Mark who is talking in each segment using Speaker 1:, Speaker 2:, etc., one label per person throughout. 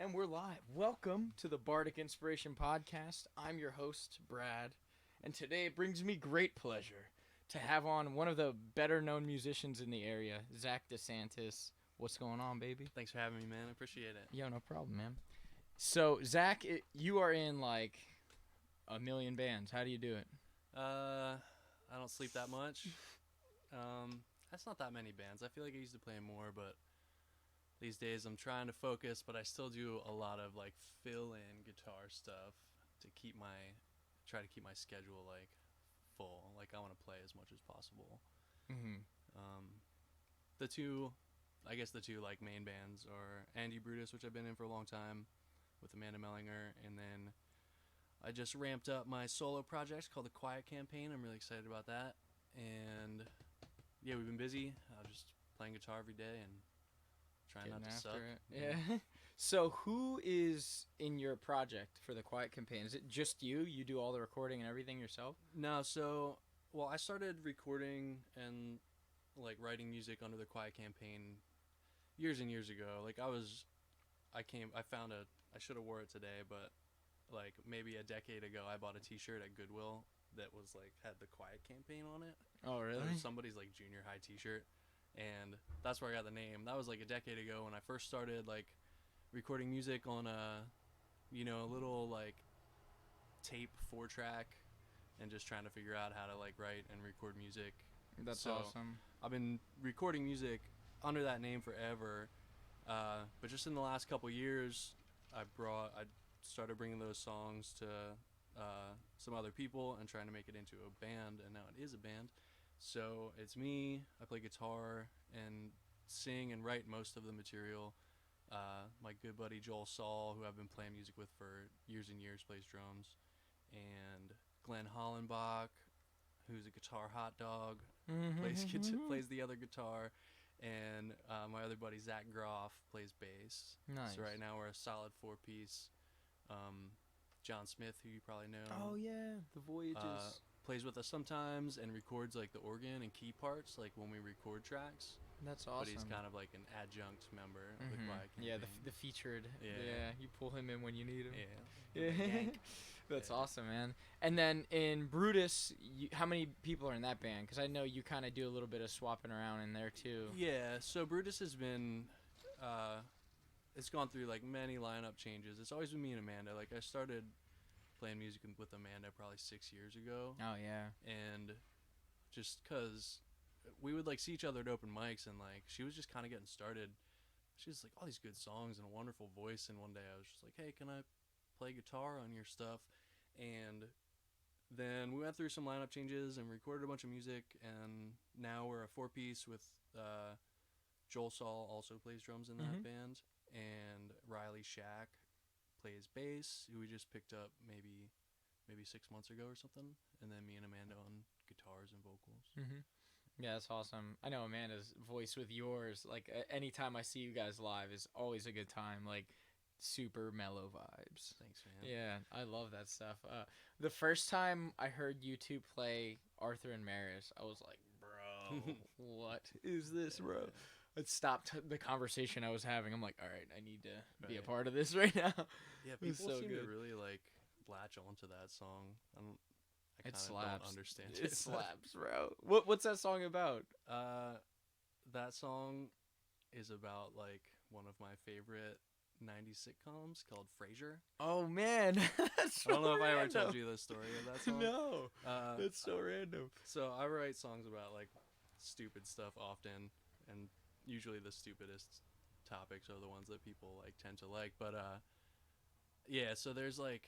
Speaker 1: And we're live. Welcome to the Bardic Inspiration Podcast. I'm your host, Brad. And today it brings me great pleasure to have on one of the better known musicians in the area, Zack DeSantis. What's going on, baby?
Speaker 2: Thanks for having me, man. I appreciate it.
Speaker 1: Yo, no problem, man. So, Zack, you are in like a million bands. How do you do it?
Speaker 2: I don't sleep that much. That's not that many bands. I feel like I used to play more, but these days I'm trying to focus, but I still do a lot of like fill-in guitar stuff to try to keep my schedule like full. Like I want to play as much as possible.
Speaker 1: Mm-hmm.
Speaker 2: The two like main bands are Andy Brutus, which I've been in for a long time with Amanda Mellinger, and then I just ramped up my solo project called TheQuietCampaign. I'm really excited about that. And yeah, we've been busy. Just playing guitar every day and trying
Speaker 1: Getting
Speaker 2: not to
Speaker 1: after
Speaker 2: suck.
Speaker 1: it. Yeah. So who is in your project for the Quiet Campaign? Is it just you? You do all the recording and everything yourself?
Speaker 2: No, I started recording and like writing music under the Quiet Campaign years and years ago. Like I should have wore it today, but like maybe a decade ago I bought a t-shirt at Goodwill that was like had the Quiet Campaign on it.
Speaker 1: Oh, really?
Speaker 2: It was somebody's like junior high t-shirt, and that's where I got the name. That was like a decade ago when I first started like recording music on a little like tape 4-track and just trying to figure out how to like write and record music.
Speaker 1: That's awesome.
Speaker 2: I've been recording music under that name forever, but just in the last couple years I started bringing those songs to some other people and trying to make it into a band, and now it is a band. So it's me. I play guitar and sing and write most of the material. My good buddy Joel Saul, who I've been playing music with for years and years, plays drums. And Glenn Hollenbach, who's a guitar hot dog, plays the other guitar. And my other buddy Zach Groff plays bass.
Speaker 1: Nice.
Speaker 2: So right now we're a solid 4-piece. John Smith, who you probably know.
Speaker 1: Oh yeah, the Voyages.
Speaker 2: Plays with us sometimes and records like the organ and key parts, like when we record tracks.
Speaker 1: That's awesome.
Speaker 2: But he's kind of like an adjunct member of the Quiet Campaign.
Speaker 1: Yeah, the featured.
Speaker 2: Yeah.
Speaker 1: You pull him in when you need him.
Speaker 2: Yeah.
Speaker 1: That's awesome, man. And then in Brutus, how many people are in that band? Because I know you kind of do a little bit of swapping around in there too.
Speaker 2: Yeah, so Brutus has been, it's gone through like many lineup changes. It's always been me and Amanda. Like I started playing music with Amanda probably 6 years ago.
Speaker 1: Oh yeah.
Speaker 2: And just because we would like see each other at open mics, and like she was just kind of getting started. She was like all these good songs and a wonderful voice, and one day I was just like, hey, can I play guitar on your stuff? And then we went through some lineup changes and recorded a bunch of music, and now we're a 4-piece with Joel Saul also plays drums in that band, and Riley Shack plays bass, who we just picked up maybe 6 months ago or something, and then me and Amanda on guitars and vocals.
Speaker 1: Yeah, that's awesome. I know Amanda's voice with yours. Like anytime I see you guys live is always a good time. Like super mellow vibes.
Speaker 2: Thanks, man.
Speaker 1: Yeah, I love that stuff. The first time I heard you two play Arthur and Maris, I was like, bro, what is this, bro? It stopped the conversation I was having. I'm like, all right, I need to be a part of this right now.
Speaker 2: Yeah, people seem to really like latch onto that song. I kind of don't understand it.
Speaker 1: It slaps, bro. What's that song about?
Speaker 2: That song is about like one of my favorite 90s sitcoms called Frasier.
Speaker 1: Oh man, that's so
Speaker 2: I don't know if
Speaker 1: random.
Speaker 2: I ever told you the story of that song.
Speaker 1: No, that's so random.
Speaker 2: So I write songs about like stupid stuff often, and usually the stupidest topics are the ones that people like tend to like. But yeah, so there's like,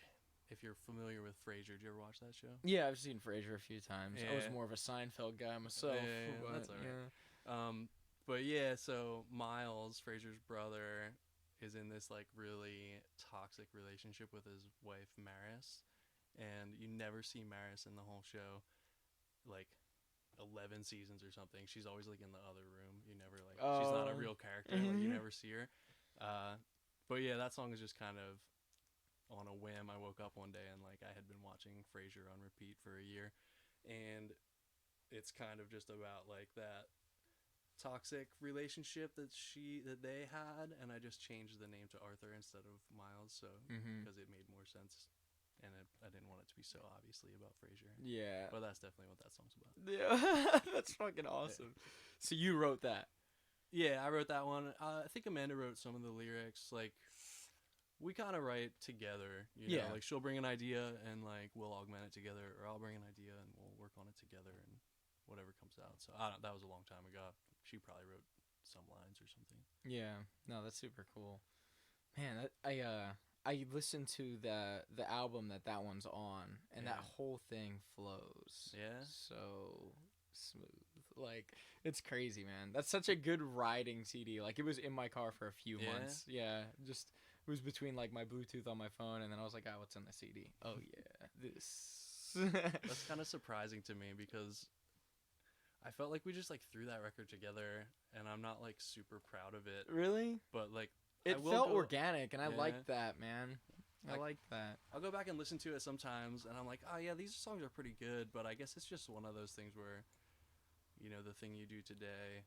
Speaker 2: if you're familiar with Frasier, did you ever watch that show?
Speaker 1: Yeah, I've seen Frasier a few times.
Speaker 2: Yeah.
Speaker 1: I was more of a Seinfeld guy myself.
Speaker 2: Yeah,
Speaker 1: but,
Speaker 2: that's all right. But yeah, so Miles, Frasier's brother, is in this like really toxic relationship with his wife Maris, and you never see Maris in the whole show, like 11 seasons or something. She's always like in the other room. You never like she's not a real character. Like you never see her. But yeah, that song is just kind of on a whim. I woke up one day and like I had been watching Frasier on repeat for a year, and it's kind of just about like that toxic relationship that they had, and I just changed the name to Arthur instead of Miles, so because it made more sense, and I didn't want it to be so obviously about Frasier.
Speaker 1: Yeah.
Speaker 2: But that's definitely what that song's about.
Speaker 1: Yeah. That's fucking awesome. Yeah. So you wrote that?
Speaker 2: Yeah, I wrote that one. I think Amanda wrote some of the lyrics. Like, we kind of write together, you know? Like, she'll bring an idea and like we'll augment it together, or I'll bring an idea and we'll work on it together, and whatever comes out. So that was a long time ago. She probably wrote some lines or something.
Speaker 1: Yeah, no, that's super cool, man. I listened to the album that one's on, and that whole thing flows.
Speaker 2: Yeah,
Speaker 1: so smooth. Like, it's crazy, man. That's such a good riding CD. Like, it was in my car for a few months. Yeah, just it was between like my Bluetooth on my phone, and then I was like, what's on the CD? Oh yeah, this.
Speaker 2: That's kind of surprising to me because I felt like we just like threw that record together, and I'm not like super proud of it.
Speaker 1: Really?
Speaker 2: But like
Speaker 1: it felt organic, and I liked that, man. I like that.
Speaker 2: I'll go back and listen to it sometimes, and I'm like, oh yeah, these songs are pretty good, but I guess it's just one of those things where, you know, the thing you do today,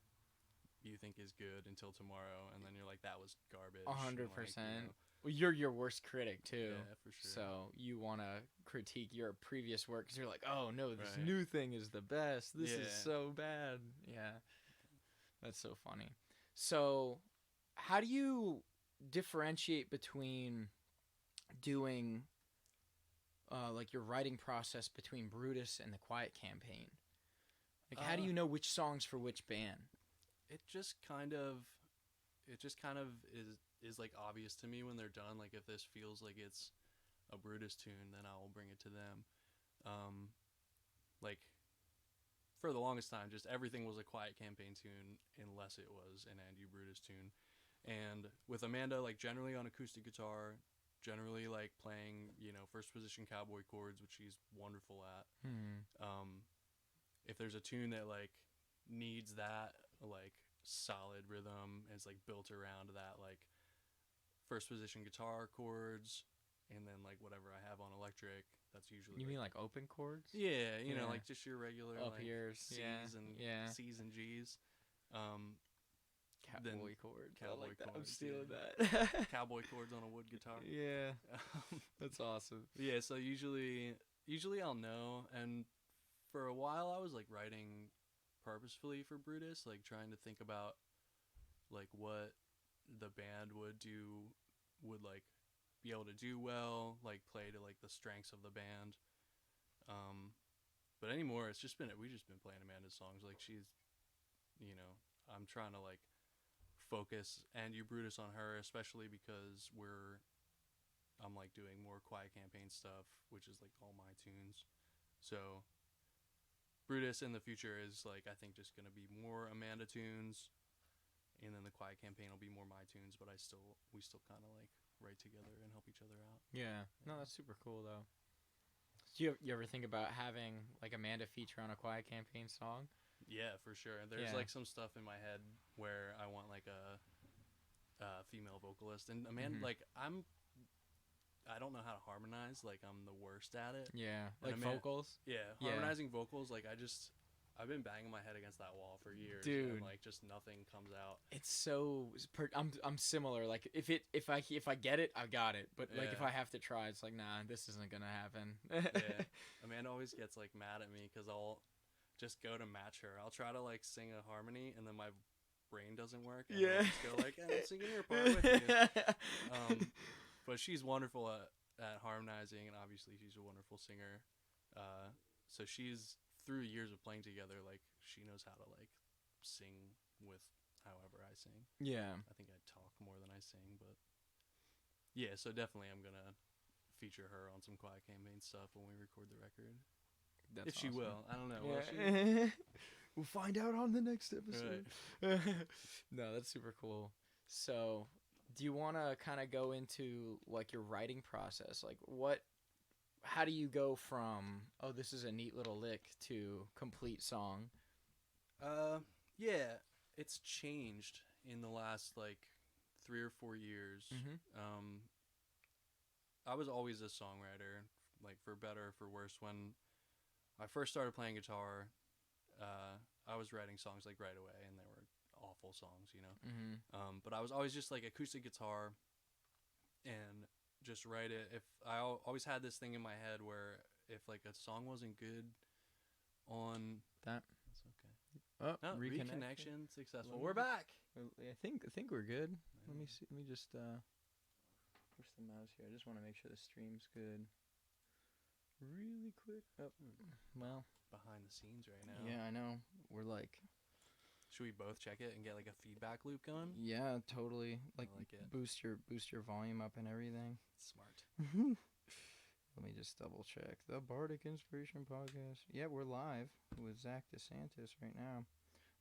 Speaker 2: you think is good until tomorrow, and then you're like, that was garbage.
Speaker 1: 100%. Well, you're your worst critic too.
Speaker 2: Yeah, for sure.
Speaker 1: So you want to critique your previous work because you're like, oh no, this new thing is the best. This is so bad. Yeah, that's so funny. So, how do you differentiate between doing like your writing process between Brutus and TheQuietCampaign? Like, how do you know which songs for which band?
Speaker 2: It just kind of is like obvious to me when they're done. Like, if this feels like it's a Brutus tune, then I'll bring it to them. Like, for the longest time, just everything was a TheQuietCampaign tune unless it was an Andy Brutus tune. And with Amanda, like, generally on acoustic guitar, generally like playing, you know, first position cowboy chords, which she's wonderful at. If there's a tune that like needs that like solid rhythm, and it's like built around that like first position guitar chords, and then like whatever I have on electric, that's usually
Speaker 1: mean like open chords?
Speaker 2: Yeah, you know, like just your regular
Speaker 1: up
Speaker 2: like
Speaker 1: here,
Speaker 2: C's and C's and G's.
Speaker 1: Cowboy chords.
Speaker 2: Cowboy chords.
Speaker 1: I'm stealing that.
Speaker 2: Cowboy chords on a wood guitar.
Speaker 1: Yeah, that's awesome.
Speaker 2: Yeah, so usually I'll know, and for a while I was like writing purposefully for Brutus, like trying to think about like what the band would like be able to do well, like play to like the strengths of the band. But anymore, we've just been playing Amanda's songs. Like, she's, you know, I'm trying to like focus Andy Brutus on her, especially because I'm like doing more TheQuietCampaign stuff, which is like all my tunes. So Brutus in the future is like, I think, just gonna be more Amanda tunes, and then TheQuietCampaign will be more my tunes. But we still kind of like write together and help each other out.
Speaker 1: Yeah, no, that's super cool though. Do you ever think about having like Amanda feature on a TheQuietCampaign song?
Speaker 2: Yeah, for sure. There's like some stuff in my head where I want like a female vocalist, and Amanda, like I don't know how to harmonize. Like, I'm the worst at it.
Speaker 1: Yeah, like vocals.
Speaker 2: Yeah, harmonizing vocals. Like, I've been banging my head against that wall for years,
Speaker 1: dude.
Speaker 2: And like just nothing comes out.
Speaker 1: It's so. I'm similar. Like, if I get it, I got it. But like if I have to try, it's like, nah, this isn't gonna happen.
Speaker 2: Yeah, Amanda always gets like mad at me because I'll just go to match her. I'll try to like sing a harmony, and then my brain doesn't work. And I'll just go like, I'm singing your part with you. But she's wonderful at harmonizing, and obviously she's a wonderful singer. So she's, through years of playing together, like, she knows how to like sing with however I sing.
Speaker 1: Yeah.
Speaker 2: I think I talk more than I sing, but yeah, so definitely I'm gonna feature her on some TheQuietCampaign stuff when we record the record.
Speaker 1: That's
Speaker 2: if she will. I don't know.
Speaker 1: Yeah. We'll find out on the next episode. Right. No, that's super cool. So, do you want to kind of go into like your writing process? Like, how do you go from, oh, this is a neat little lick, to complete song?
Speaker 2: Yeah, it's changed in the last like 3 or 4 years. I was always a songwriter, like, for better or for worse. When I first started playing guitar, I was writing songs like right away, and they were awful songs, you know.
Speaker 1: Mm-hmm.
Speaker 2: But I was always just like acoustic guitar and just write it. If I always had this thing in my head where if like a song wasn't good on
Speaker 1: That.
Speaker 2: that's okay.
Speaker 1: Oh,
Speaker 2: No, reconnection successful. We're back.
Speaker 1: I think we're good. Let me see. Let me just push the mouse here. I just want to make sure the stream's good. Really quick. Oh, well,
Speaker 2: Behind the scenes right now.
Speaker 1: yeah, I know. We're like,
Speaker 2: should we both check it and get like a feedback loop going?
Speaker 1: yeah, totally. Like,
Speaker 2: like it.
Speaker 1: boost your volume up and everything.
Speaker 2: Smart.
Speaker 1: Let me just double check. The Bardic Inspiration Podcast. Yeah, we're live with Zack DeSantis right now.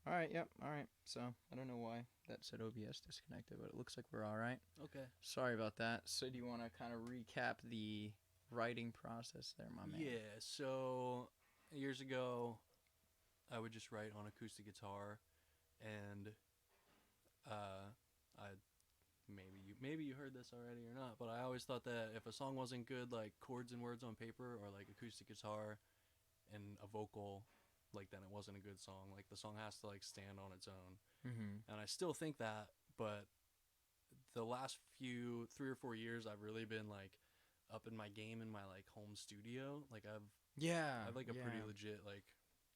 Speaker 1: All right, yep, all right. So, I don't know why that said OBS disconnected, but it looks like we're all right.
Speaker 2: Okay.
Speaker 1: Sorry about that. So, do you want to kind of recap the writing process there, my man?
Speaker 2: Yeah, so years ago, I would just write on acoustic guitar, and I maybe you heard this already or not, but I always thought that if a song wasn't good, like chords and words on paper or like acoustic guitar and a vocal, like then it wasn't a good song. Like the song has to like stand on its own.
Speaker 1: Mm-hmm.
Speaker 2: And I still think that, but the last 3 or 4 years I've really been like up in my game in my like home studio. Like I've like a pretty legit like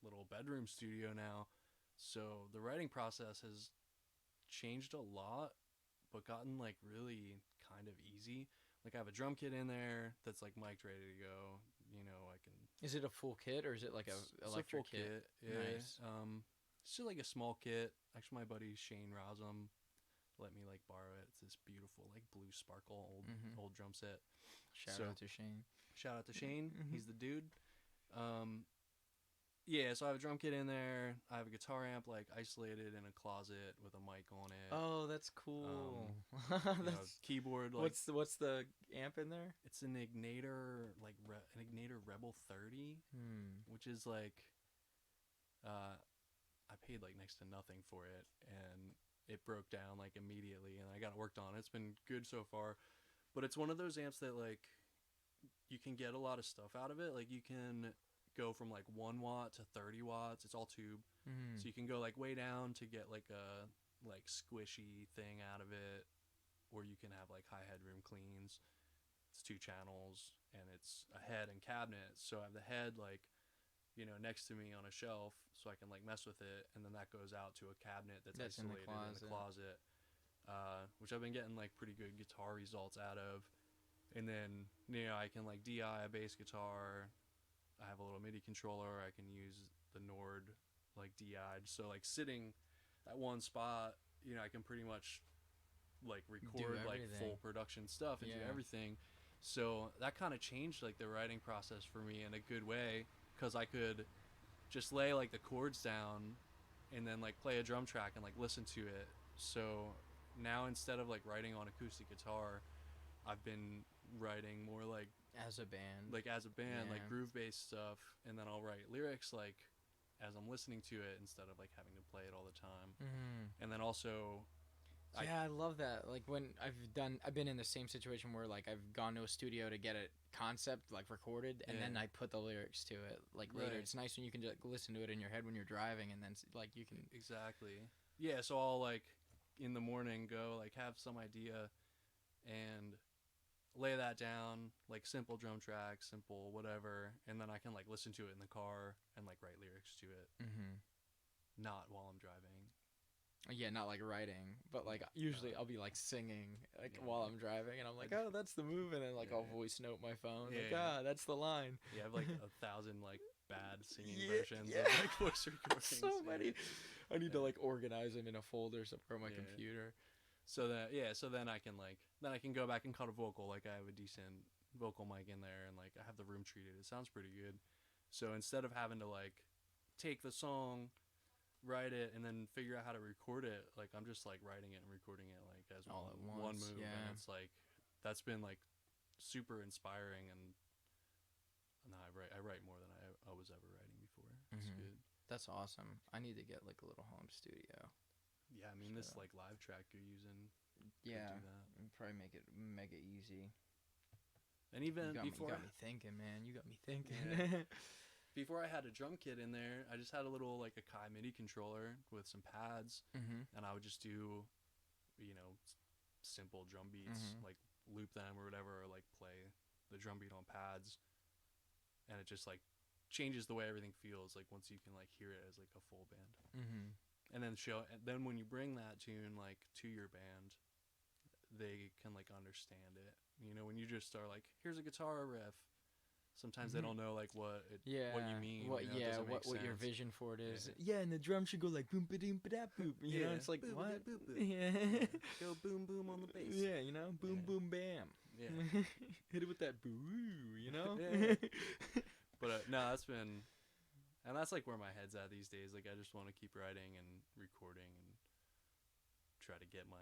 Speaker 2: little bedroom studio now. So the writing process has changed a lot, but gotten like really kind of easy. Like I have a drum kit in there that's like mic'd, ready to go. You know, I can.
Speaker 1: Is it a full kit or is it like a electric kit?
Speaker 2: Yeah.
Speaker 1: Nice.
Speaker 2: It's just like a small kit. Actually, my buddy Shane Rousum let me like borrow it. It's this beautiful like blue sparkle old drum set.
Speaker 1: Shout out to Shane.
Speaker 2: Shout out to Shane. He's the dude. Yeah, so I have a drum kit in there. I have a guitar amp like isolated in a closet with a mic on it.
Speaker 1: Oh, that's cool.
Speaker 2: That's keyboard. Like,
Speaker 1: what's the amp in there?
Speaker 2: It's an Ignator like an Ignator Rebel 30, which is like I paid like next to nothing for it, and it broke down like immediately, and I got it worked on. It's been good so far, but it's one of those amps that like you can get a lot of stuff out of it. Like you can go from like 1 watt to 30 watts. It's all tube, so you can go like way down to get like a like squishy thing out of it, or you can have like high headroom cleans. It's 2 channels, and it's a head and cabinet. So I have the head like, you know, next to me on a shelf, so I can like mess with it, and then that goes out to a cabinet that's isolated in the closet, which I've been getting like pretty good guitar results out of. And then, you know, I can like DI a bass guitar. I have a little MIDI controller. I can use the Nord like DI. So like sitting at one spot, you know, I can pretty much like record like full production stuff and do everything. So that kind of changed like the writing process for me in a good way, because I could just lay like the chords down and then like play a drum track and like listen to it. So now instead of like writing on acoustic guitar, I've been writing more like
Speaker 1: as a band,
Speaker 2: like groove based stuff, and then I'll write lyrics like as I'm listening to it instead of like having to play it all the time. And then also
Speaker 1: I love that. Like when I've been in the same situation where like I've gone to a studio to get a concept like recorded, and then I put the lyrics to it like later. It's nice when you can just listen to it in your head when you're driving, and then like you can
Speaker 2: so I'll like in the morning go like have some idea and lay that down, like simple drum track, simple whatever, and then I can like listen to it in the car and like write lyrics to it. Not while I'm driving.
Speaker 1: Yeah, not like writing, but like usually I'll be like singing like while I'm driving, and I'm like, oh, that's the move, and then like I'll voice note my phone, that's the line.
Speaker 2: Yeah, I have like 1,000 like bad singing versions of like voice recordings.
Speaker 1: So many. I need to like organize them in a folder somewhere on my computer.
Speaker 2: So then I can go back and cut a vocal. Like I have a decent vocal mic in there, and like I have the room treated. It sounds pretty good. So instead of having to like take the song, write it, and then figure out how to record it, like I'm just like writing it and recording it like as all at once, one move. And it's like that's been like super inspiring, and I write more than I was ever writing before. It's good.
Speaker 1: That's awesome. I need to get like a little home studio.
Speaker 2: Yeah, I mean this like LiveTrak you're using.
Speaker 1: Yeah, probably make it mega easy.
Speaker 2: And even
Speaker 1: you got
Speaker 2: before
Speaker 1: me thinking, man. You got me thinking.
Speaker 2: before I had a drum kit in there, I just had a little like a Kai MIDI controller with some pads, and I would just do, simple drum beats, like loop them or whatever, or like play the drum beat on pads, and it just like changes the way everything feels like once you can like hear it as like a full band. And then when you bring that tune like to your band, they can like understand it. When you just are like, here's a guitar riff, sometimes they don't know like what you mean.
Speaker 1: What your vision for it is. Yeah, and the drum should go like boom ba doom ba da boop. You know, it's like
Speaker 2: boom,
Speaker 1: what?
Speaker 2: Boom, boom.
Speaker 1: Yeah.
Speaker 2: Go boom boom on the bass.
Speaker 1: Yeah, boom boom bam.
Speaker 2: Yeah.
Speaker 1: Hit it with that boo,
Speaker 2: Yeah. But no, that's like where my head's at these days. Like I just want to keep writing and recording and try to get my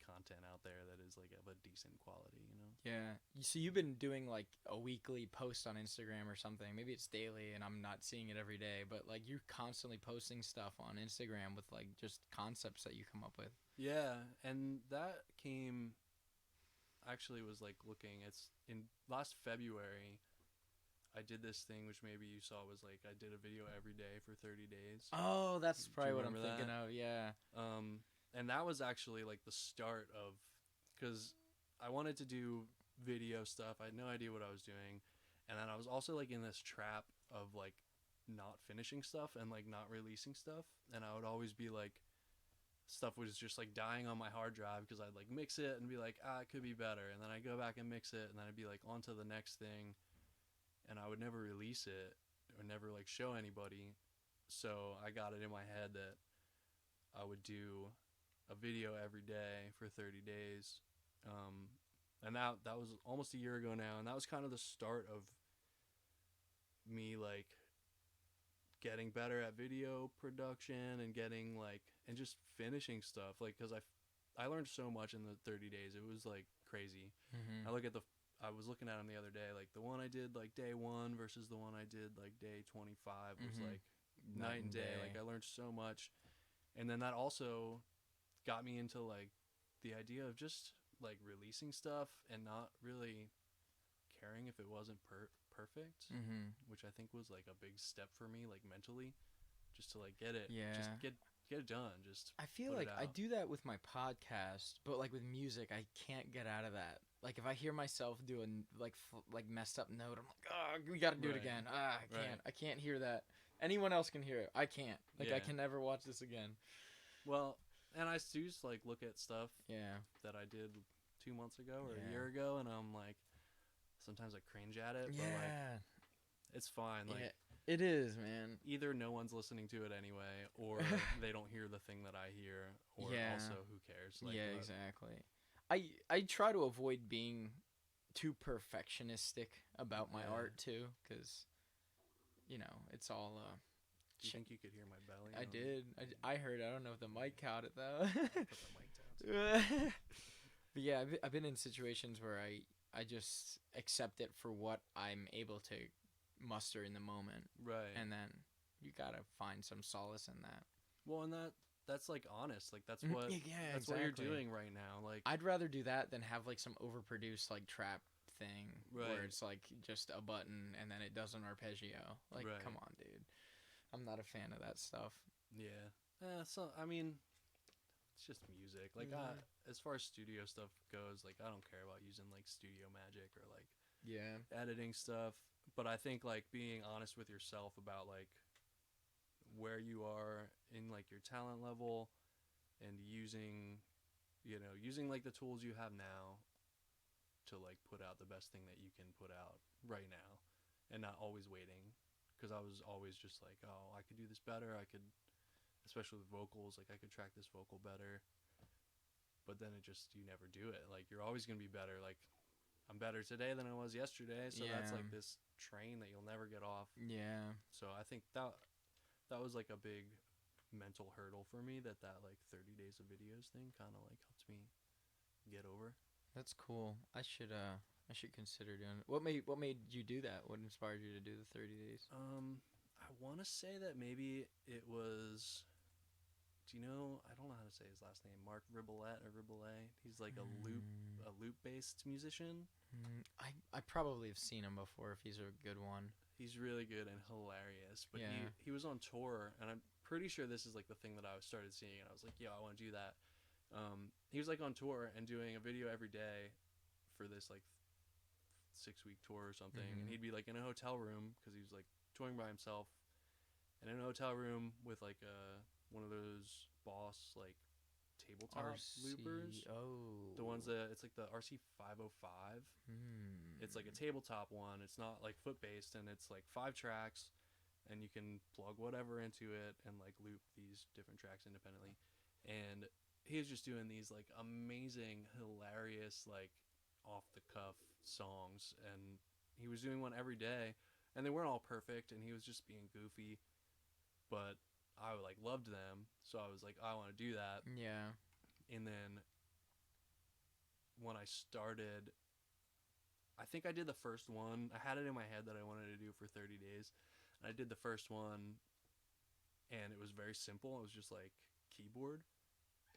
Speaker 2: content out there that is like of a decent quality,
Speaker 1: Yeah. So you've been doing like a weekly post on Instagram or something. Maybe it's daily and I'm not seeing it every day, but like you're constantly posting stuff on Instagram with like just concepts that you come up with.
Speaker 2: Yeah, and that was like looking, it's in last February I did this thing which maybe you saw, was like I did a video every day for 30 days.
Speaker 1: Oh, that's probably what I'm thinking of. Yeah.
Speaker 2: And that was actually like the start of, because I wanted to do video stuff. I had no idea what I was doing. And then I was also like in this trap of like not finishing stuff and like not releasing stuff. And I would always be like, stuff was just like dying on my hard drive because I'd like mix it and be like, it could be better. And then I'd go back and mix it and then I'd be like on to the next thing. And I would never release it or never like show anybody. So I got it in my head that I would do a video every day for 30 days. And that was almost a year ago now. And that was kind of the start of me like getting better at video production and getting like, and just finishing stuff. Like, cause I learned so much in the 30 days. It was like crazy. I was looking at them the other day, like the one I did like day 1 versus the one I did like day 25 was like night and day. Like I learned so much. And then that also got me into like the idea of just like releasing stuff and not really caring if it wasn't perfect, which I think was like a big step for me, like mentally, just to like get it, just get it done. Just
Speaker 1: I feel like I do that with my podcast, but like with music, I can't get out of that. Like if I hear myself do a like messed up note, I'm like, we got to do it again. I can't hear that. Anyone else can hear it. I can't. Like I can never watch this again.
Speaker 2: Well, and I do just like look at stuff that I did 2 months ago or a year ago, and I'm like, sometimes I cringe at it, but like it's fine. Like
Speaker 1: it is, man.
Speaker 2: Either no one's listening to it anyway, or they don't hear the thing that I hear, or also who cares? Like,
Speaker 1: exactly. I try to avoid being too perfectionistic about my art too, because it's all
Speaker 2: do you think you could hear my belly?
Speaker 1: I did. I heard. I don't know if the mic caught it though.
Speaker 2: Put the mic down.
Speaker 1: But yeah, I've been in situations where I just accept it for what I'm able to muster in the moment.
Speaker 2: Right.
Speaker 1: And then you gotta find some solace in that.
Speaker 2: Well, and that's like honest. Like that's what that's
Speaker 1: exactly.
Speaker 2: what you're doing right now. Like
Speaker 1: I'd rather do that than have like some overproduced like trap thing where it's like just a button and then it does an arpeggio. Like come on, dude. I'm not a fan of that stuff.
Speaker 2: Yeah. So I mean, it's just music. Like as far as studio stuff goes, like I don't care about using like Studio Magic or like editing stuff. But I think like being honest with yourself about like where you are in like your talent level and using like the tools you have now to like put out the best thing that you can put out right now and not always waiting, because I was always just like, oh, I could do this better. I could, especially with vocals, like I could track this vocal better, but then you never do it. Like you're always going to be better. Like I'm better today than I was yesterday. So that's like this train that you'll never get off.
Speaker 1: Yeah.
Speaker 2: So I think that was like a big mental hurdle for me, that like 30 days of videos thing kind of like helped me get over.
Speaker 1: That's cool. I should consider doing it. What made you do that? What inspired you to do the 30 days?
Speaker 2: I want to say that maybe it was, I don't know how to say his last name, Mark Ribbolette or Ribbollet. He's like a loop based musician.
Speaker 1: I probably have seen him before if he's a good one.
Speaker 2: He's really good and hilarious. But
Speaker 1: Yeah.
Speaker 2: he was on tour, and I'm pretty sure this is like the thing that I started seeing, and I was like, yo, I want to do that. He was like on tour and doing a video every day for this like 6-week tour or something, and he'd be like in a hotel room because he was like touring by himself, and in a hotel room with like one of those Boss like tabletop loopers.
Speaker 1: Oh,
Speaker 2: The ones that it's like the RC 505. It's like a tabletop one. It's not like foot based, and it's like 5 tracks, and you can plug whatever into it and like loop these different tracks independently. And he was just doing these like amazing, hilarious, like off the cuff songs, and he was doing one every day, and they weren't all perfect, and he was just being goofy, but I like loved them, so I was like, I want to do that.
Speaker 1: Yeah.
Speaker 2: And then when I started, I think I did the first one. I had it in my head that I wanted to do for 30 days, and I did the first one, and it was very simple. It was just like keyboard,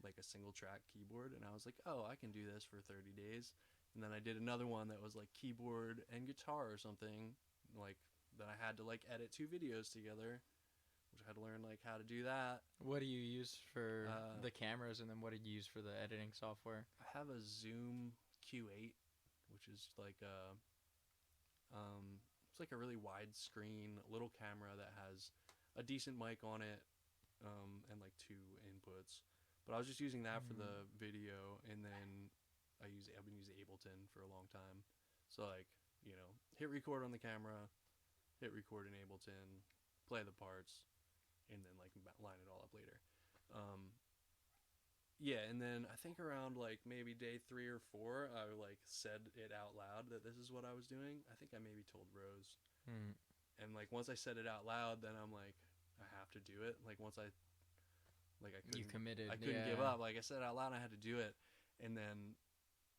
Speaker 2: like a single track keyboard, and I was like, oh, I can do this for 30 days. And then I did another one that was like keyboard and guitar or something, like that I had to like edit 2 videos together, which I had to learn like how to do that.
Speaker 1: What do you use for the cameras, and then what did you use for the editing software?
Speaker 2: I have a Zoom Q8, which is like it's like a really wide screen little camera that has a decent mic on it, and like 2 inputs. But I was just using that for the video, and then I've been using Ableton for a long time. So like, you know, hit record on the camera, hit record in Ableton, play the parts, and then like line it all up later. Yeah, and then I think around like maybe day 3 or 4, I like said it out loud that this is what I was doing. I think I maybe told Rose. And like once I said it out loud, then I'm like, I have to do it. Like once I couldn't,
Speaker 1: You committed.
Speaker 2: I couldn't give up. Like I said it out loud, I had to do it. And then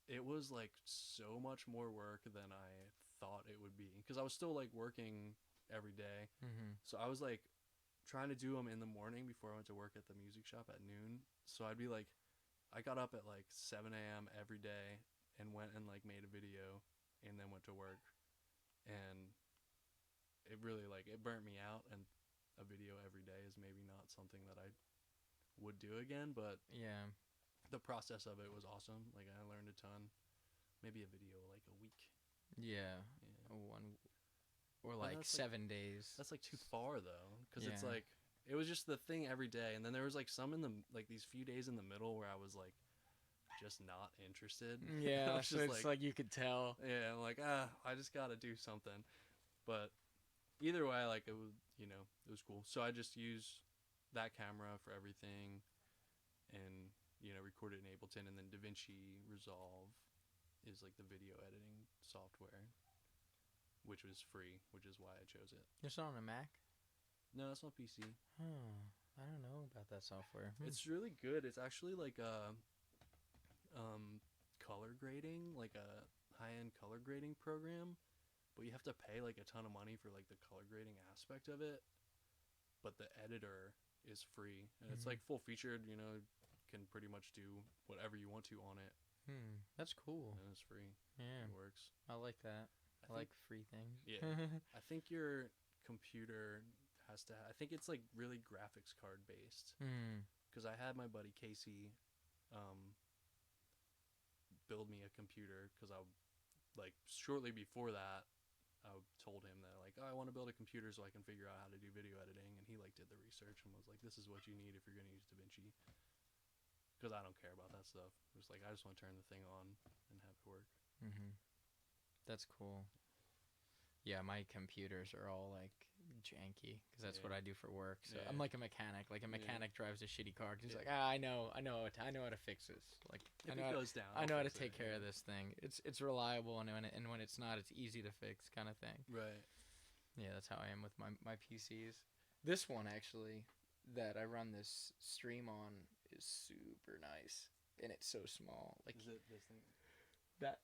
Speaker 2: it was like so much more work than I thought it would be, because I was still like working every day. So I was like trying to do them in the morning before I went to work at the music shop at noon. So I'd be like, I got up at like 7 a.m. every day and went and like made a video and then went to work. And it really like, it burnt me out, and a video every day is maybe not something that I would do again, but
Speaker 1: Yeah.
Speaker 2: the process of it was awesome. Like I learned a ton. Maybe a video like a week.
Speaker 1: Yeah.
Speaker 2: Yeah.
Speaker 1: One or like
Speaker 2: that's
Speaker 1: 7 days.
Speaker 2: That's like too far though, because it's
Speaker 1: Yeah.
Speaker 2: like it was just the thing every day, and then there was like some in the like these few days in the middle where I was like just not interested. I
Speaker 1: Yeah,
Speaker 2: was
Speaker 1: so
Speaker 2: just
Speaker 1: it's like you could tell.
Speaker 2: yeah, I'm like I just gotta do something. But either way, like it was, you know, it was cool. So I just use that camera for everything, and you know, record it in Ableton, and then DaVinci Resolve is like the video editing software, which was free, which is why I chose it.
Speaker 1: You're still on a Mac?
Speaker 2: No, that's not PC.
Speaker 1: Oh, I don't know about that software.
Speaker 2: It's really good. It's actually like a color grading, like a high-end color grading program, but you have to pay like a ton of money for like the color grading aspect of it. But the editor is free, and it's like full featured, you know, can pretty much do whatever you want to on it.
Speaker 1: That's cool.
Speaker 2: And it's free.
Speaker 1: Yeah,
Speaker 2: It works.
Speaker 1: I like that. I like free things.
Speaker 2: Yeah. I think your computer has to I think it's like really graphics card based, because I had my buddy Casey build me a computer, because I like shortly before that I told him that like, oh, I want to build a computer so I can figure out how to do video editing, and he like did the research and was like, this is what you need if you're going to use DaVinci, because I don't care about that stuff. It's like I just want to turn the thing on and have it work.
Speaker 1: That's cool. Yeah, my computers are all like janky, because that's what I do for work. So I'm like a mechanic. Like a mechanic drives a shitty car. He's like, I know how to fix this. Like
Speaker 2: If it goes down,
Speaker 1: I know how to
Speaker 2: fix it,
Speaker 1: take care of this thing. It's reliable, and when it's not, it's easy to fix, kind of thing.
Speaker 2: Right.
Speaker 1: Yeah, that's how I am with my PCs. This one actually that I run this stream on is super nice, and it's so small. Like,
Speaker 2: Is it this thing?
Speaker 1: that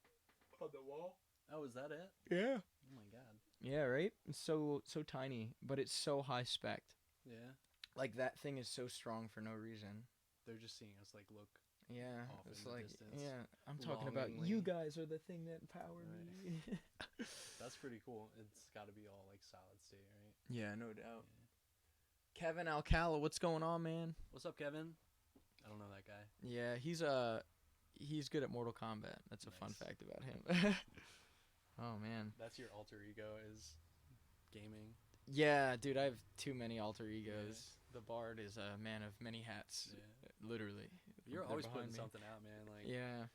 Speaker 1: on the wall?
Speaker 2: Oh, is that it?
Speaker 1: Yeah.
Speaker 2: Oh my god.
Speaker 1: Yeah, right? It's so tiny, but it's so high spec.
Speaker 2: Yeah.
Speaker 1: Like, that thing is so strong for no reason.
Speaker 2: They're just seeing us like look
Speaker 1: Yeah,
Speaker 2: off
Speaker 1: it's
Speaker 2: in the
Speaker 1: like,
Speaker 2: distance,
Speaker 1: yeah, I'm talking about you
Speaker 2: longingly.
Speaker 1: guys are the thing that empowered me.
Speaker 2: That's pretty cool. It's got to be all like solid state, right?
Speaker 1: Yeah, no doubt.
Speaker 2: Yeah.
Speaker 1: Kevin Alcala, what's going on, man?
Speaker 2: What's up, Kevin? I don't know that guy.
Speaker 1: Yeah, he's good at Mortal Kombat. That's a fun
Speaker 2: Nice.
Speaker 1: fact about him. Oh man.
Speaker 2: That's your alter ego is gaming.
Speaker 1: Yeah, dude, I have too many alter egos. The Bard is a man of many hats,
Speaker 2: Yeah.
Speaker 1: literally.
Speaker 2: You're
Speaker 1: They're
Speaker 2: always
Speaker 1: behind
Speaker 2: putting
Speaker 1: me.
Speaker 2: something out, man. Like
Speaker 1: Yeah.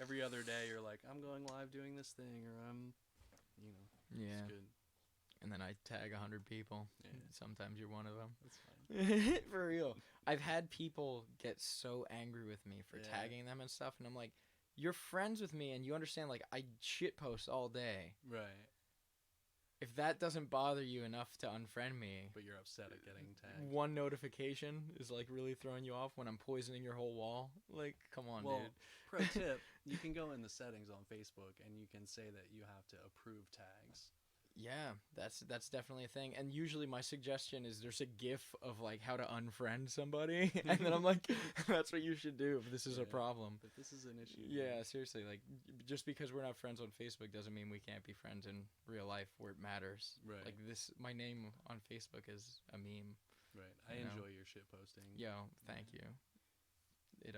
Speaker 2: every other day, you're like, I'm going live doing this thing, or I'm,
Speaker 1: Yeah.
Speaker 2: it's good.
Speaker 1: And then I tag 100 people.
Speaker 2: Yeah.
Speaker 1: Sometimes you're one of them.
Speaker 2: That's fine.
Speaker 1: For real. I've had people get so angry with me for
Speaker 2: Yeah.
Speaker 1: tagging them and stuff, and I'm like, you're friends with me, and you understand, like, I shitpost all day.
Speaker 2: Right.
Speaker 1: If that doesn't bother you enough to unfriend me,
Speaker 2: But you're upset at getting tagged.
Speaker 1: one notification is, like, really throwing you off when I'm poisoning your whole wall. Like, come on,
Speaker 2: Well,
Speaker 1: dude.
Speaker 2: pro tip, you can go in the settings on Facebook and you can say that you have to approve tags.
Speaker 1: Yeah, that's definitely a thing. And usually my suggestion is there's a GIF of like how to unfriend somebody, and then I'm like, that's what you should do if this is a
Speaker 2: Yeah.
Speaker 1: problem.
Speaker 2: But this is an issue.
Speaker 1: Yeah, seriously. Like, just because we're not friends on Facebook doesn't mean we can't be friends in real life where it matters.
Speaker 2: Right.
Speaker 1: Like my name on Facebook is a meme.
Speaker 2: Right. I
Speaker 1: You know.
Speaker 2: enjoy your shit posting.
Speaker 1: Yo, thank you. It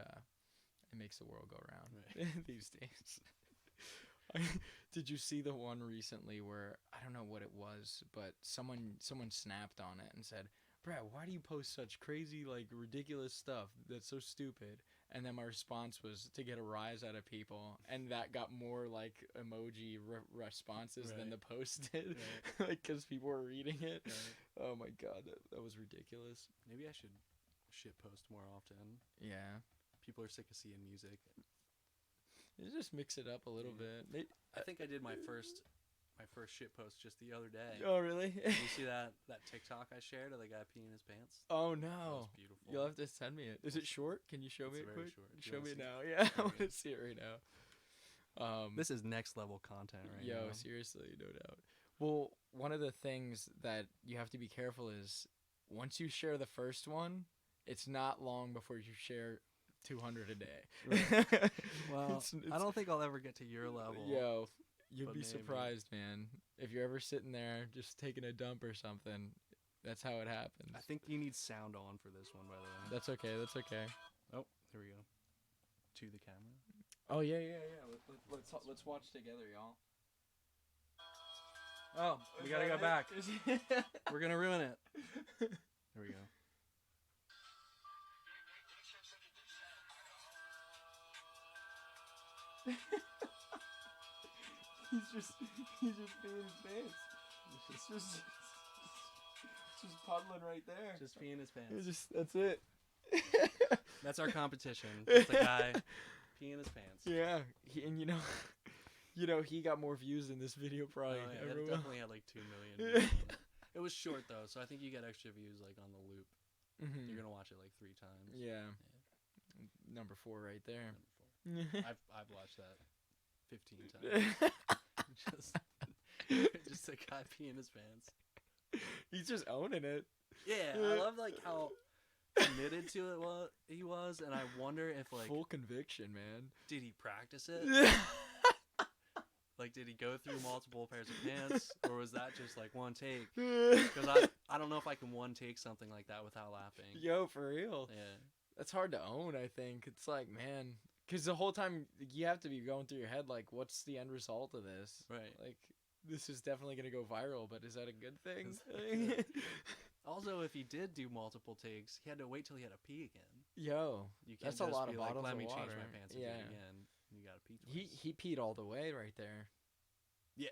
Speaker 1: makes the world go round
Speaker 2: Right.
Speaker 1: these days. Did you see the one recently where I don't know what it was, but someone snapped on it and said, "Brad, why do you post such crazy, like, ridiculous stuff that's so stupid?" And then my response was to get a rise out of people, and that got more like emoji responses than the post did, like, because people were reading it.
Speaker 2: Right.
Speaker 1: Oh my god, that was ridiculous.
Speaker 2: Maybe I should shit post more often.
Speaker 1: Yeah,
Speaker 2: People are sick of seeing music.
Speaker 1: you just mix it up a little bit.
Speaker 2: I think I did my first shit post just the other day.
Speaker 1: Oh really?
Speaker 2: Did you see that TikTok I shared of the guy peeing his pants?
Speaker 1: Oh
Speaker 2: That
Speaker 1: no.
Speaker 2: was beautiful.
Speaker 1: You'll have to send me it. Is it short? Can you show me
Speaker 2: It's
Speaker 1: it
Speaker 2: very
Speaker 1: quick?
Speaker 2: short. Do you
Speaker 1: Show
Speaker 2: wanna
Speaker 1: me it
Speaker 2: see it?
Speaker 1: now. Yeah, I
Speaker 2: There
Speaker 1: want
Speaker 2: we
Speaker 1: to see it right now.
Speaker 2: This is next level content right
Speaker 1: Yo,
Speaker 2: now.
Speaker 1: seriously, no doubt. Well, one of the things that you have to be careful is once you share the first one, it's not long before you share 200 a day.
Speaker 2: Well, I don't think I'll ever get to your level.
Speaker 1: Yo, you'd
Speaker 2: but
Speaker 1: be
Speaker 2: maybe.
Speaker 1: surprised, man. If you're ever sitting there just taking a dump or something, that's how it happens.
Speaker 2: I think you need sound on for this one, by the way.
Speaker 1: That's okay. That's okay.
Speaker 2: Oh, here we go. To the camera.
Speaker 1: Oh yeah. Let's watch together, y'all.
Speaker 2: Oh, we gotta go back. We're gonna ruin it. Here we go.
Speaker 1: He's just peeing his pants. It's just puddling right there.
Speaker 2: Just peeing his pants.
Speaker 1: That's it.
Speaker 2: That's our competition. It's the guy peeing his pants.
Speaker 1: Yeah, and he got more views in this video probably.
Speaker 2: Oh, yeah,
Speaker 1: ever
Speaker 2: it
Speaker 1: will.
Speaker 2: definitely had like 2 million views on it. It was short though, so I think you get extra views like on the loop.
Speaker 1: Mhm.
Speaker 2: You're gonna watch it like 3 times.
Speaker 1: Yeah. Number 4 right there.
Speaker 2: Number 4. I've watched that 15 times. just a guy peeing his pants.
Speaker 1: He's just owning it.
Speaker 2: Yeah, I love like how committed to it he was, and I wonder if like
Speaker 1: Full conviction, man.
Speaker 2: did he practice it? Like, did he go through multiple pairs of pants, or was that just like one take? Because I don't know if I can one take something like that without laughing.
Speaker 1: Yo, for real.
Speaker 2: Yeah.
Speaker 1: That's hard to own, I think. It's like, man, because the whole time you have to be going through your head, like, what's the end result of this?
Speaker 2: Right.
Speaker 1: Like, this is definitely going to go viral, but is that a good thing?
Speaker 2: Also, if he did do multiple takes, he had to wait till he had to pee again.
Speaker 1: Yo,
Speaker 2: You can't
Speaker 1: that's a
Speaker 2: just
Speaker 1: lot
Speaker 2: be
Speaker 1: of
Speaker 2: like,
Speaker 1: bottles
Speaker 2: let
Speaker 1: of
Speaker 2: me
Speaker 1: water.
Speaker 2: change my pants and do
Speaker 1: Yeah.
Speaker 2: it again. You gotta pee twice.
Speaker 1: He peed all the way right there.
Speaker 2: Yeah,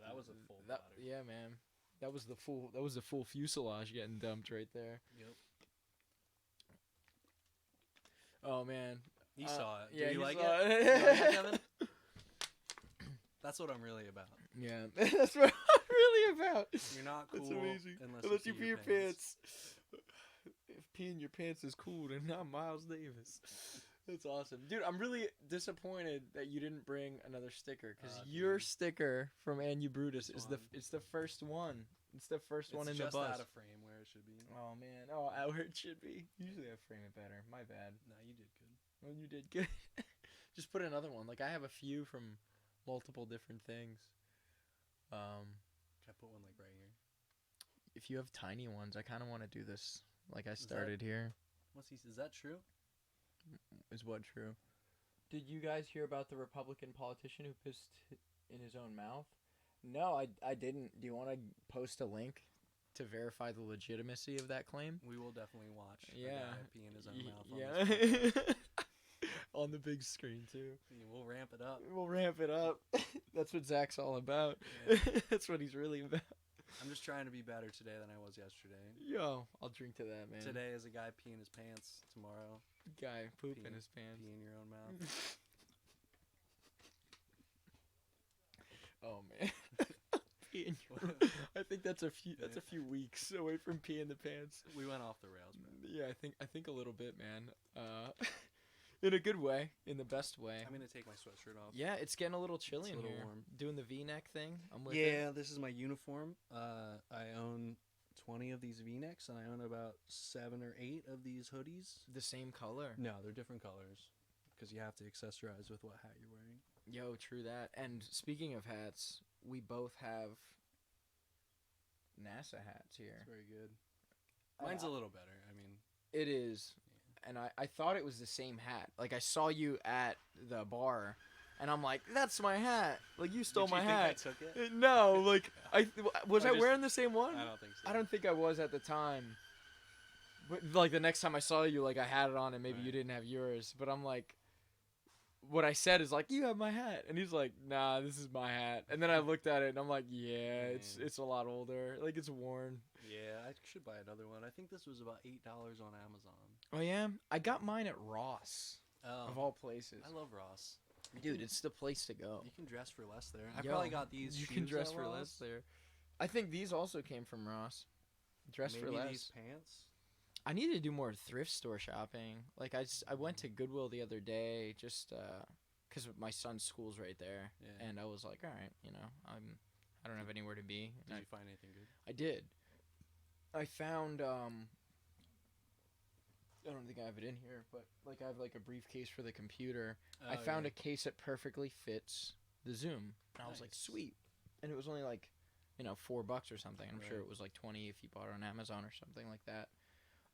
Speaker 2: that was a full
Speaker 1: that,
Speaker 2: bladder.
Speaker 1: Yeah, man. That was the full fuselage getting dumped right there.
Speaker 2: Yep.
Speaker 1: Oh man.
Speaker 2: He saw it.
Speaker 1: Yeah,
Speaker 2: Did you
Speaker 1: he
Speaker 2: like
Speaker 1: saw
Speaker 2: it?
Speaker 1: it.
Speaker 2: You like it, Kevin? That's what I'm really about.
Speaker 1: Yeah, that's what I'm really about.
Speaker 2: You're not cool
Speaker 1: That's amazing.
Speaker 2: unless
Speaker 1: you
Speaker 2: you
Speaker 1: pee your pants. If peeing your pants is cool, then not Miles Davis. That's awesome, dude. I'm really disappointed that you didn't bring another sticker because your sticker from Brutus is
Speaker 2: one.
Speaker 1: it's the first one. It's the first one in the
Speaker 2: just
Speaker 1: bus.
Speaker 2: out of frame where it should be.
Speaker 1: Oh man. Oh, out where it should be. Usually I frame it better. My bad.
Speaker 2: No, you did good.
Speaker 1: Well, you did good. Just put another one. Like I have a few from multiple different things.
Speaker 2: Can I put one like right here?
Speaker 1: If you have tiny ones, I kind of want to do this. Like I started here.
Speaker 2: Is that true?
Speaker 1: Is what true? Did you guys hear about the Republican politician who pissed in his own mouth? No, I didn't. Do you want to post a link to verify the legitimacy of that claim?
Speaker 2: We will definitely watch.
Speaker 1: Yeah.
Speaker 2: A guy pee in his own mouth. On this podcast.
Speaker 1: On the big screen too.
Speaker 2: We'll ramp it up.
Speaker 1: We'll ramp it up. That's what Zach's all about.
Speaker 2: Yeah.
Speaker 1: That's what he's really about.
Speaker 2: I'm just trying to be better today than I was yesterday.
Speaker 1: Yo, I'll drink to that, man.
Speaker 2: Today is a guy peeing his pants. Tomorrow,
Speaker 1: guy poop in his pants.
Speaker 2: Pee in your own mouth.
Speaker 1: Oh man. Pee in your I think that's a few weeks away from pee in the pants.
Speaker 2: We went off the rails, man.
Speaker 1: Yeah, I think a little bit, man. In a good way, in the best way.
Speaker 2: I'm gonna take my sweatshirt off.
Speaker 1: Yeah, it's getting a little chilly
Speaker 2: It's a
Speaker 1: in
Speaker 2: little
Speaker 1: here.
Speaker 2: warm.
Speaker 1: Doing the V-neck thing. I'm with it.
Speaker 2: This is my uniform. I own 20 of these V-necks, and I own about 7 or 8 of these hoodies.
Speaker 1: The same color.
Speaker 2: No, they're different colors, because you have to accessorize with what hat you're wearing.
Speaker 1: Yo, true that. And speaking of hats, we both have NASA hats here.
Speaker 2: It's very good. Mine's a little better. I mean,
Speaker 1: it is. And I thought it was the same hat. Like, I saw you at the bar, and I'm like, that's my hat. Like, you stole my hat.
Speaker 2: Did you think I took it?
Speaker 1: No, like, was I wearing the same one?
Speaker 2: I don't think so.
Speaker 1: I don't think I was at the time. But, like, the next time I saw you, like, I had it on, and maybe you didn't have yours. But I'm like, what I said is like, you have my hat. And he's like, nah, this is my hat. And then I looked at it, and I'm like, yeah, it's a lot older. Like, it's worn.
Speaker 2: Yeah, I should buy another one. I think this was about $8 on Amazon.
Speaker 1: Oh, yeah? I got mine at Ross, of all places.
Speaker 2: I love Ross.
Speaker 1: Dude, it's the place to go.
Speaker 2: You can dress for less there. I probably got these
Speaker 1: You
Speaker 2: shoes
Speaker 1: can dress
Speaker 2: at
Speaker 1: for
Speaker 2: Ross.
Speaker 1: less there. I think these also came from Ross. Dress
Speaker 2: Maybe
Speaker 1: for less.
Speaker 2: these pants.
Speaker 1: I need to do more thrift store shopping. Like, I went to Goodwill the other day just because my son's school's right there.
Speaker 2: Yeah.
Speaker 1: And I was like, all right, you know, I don't have anywhere to be.
Speaker 2: Did you find anything good?
Speaker 1: I did. I found I don't think I have it in here, but like I have like a briefcase for the computer. I found a case that perfectly fits the Zoom. And I was like, sweet. And it was only like, you know, $4 or something. I'm sure it was like 20 if you bought it on Amazon or something like that.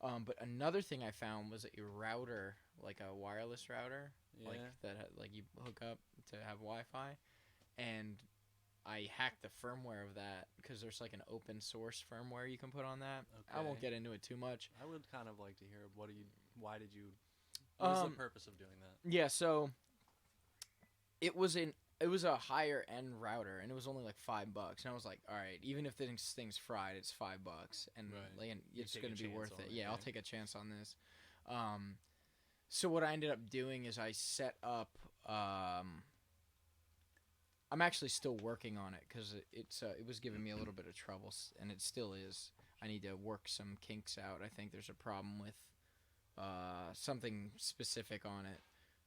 Speaker 1: But another thing I found was a router, like a wireless router, like that like you hook up to have Wi-Fi, and I hacked the firmware of that because there's like an open source firmware you can put on that.
Speaker 2: Okay.
Speaker 1: I won't get into it too much.
Speaker 2: I would kind of like to hear what was the purpose of doing that?
Speaker 1: Yeah, so it was a higher end router, and it was only like $5. And I was like, all right, even if this thing's fried, it's $5, and like, it's going to be worth it. Yeah, I'll take a chance on this. So what I ended up doing is I set up. I'm actually still working on it because it was giving me a little bit of trouble, and it still is. I need to work some kinks out. I think there's a problem with something specific on it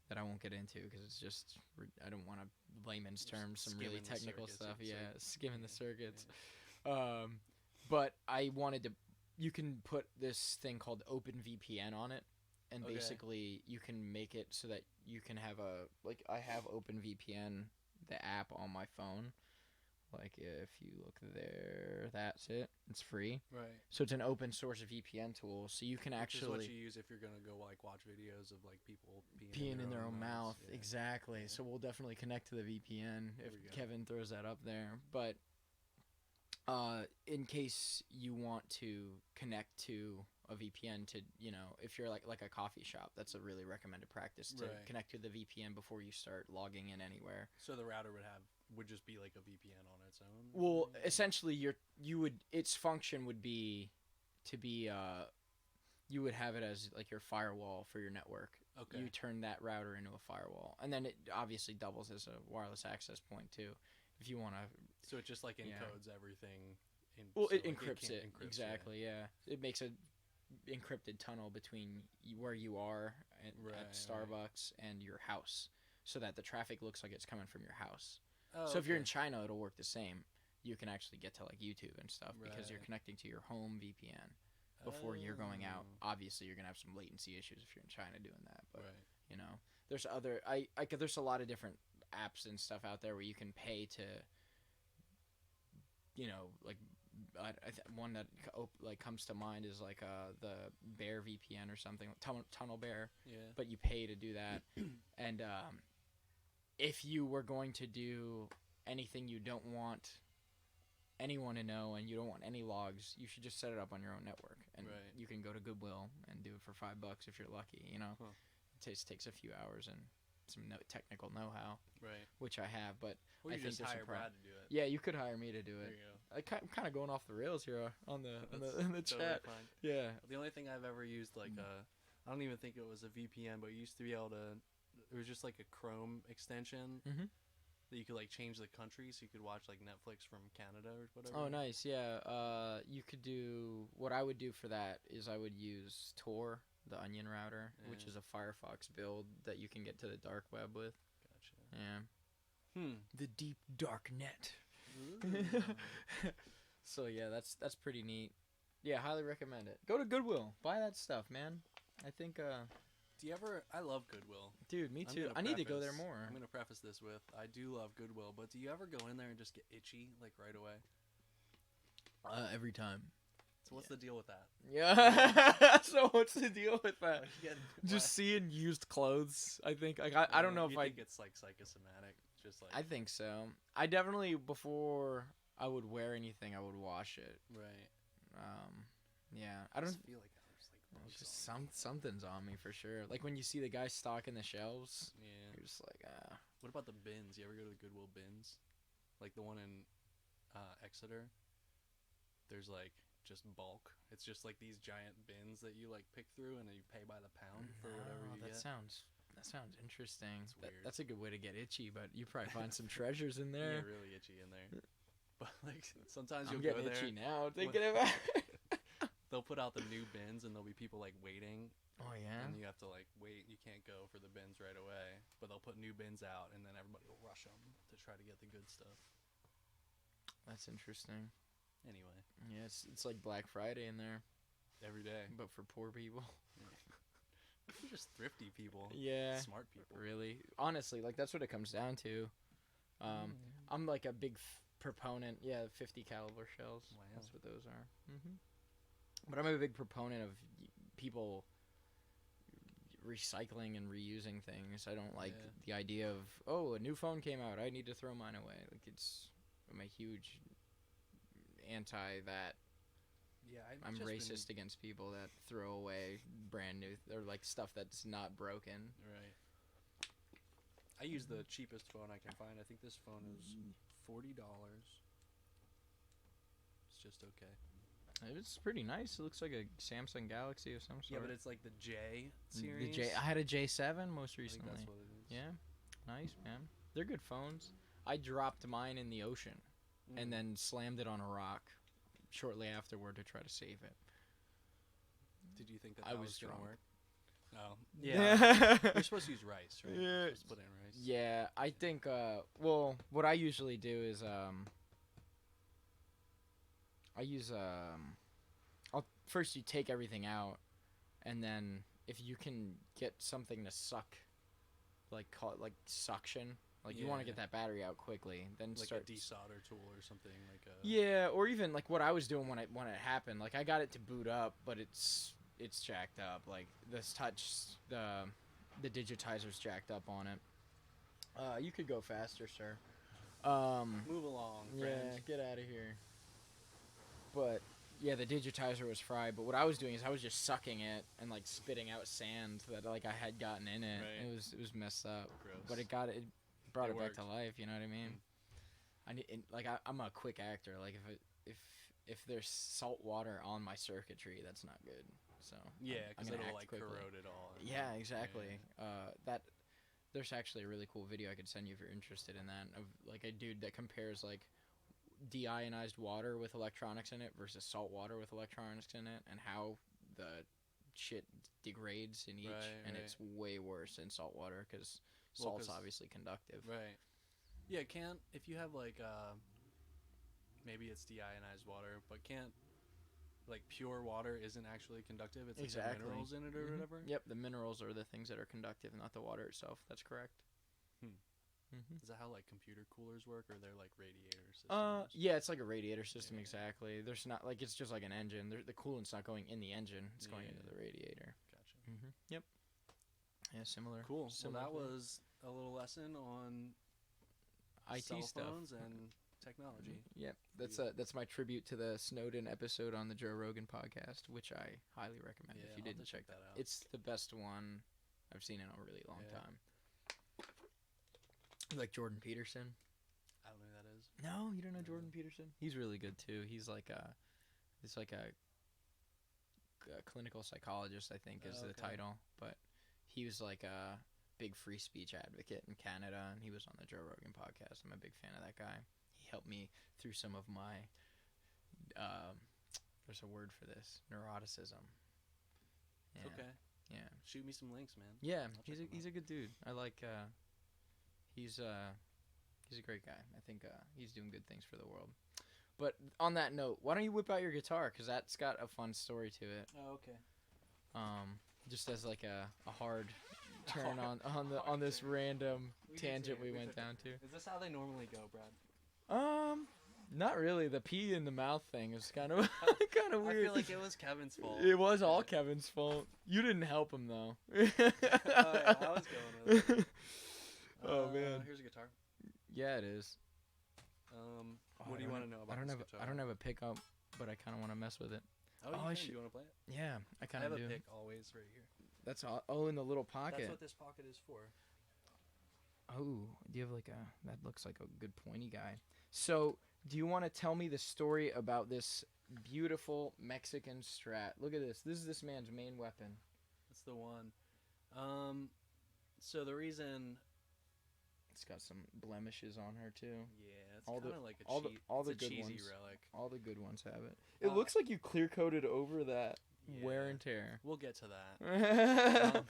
Speaker 1: that I won't get into because it's just I don't want to layman's terms some really technical stuff. Yeah, skimming the circuits. Yeah. But I wanted to. You can put this thing called OpenVPN on it, and basically you can make it so that you can have I have OpenVPN, the app on my phone. Like if you look there, that's it. It's free.
Speaker 2: Right.
Speaker 1: So it's an open source VPN tool. So you can actually.
Speaker 2: Which is what you use if you're gonna go like watch videos of like people
Speaker 1: peeing in their own mouth. Yeah. Exactly. Yeah. So we'll definitely connect to the VPN if Kevin throws that up there. But in case you want to connect to a VPN to, you know, if you're like a coffee shop, that's a really recommended practice to connect to the VPN before you start logging in anywhere. So the router would just be like a VPN on its own. Well, essentially its function would be to be you would have it as like your firewall for your network. Okay. You turn that router into a firewall, and then it obviously doubles as a wireless access point too, if you want to. So it just like encodes everything. It encrypts it. Exactly. Yeah. It makes a encrypted tunnel between where you are at Starbucks and your house, so that the traffic looks like it's coming from your house. So if you're in China, it'll work the same. You can actually get to like YouTube and stuff because you're connecting to your home VPN. before you're going out.
Speaker 2: Oh.
Speaker 1: Obviously, you're gonna have some latency issues if you're in China doing that, but
Speaker 2: Right.
Speaker 1: you know, there's other there's a lot of different apps and stuff out there where you can pay to, you know, like one that like comes to mind is like the Bear VPN or something, Tunnel Bear,
Speaker 2: Yeah.
Speaker 1: but you pay to do that. And if you were going to do anything you don't want anyone to know and you don't want any logs, you should just set it up on your own network, and
Speaker 2: Right.
Speaker 1: you can go to Goodwill and do it for $5 if you're lucky, you know.
Speaker 2: Huh.
Speaker 1: It takes a few hours and some technical know-how,
Speaker 2: Right.
Speaker 1: which I have, but
Speaker 2: Or
Speaker 1: I
Speaker 2: you
Speaker 1: think
Speaker 2: just
Speaker 1: there's some
Speaker 2: hire Brad to do it.
Speaker 1: yeah, you could hire me to do
Speaker 2: There
Speaker 1: it.
Speaker 2: you go.
Speaker 1: I'm kind of going off the rails here on the
Speaker 2: That's
Speaker 1: in the
Speaker 2: totally
Speaker 1: chat.
Speaker 2: fine.
Speaker 1: Yeah.
Speaker 2: The only thing I've ever used, like, I don't even think it was a VPN, but you used to be able to. It was just like a Chrome extension
Speaker 1: Mhm.
Speaker 2: that you could like change the country, so you could watch like Netflix from Canada or whatever.
Speaker 1: Oh, nice. Yeah. You could do what I would do for that is I would use Tor, the Onion router, which
Speaker 2: Yeah.
Speaker 1: is a Firefox build that you can get to the dark web with.
Speaker 2: Gotcha.
Speaker 1: Yeah. The deep dark net. So yeah, that's pretty neat. Yeah, highly recommend it. Go to Goodwill, buy that stuff, man. I think,
Speaker 2: Do you ever? I love Goodwill.
Speaker 1: dude, me
Speaker 2: I'm
Speaker 1: too.
Speaker 2: gonna
Speaker 1: I need to go there
Speaker 2: preface-
Speaker 1: more.
Speaker 2: I'm gonna preface this with I do love Goodwill, but do you ever go in there and just get itchy like right away?
Speaker 1: Every time.
Speaker 2: So what's the deal with that?
Speaker 1: Yeah. So what's the deal with that?
Speaker 2: Like, you get-
Speaker 1: Just
Speaker 2: why-
Speaker 1: seeing used clothes. I think. Like I don't know if
Speaker 2: you
Speaker 1: I.
Speaker 2: think it's like psychosomatic, just like
Speaker 1: I think so. I definitely before I would wear anything, I would wash it.
Speaker 2: right.
Speaker 1: Yeah. I don't.
Speaker 2: just feel like there's like
Speaker 1: It's
Speaker 2: bugs
Speaker 1: just
Speaker 2: on
Speaker 1: something's on me for sure. Like when you see the guy stocking the shelves,
Speaker 2: it. Yeah.
Speaker 1: you're just like, ah.
Speaker 2: What about the bins? You ever go to the Goodwill bins? Like the one in Exeter? There's like just bulk. It's just like these giant bins that you like pick through and then you pay by the pound for whatever
Speaker 1: No,
Speaker 2: you
Speaker 1: that
Speaker 2: get.
Speaker 1: sounds interesting.
Speaker 2: It's weird.
Speaker 1: That's a good way to get itchy, but you probably find some treasures in
Speaker 2: You
Speaker 1: there.
Speaker 2: get really itchy in there. But like sometimes
Speaker 1: I'm
Speaker 2: you'll go
Speaker 1: getting
Speaker 2: there.
Speaker 1: itchy now thinking about it.
Speaker 2: They'll put out the new bins and there'll be people like waiting.
Speaker 1: Oh yeah.
Speaker 2: And you have to like wait. You can't go for the bins right away. But they'll put new bins out and then everybody will rush them to try to get the good stuff.
Speaker 1: That's interesting.
Speaker 2: Anyway,
Speaker 1: Yeah, it's like Black Friday in there,
Speaker 2: every day.
Speaker 1: but for poor people.
Speaker 2: They're just thrifty people.
Speaker 1: Yeah.
Speaker 2: Smart people.
Speaker 1: Really, honestly, like that's what it comes down to. I'm like a big proponent. Yeah, 50 caliber shells.
Speaker 2: Wow.
Speaker 1: That's what those are. But I'm a big proponent of people recycling and reusing things. I don't like
Speaker 2: Yeah.
Speaker 1: the idea of, oh, a new phone came out, I need to throw mine away. Like I'm a huge anti that.
Speaker 2: Yeah,
Speaker 1: I'm racist against people that throw away brand new or like stuff that's not broken.
Speaker 2: Right. I use the cheapest phone I can find. I think this phone is $40. It's just okay.
Speaker 1: It's pretty nice. It looks like a Samsung Galaxy of some
Speaker 2: Yeah,
Speaker 1: sort.
Speaker 2: but it's like the J
Speaker 1: The
Speaker 2: series.
Speaker 1: I had a J7 most
Speaker 2: I think
Speaker 1: recently.
Speaker 2: that's what it is.
Speaker 1: Yeah, nice man. They're good phones. I dropped mine in the ocean
Speaker 2: Mm.
Speaker 1: and then slammed it on a rock shortly afterward to try to save it.
Speaker 2: Did you think that
Speaker 1: I
Speaker 2: that
Speaker 1: was
Speaker 2: was gonna
Speaker 1: drunk.
Speaker 2: work? Oh, yeah. You're supposed to use rice, right?
Speaker 1: Yeah.
Speaker 2: You're supposed to put in rice.
Speaker 1: Yeah, I think. Well, what I usually do is I use first you take everything out, and then if you can get something to suck, call it suction, you want to
Speaker 2: Yeah.
Speaker 1: get that battery out quickly, then
Speaker 2: Like
Speaker 1: start
Speaker 2: a desolder tool or something like a.
Speaker 1: Yeah, or even like what I was doing when it happened. Like I got it to boot up, but it's jacked up. Like this touch, the digitizer's jacked up on it. You could go faster, sir.
Speaker 2: Move along,
Speaker 1: Yeah,
Speaker 2: friend.
Speaker 1: get out of here. But yeah, the digitizer was fried. But what I was doing is I was just sucking it and spitting out sand that I had gotten in it.
Speaker 2: Right.
Speaker 1: It was messed up.
Speaker 2: Gross.
Speaker 1: But it brought
Speaker 2: It
Speaker 1: it back to
Speaker 2: worked.
Speaker 1: life. You know what I mean? I'm a quick actor. Like if there's salt water on my circuitry, that's not good. So
Speaker 2: Yeah,
Speaker 1: I'm
Speaker 2: because
Speaker 1: gonna
Speaker 2: it'll
Speaker 1: act quickly.
Speaker 2: corrode it all.
Speaker 1: Yeah, exactly. There's actually a really cool video I could send you if you're interested in that, of a dude that compares deionized water with electronics in it versus salt water with electronics in it, and how the shit degrades in each, and
Speaker 2: Right.
Speaker 1: it's way worse in salt water because
Speaker 2: Well,
Speaker 1: salt's
Speaker 2: 'cause-
Speaker 1: obviously conductive.
Speaker 2: Right. Yeah, if you have maybe it's deionized water, but like pure water isn't actually conductive. It's like the
Speaker 1: Exactly.
Speaker 2: minerals in it or whatever.
Speaker 1: Yep, the minerals are the things that are conductive, not the water itself. That's correct.
Speaker 2: Is that how like computer coolers work, or they're like radiator systems?
Speaker 1: Yeah, it's like a radiator system.
Speaker 2: Yeah.
Speaker 1: Exactly. There's not like it's just like an engine. The coolant's not going in the engine. It's going into
Speaker 2: Yeah.
Speaker 1: the radiator.
Speaker 2: Gotcha.
Speaker 1: Yep. Yeah, similar.
Speaker 2: Cool.
Speaker 1: Similar.
Speaker 2: Well, that was a little lesson on
Speaker 1: IT
Speaker 2: cell
Speaker 1: stuff.
Speaker 2: phones and technology.
Speaker 1: Yep. That's my tribute to the Snowden episode on the Joe Rogan podcast, which I highly recommend
Speaker 2: Yeah,
Speaker 1: if you
Speaker 2: I'll have
Speaker 1: didn't
Speaker 2: to
Speaker 1: check
Speaker 2: check that out.
Speaker 1: It's the best one I've seen in a really long
Speaker 2: Yeah.
Speaker 1: time. Like Jordan Peterson.
Speaker 2: I don't know who that is.
Speaker 1: No, you don't know
Speaker 2: No.
Speaker 1: Jordan Peterson? He's really good too. He's like a clinical psychologist, I think, is the
Speaker 2: Okay.
Speaker 1: title. But he was like a big free speech advocate in Canada, and he was on the Joe Rogan podcast. I'm a big fan of that guy. He helped me through some of my there's a word for this, neuroticism. Yeah.
Speaker 2: Okay.
Speaker 1: Yeah.
Speaker 2: Shoot me some links, man.
Speaker 1: Yeah,
Speaker 2: I'll check him
Speaker 1: he's
Speaker 2: out.
Speaker 1: a good dude. I like he's a great guy. I think he's doing good things for the world. But on that note, why don't you whip out your guitar, cuz that's got a fun story to it.
Speaker 2: Oh, okay.
Speaker 1: Just as like a hard turn on this random tangent we went down to.
Speaker 2: Is this how they normally go, Brad?
Speaker 1: Not really. The pee in the mouth thing is kind of kind of
Speaker 2: I
Speaker 1: weird.
Speaker 2: feel like it was Kevin's fault.
Speaker 1: It was all Kevin's fault. You didn't help him though.
Speaker 2: Oh, yeah, I was going with it.
Speaker 1: Oh man.
Speaker 2: Here's a guitar.
Speaker 1: Yeah, it is.
Speaker 2: What do you want to know about this guitar?
Speaker 1: I don't have a pickup, but I kind of want to mess with it.
Speaker 2: Oh,
Speaker 1: I
Speaker 2: you
Speaker 1: should-
Speaker 2: do you want to play it?
Speaker 1: Yeah, I
Speaker 2: I
Speaker 1: kind
Speaker 2: have
Speaker 1: of
Speaker 2: a
Speaker 1: do.
Speaker 2: pick always right here.
Speaker 1: That's all. Oh, in the little pocket.
Speaker 2: That's what this pocket is for.
Speaker 1: Oh, do you have like a? That looks like a good pointy guy. So, do you want to tell me the story about this beautiful Mexican Strat? Look at this. This is this man's main weapon.
Speaker 2: That's the one. So the reason,
Speaker 1: It's got some blemishes on her too.
Speaker 2: yeah, it's
Speaker 1: All the-
Speaker 2: kind of like a
Speaker 1: all the-
Speaker 2: cheat,
Speaker 1: all the
Speaker 2: it's a
Speaker 1: good
Speaker 2: cheesy
Speaker 1: ones.
Speaker 2: relic.
Speaker 1: All the good ones have it. It
Speaker 2: Uh,
Speaker 1: looks like you clear coated over that wear
Speaker 2: Yeah.
Speaker 1: and tear.
Speaker 2: We'll get to that.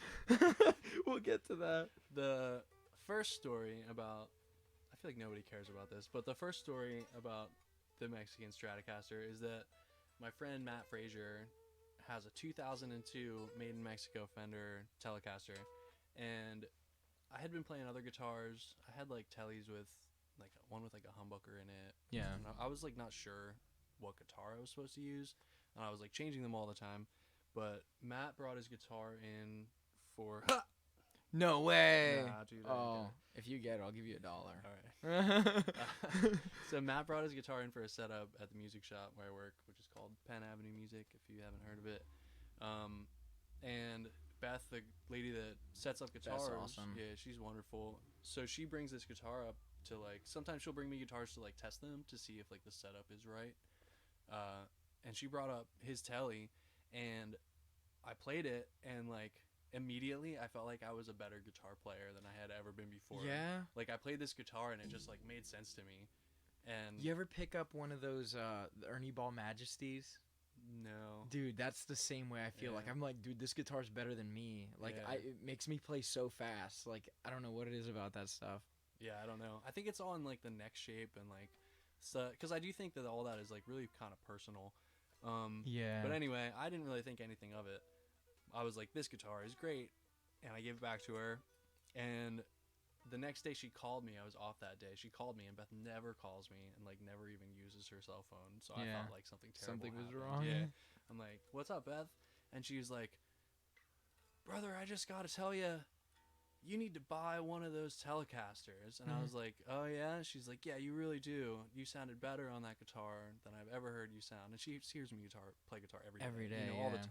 Speaker 1: We'll get to that.
Speaker 2: The first story about, I feel like nobody cares about this, but the first story about the Mexican Stratocaster is that my friend Matt Frazier has a 2002 made in Mexico Fender Telecaster, and I had been playing other guitars. I had like Tellies with like one with like a humbucker in it.
Speaker 1: Yeah.
Speaker 2: And I was like not sure what guitar I was supposed to use, and I was like changing them all the time. But Matt brought his guitar in for
Speaker 1: No way.
Speaker 2: Nah, dude, I
Speaker 1: Oh,
Speaker 2: didn't
Speaker 1: if you get it, I'll give you $1.
Speaker 2: all right. So Matt brought his guitar in for a setup at the music shop where I work, which is called Penn Avenue Music, if you haven't heard of it. And Beth, the lady that sets up guitars,
Speaker 1: awesome.
Speaker 2: yeah, she's wonderful. So she brings this guitar up to like, sometimes she'll bring me guitars to like test them to see if like the setup is right. And she brought up his Telly, and I played it, and like immediately I felt like I was a better guitar player than I had ever been before.
Speaker 1: Yeah.
Speaker 2: Like I played this guitar and it just like made sense to me. And
Speaker 1: You ever pick up one of those the Ernie Ball Majesties?
Speaker 2: no.
Speaker 1: Dude, that's the same way I feel. Like
Speaker 2: Yeah.
Speaker 1: I'm like, dude, this guitar's better than me. Like
Speaker 2: Yeah.
Speaker 1: it makes me play so fast. Like I don't know what it is about that stuff.
Speaker 2: Yeah, I don't know. I think it's all in like the neck shape and like, so because I do think that all that is like really kind of personal.
Speaker 1: Yeah.
Speaker 2: But anyway, I didn't really think anything of it. I was like, this guitar is great, and I gave it back to her. And the next day she called me. I was off that day. She called me, and Beth never calls me and like never even uses her cell phone. So I
Speaker 1: Yeah.
Speaker 2: felt like something terrible
Speaker 1: Something was
Speaker 2: happened.
Speaker 1: wrong.
Speaker 2: Yeah. I'm like, what's up, Beth? And she was like, brother, I just got to tell you, you need to buy one of those Telecasters. And I
Speaker 1: Mhm.
Speaker 2: was like, oh yeah? She's like, yeah, you really do. You sounded better on that guitar than I've ever heard you sound. And she hears me play guitar every day.
Speaker 1: Every day,
Speaker 2: all the
Speaker 1: yeah.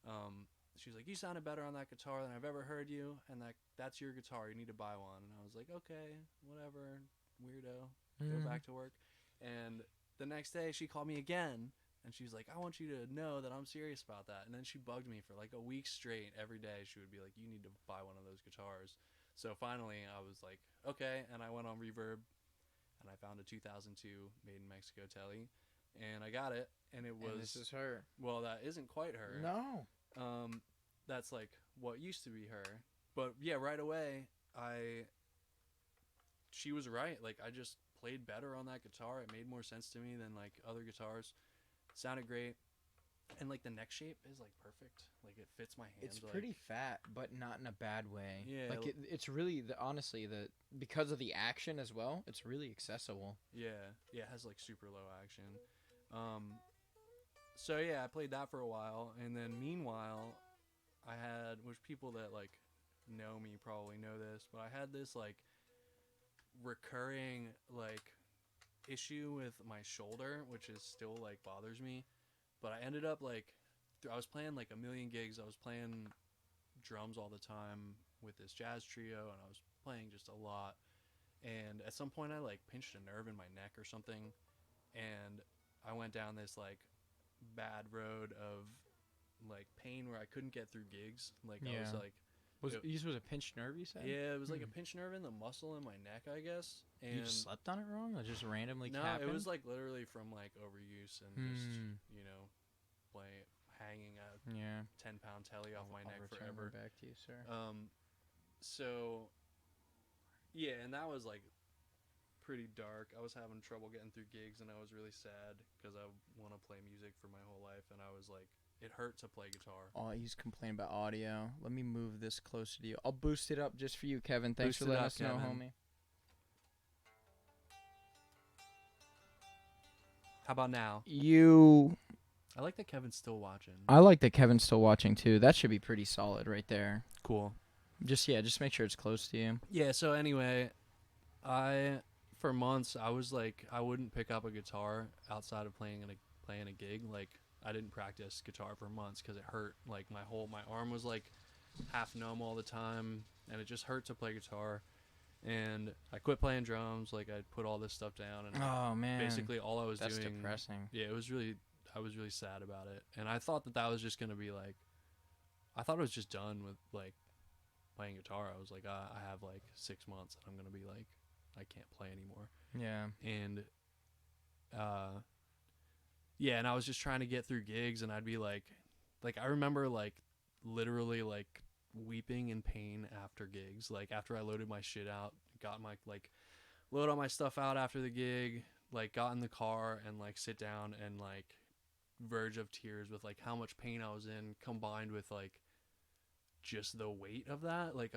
Speaker 2: time. She's like, you sounded better on that guitar than I've ever heard you, and that's your guitar. You need to buy one. And I was like, okay, whatever, weirdo. Go
Speaker 1: Mhm.
Speaker 2: back to work. And the next day she called me again, and she was like, I want you to know that I'm serious about that. And then she bugged me for like a week straight. Every day she would be like, you need to buy one of those guitars. So finally I was like, okay. And I went on Reverb, and I found a 2002 made in Mexico Telly, and I got it. And it was,
Speaker 1: And this is her.
Speaker 2: well, that isn't quite her.
Speaker 1: No.
Speaker 2: That's like what used to be her. But yeah, right away she was right. Like I just played better on that guitar. It made more sense to me than like other guitars. Sounded great. And like the neck shape is like perfect. Like it fits my hands.
Speaker 1: It's
Speaker 2: like,
Speaker 1: pretty fat, but not in a bad way.
Speaker 2: Yeah,
Speaker 1: like it's really honestly because of the action as well. It's really accessible.
Speaker 2: Yeah, it has like super low action. So yeah, I played that for a while, and then meanwhile, which people that like know me probably know this, but I had this like recurring like issue with my shoulder, which is still like bothers me. But I ended up like I was playing like a million gigs. I was playing drums all the time with this jazz trio, and I was playing just a lot. And at some point, I like pinched a nerve in my neck or something, and I went down this like bad road of like pain where I couldn't get through gigs. Like I was like,
Speaker 1: was a pinched nerve? You said?
Speaker 2: Yeah, it was like a pinched nerve in the muscle in my neck, I guess. And
Speaker 1: you just slept on it wrong, or just randomly?
Speaker 2: No,
Speaker 1: happened?
Speaker 2: It was like literally from like overuse and just hanging a 10-pound telly off my neck forever.
Speaker 1: Back to you, sir.
Speaker 2: So yeah, and that was like pretty dark. I was having trouble getting through gigs, and I was really sad because I want to play music for my whole life, and I was like, it hurt to play guitar.
Speaker 1: Oh, he's complaining about audio. Let me move this closer to you. I'll boost it up just for you, Kevin. Thanks for letting us know, homie.
Speaker 2: How about now?
Speaker 1: I
Speaker 2: like that Kevin's still watching.
Speaker 1: I like that Kevin's still watching too. That should be pretty solid right there.
Speaker 2: Cool.
Speaker 1: Just make sure it's close to you.
Speaker 2: Yeah, so anyway, for months I was like I wouldn't pick up a guitar outside of playing a gig. Like I didn't practice guitar for months because it hurt. Like my arm was like half numb all the time, and it just hurt to play guitar. And I quit playing drums. Like I put all this stuff down, and
Speaker 1: oh man,
Speaker 2: basically all I was doing.
Speaker 1: That's depressing.
Speaker 2: Yeah, I was really sad about it, and I thought that was just gonna be like, I thought it was just done with like playing guitar. I was like, I have like 6 months, and I'm gonna be like, I can't play anymore.
Speaker 1: Yeah.
Speaker 2: And yeah, and I was just trying to get through gigs, and I'd be like I remember like literally like weeping in pain after gigs. Like after I loaded my shit out, got my load all my stuff out after the gig, like got in the car and like sit down and like verge of tears with like how much pain I was in, combined with like just the weight of that. Like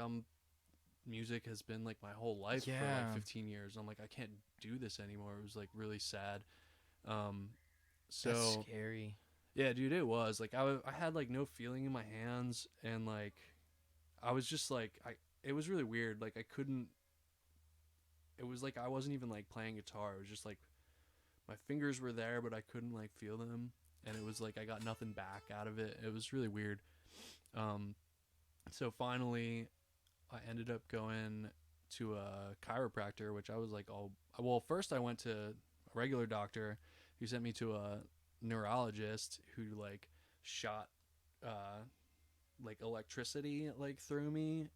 Speaker 2: music has been like my whole life for like 15 years. I'm like, I can't do this anymore. It was like really sad. So
Speaker 1: that's scary.
Speaker 2: Yeah, dude, it was like I had like no feeling in my hands, and like I was just like it was really weird. Like it was like I wasn't even like playing guitar. It was just like my fingers were there, but I couldn't like feel them, and it was like I got nothing back out of it. It was really weird. So finally I ended up going to a chiropractor, which I was like, first I went to a regular doctor who sent me to a neurologist who like shot like electricity like through me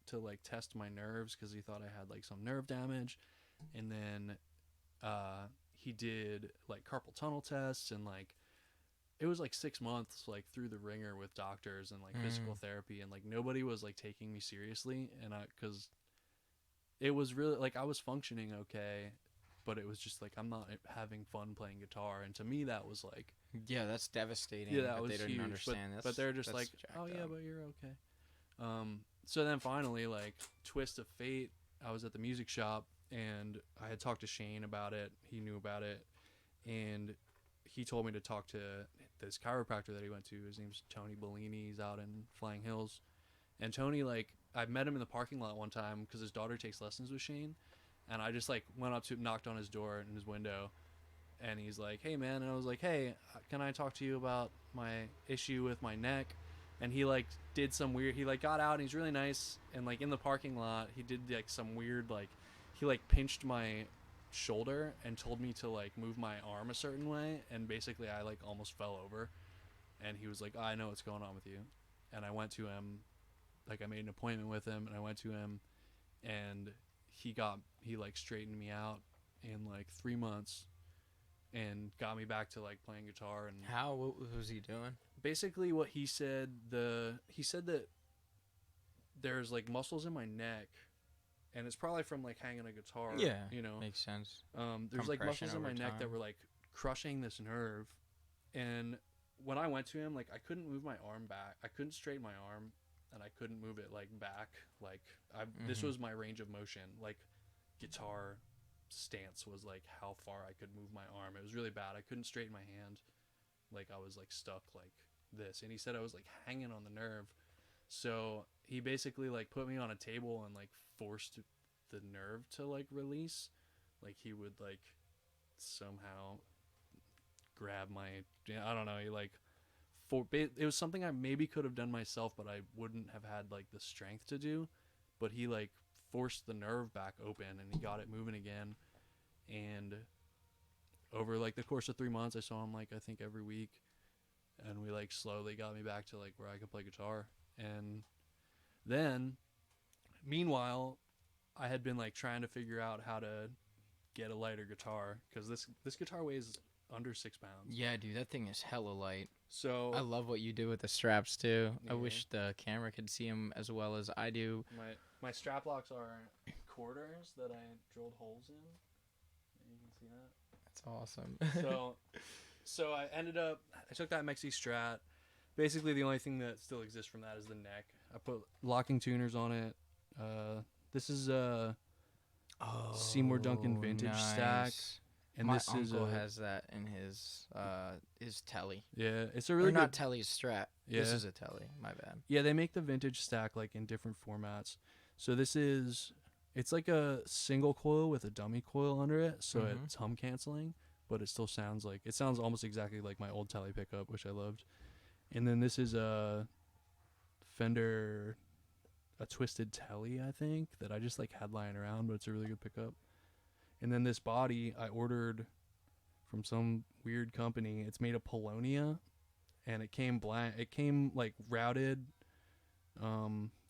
Speaker 2: to like test my nerves because he thought I had like some nerve damage. And then he did like carpal tunnel tests, and like it was like 6 months like through the ringer with doctors and like physical therapy, and like nobody was like taking me seriously, and because it was really like I was functioning okay, but it was just like I'm not having fun playing guitar, and to me that was like,
Speaker 1: yeah, that's devastating.
Speaker 2: Yeah, that was
Speaker 1: they didn't
Speaker 2: huge.
Speaker 1: understand.
Speaker 2: But they're just like, oh yeah, but you're okay. So then finally, like twist of fate, I was at the music shop, and I had talked to Shane about it. He knew about it, and he told me to talk to this chiropractor that he went to. His name's Tony Bellini. He's out in Flying Hills. And Tony, like, I met him in the parking lot one time because his daughter takes lessons with Shane. And I just, like, went up to him, knocked on his door in his window. And he's like, hey, man. And I was like, hey, can I talk to you about my issue with my neck? And he, like, did some weird... He, like, got out, and he's really nice. And, like, in the parking lot, he did, like, some weird, like... He, like, pinched my shoulder and told me to like move my arm a certain way, and basically I like almost fell over, and he was like, I know what's going on with you. And I went to him, like I made an appointment with him, and I went to him, and he like straightened me out in like 3 months and got me back to like playing guitar. And
Speaker 1: what was he doing?
Speaker 2: Basically what he said, he said that there's like muscles in my neck, and it's probably from like hanging a guitar.
Speaker 1: Yeah,
Speaker 2: you know,
Speaker 1: makes sense.
Speaker 2: There's like muscles in my neck that were like crushing this nerve, and when I went to him, like, I couldn't move my arm back. I couldn't straighten my arm, and I couldn't move it, like, back. Like, this was my range of motion. Like, guitar stance was, like, how far I could move my arm. It was really bad. I couldn't straighten my hand. Like, I was, like, stuck like this. And he said I was, like, hanging on the nerve. So he basically, like, put me on a table and, like, forced the nerve to, like, release. Like, he would, like, somehow grab my, I don't know, he, like, it was something I maybe could have done myself, but I wouldn't have had, like, the strength to do. But he, like, forced the nerve back open, and he got it moving again. And over, like, the course of 3 months, I saw him, like, I think every week. And we, like, slowly got me back to, like, where I could play guitar. And then, meanwhile, I had been, like, trying to figure out how to get a lighter guitar, because this guitar weighs under 6 pounds.
Speaker 1: Yeah, dude, that thing is hella light.
Speaker 2: So
Speaker 1: I love what you do with the straps too.
Speaker 2: Yeah.
Speaker 1: I wish the camera could see them as well as I do.
Speaker 2: my strap locks are quarters that I drilled holes in. You can see that.
Speaker 1: That's awesome.
Speaker 2: So I took that Mexi Strat. Basically, the only thing that still exists from that is the neck. I put locking tuners on it. This is a Seymour Duncan vintage stack. And
Speaker 1: my
Speaker 2: this
Speaker 1: uncle
Speaker 2: is
Speaker 1: has that in his telly.
Speaker 2: Yeah, it's a really
Speaker 1: Or
Speaker 2: good.
Speaker 1: not telly's Strat.
Speaker 2: Yeah.
Speaker 1: This is a telly. My bad.
Speaker 2: Yeah, they make the vintage stack, like, in different formats. So it's like a single coil with a dummy coil under it, so it's hum canceling, but it still sounds almost exactly like my old telly pickup, which I loved. And then this is a Fender, a Twisted Telly, I think, that I just, like, had lying around, but it's a really good pickup. And then this body I ordered from some weird company. It's made of Polonia, and it came blank. It came, like, routed.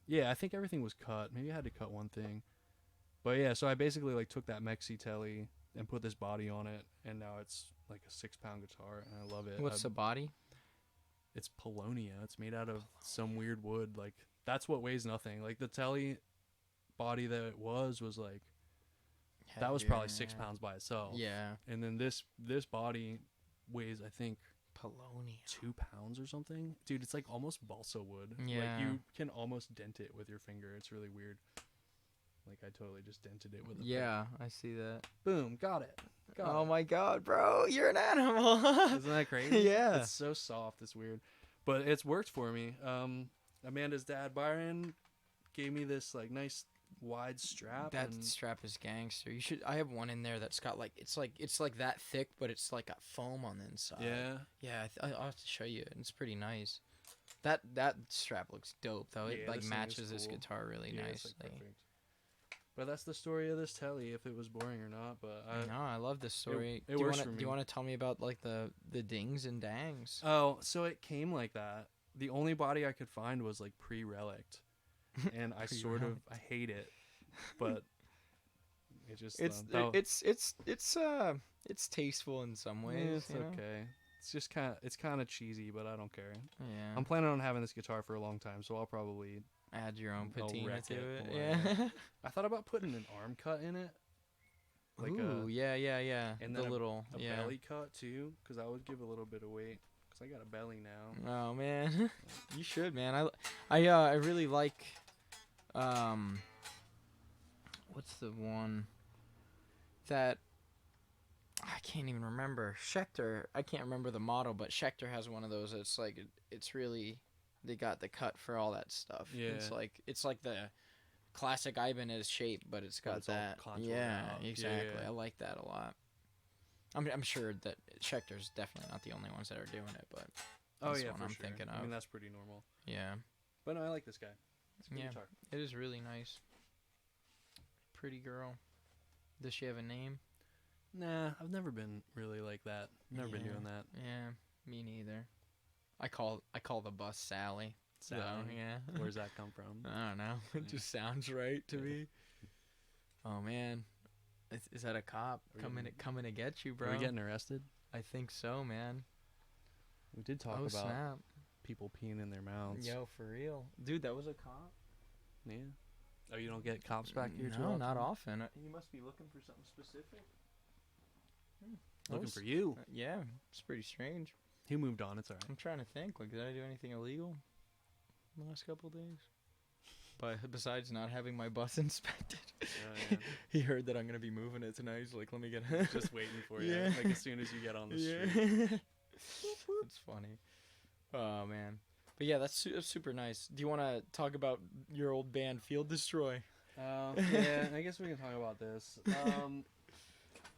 Speaker 2: Yeah, I think everything was cut. Maybe I had to cut one thing. But yeah, so I basically, like, took that Mexi Telly and put this body on it, and now it's like a 6-pound guitar, and I love it.
Speaker 1: What's the body?
Speaker 2: It's Polonia. It's made out of some weird wood. Like, that's what weighs nothing. Like, the Telly body that it was like, that was probably 6 pounds by itself.
Speaker 1: Yeah.
Speaker 2: And then this body weighs, I think,
Speaker 1: Polonia.
Speaker 2: 2 pounds or something. Dude, it's like almost balsa wood.
Speaker 1: Yeah.
Speaker 2: Like, you can almost dent it with your finger. It's really weird. Like, I totally just dented it with a
Speaker 1: Yeah, I see that.
Speaker 2: Boom, got it.
Speaker 1: Oh my god, bro, you're an animal.
Speaker 2: Isn't that crazy?
Speaker 1: Yeah.
Speaker 2: It's so soft. It's weird. But it's worked for me. Amanda's dad, Byron, gave me this, like, nice wide strap.
Speaker 1: That strap is gangster. You should. I have one in there that's got, like, it's like that thick, but it's like got foam on the inside.
Speaker 2: Yeah.
Speaker 1: Yeah, I'll have to show you it. It's pretty nice. That strap looks dope though. It,
Speaker 2: Yeah,
Speaker 1: like,
Speaker 2: this thing is
Speaker 1: matches this
Speaker 2: cool.
Speaker 1: guitar really
Speaker 2: Yeah, it's,
Speaker 1: nicely.
Speaker 2: like, perfect. But that's the story of this telly, if it was boring or not. But
Speaker 1: No, I love this story.
Speaker 2: it works for me.
Speaker 1: Do you want to tell me about, like, the dings and dangs?
Speaker 2: Oh, so it came like that. The only body I could find was, like, pre-relict, and I I hate it, but it just
Speaker 1: it's tasteful in some ways.
Speaker 2: it's okay. It's just kind of cheesy, but I don't care.
Speaker 1: Yeah.
Speaker 2: I'm planning on having this guitar for a long time, so I'll probably
Speaker 1: Add your own
Speaker 2: I'll
Speaker 1: patina
Speaker 2: wreck
Speaker 1: to
Speaker 2: it
Speaker 1: it.
Speaker 2: more,
Speaker 1: Yeah.
Speaker 2: I thought about putting an arm cut in it, like
Speaker 1: Ooh, yeah.
Speaker 2: and
Speaker 1: The
Speaker 2: then
Speaker 1: little
Speaker 2: a belly cut too, because I would give a little bit of weight. Cause I got a belly now.
Speaker 1: Oh man, you should, man. I really like what's the one that I can't even remember. Schecter. I can't remember the model, but Schecter has one of those. It's like it's really, they got the cut for all that stuff.
Speaker 2: Yeah.
Speaker 1: It's like the classic Ibanez shape, but it's got
Speaker 2: it's all
Speaker 1: that.
Speaker 2: contoured
Speaker 1: Yeah,
Speaker 2: out.
Speaker 1: exactly.
Speaker 2: Yeah.
Speaker 1: I like that a lot. I'm sure that Schecter's definitely not the only ones that are doing it, but that's
Speaker 2: yeah,
Speaker 1: one
Speaker 2: for
Speaker 1: I'm
Speaker 2: sure.
Speaker 1: thinking
Speaker 2: I
Speaker 1: of.
Speaker 2: mean, that's pretty normal.
Speaker 1: Yeah.
Speaker 2: But no, I like this guy. It's a good
Speaker 1: Yeah.
Speaker 2: guitar.
Speaker 1: It is really nice. Pretty girl. Does she have a name?
Speaker 2: Nah, I've never been really like that. Never been
Speaker 1: Yeah.
Speaker 2: doing that.
Speaker 1: Yeah, me neither. I call the bus Sally.
Speaker 2: Sally.
Speaker 1: So, yeah.
Speaker 2: Where's that come from?
Speaker 1: I don't know. It just sounds right to me. Oh man, is that a cop coming to get you, bro?
Speaker 2: Are we getting arrested?
Speaker 1: I think so, man.
Speaker 2: We did talk
Speaker 1: Oh
Speaker 2: about
Speaker 1: snap!
Speaker 2: people peeing in their mouths.
Speaker 1: Yo, for real, dude, that was a cop.
Speaker 2: Yeah. Oh, you don't get cops back here too
Speaker 1: No,
Speaker 2: often?
Speaker 1: not often. He must be looking for something specific.
Speaker 2: Looking for you.
Speaker 1: Yeah, it's pretty strange.
Speaker 2: He moved on. It's all right.
Speaker 1: I'm trying to think. Like, did I do anything illegal in the last couple days? But besides not having my bus inspected,
Speaker 2: Yeah.
Speaker 1: he heard that I'm gonna be moving it tonight. He's like, "Let me get
Speaker 2: Just waiting for you.
Speaker 1: Yeah.
Speaker 2: Like as soon as you get on the street.
Speaker 1: It's funny. Oh man. But yeah, that's super nice. Do you want to talk about your old band, Field Destroy?
Speaker 2: Yeah, I guess we can talk about this.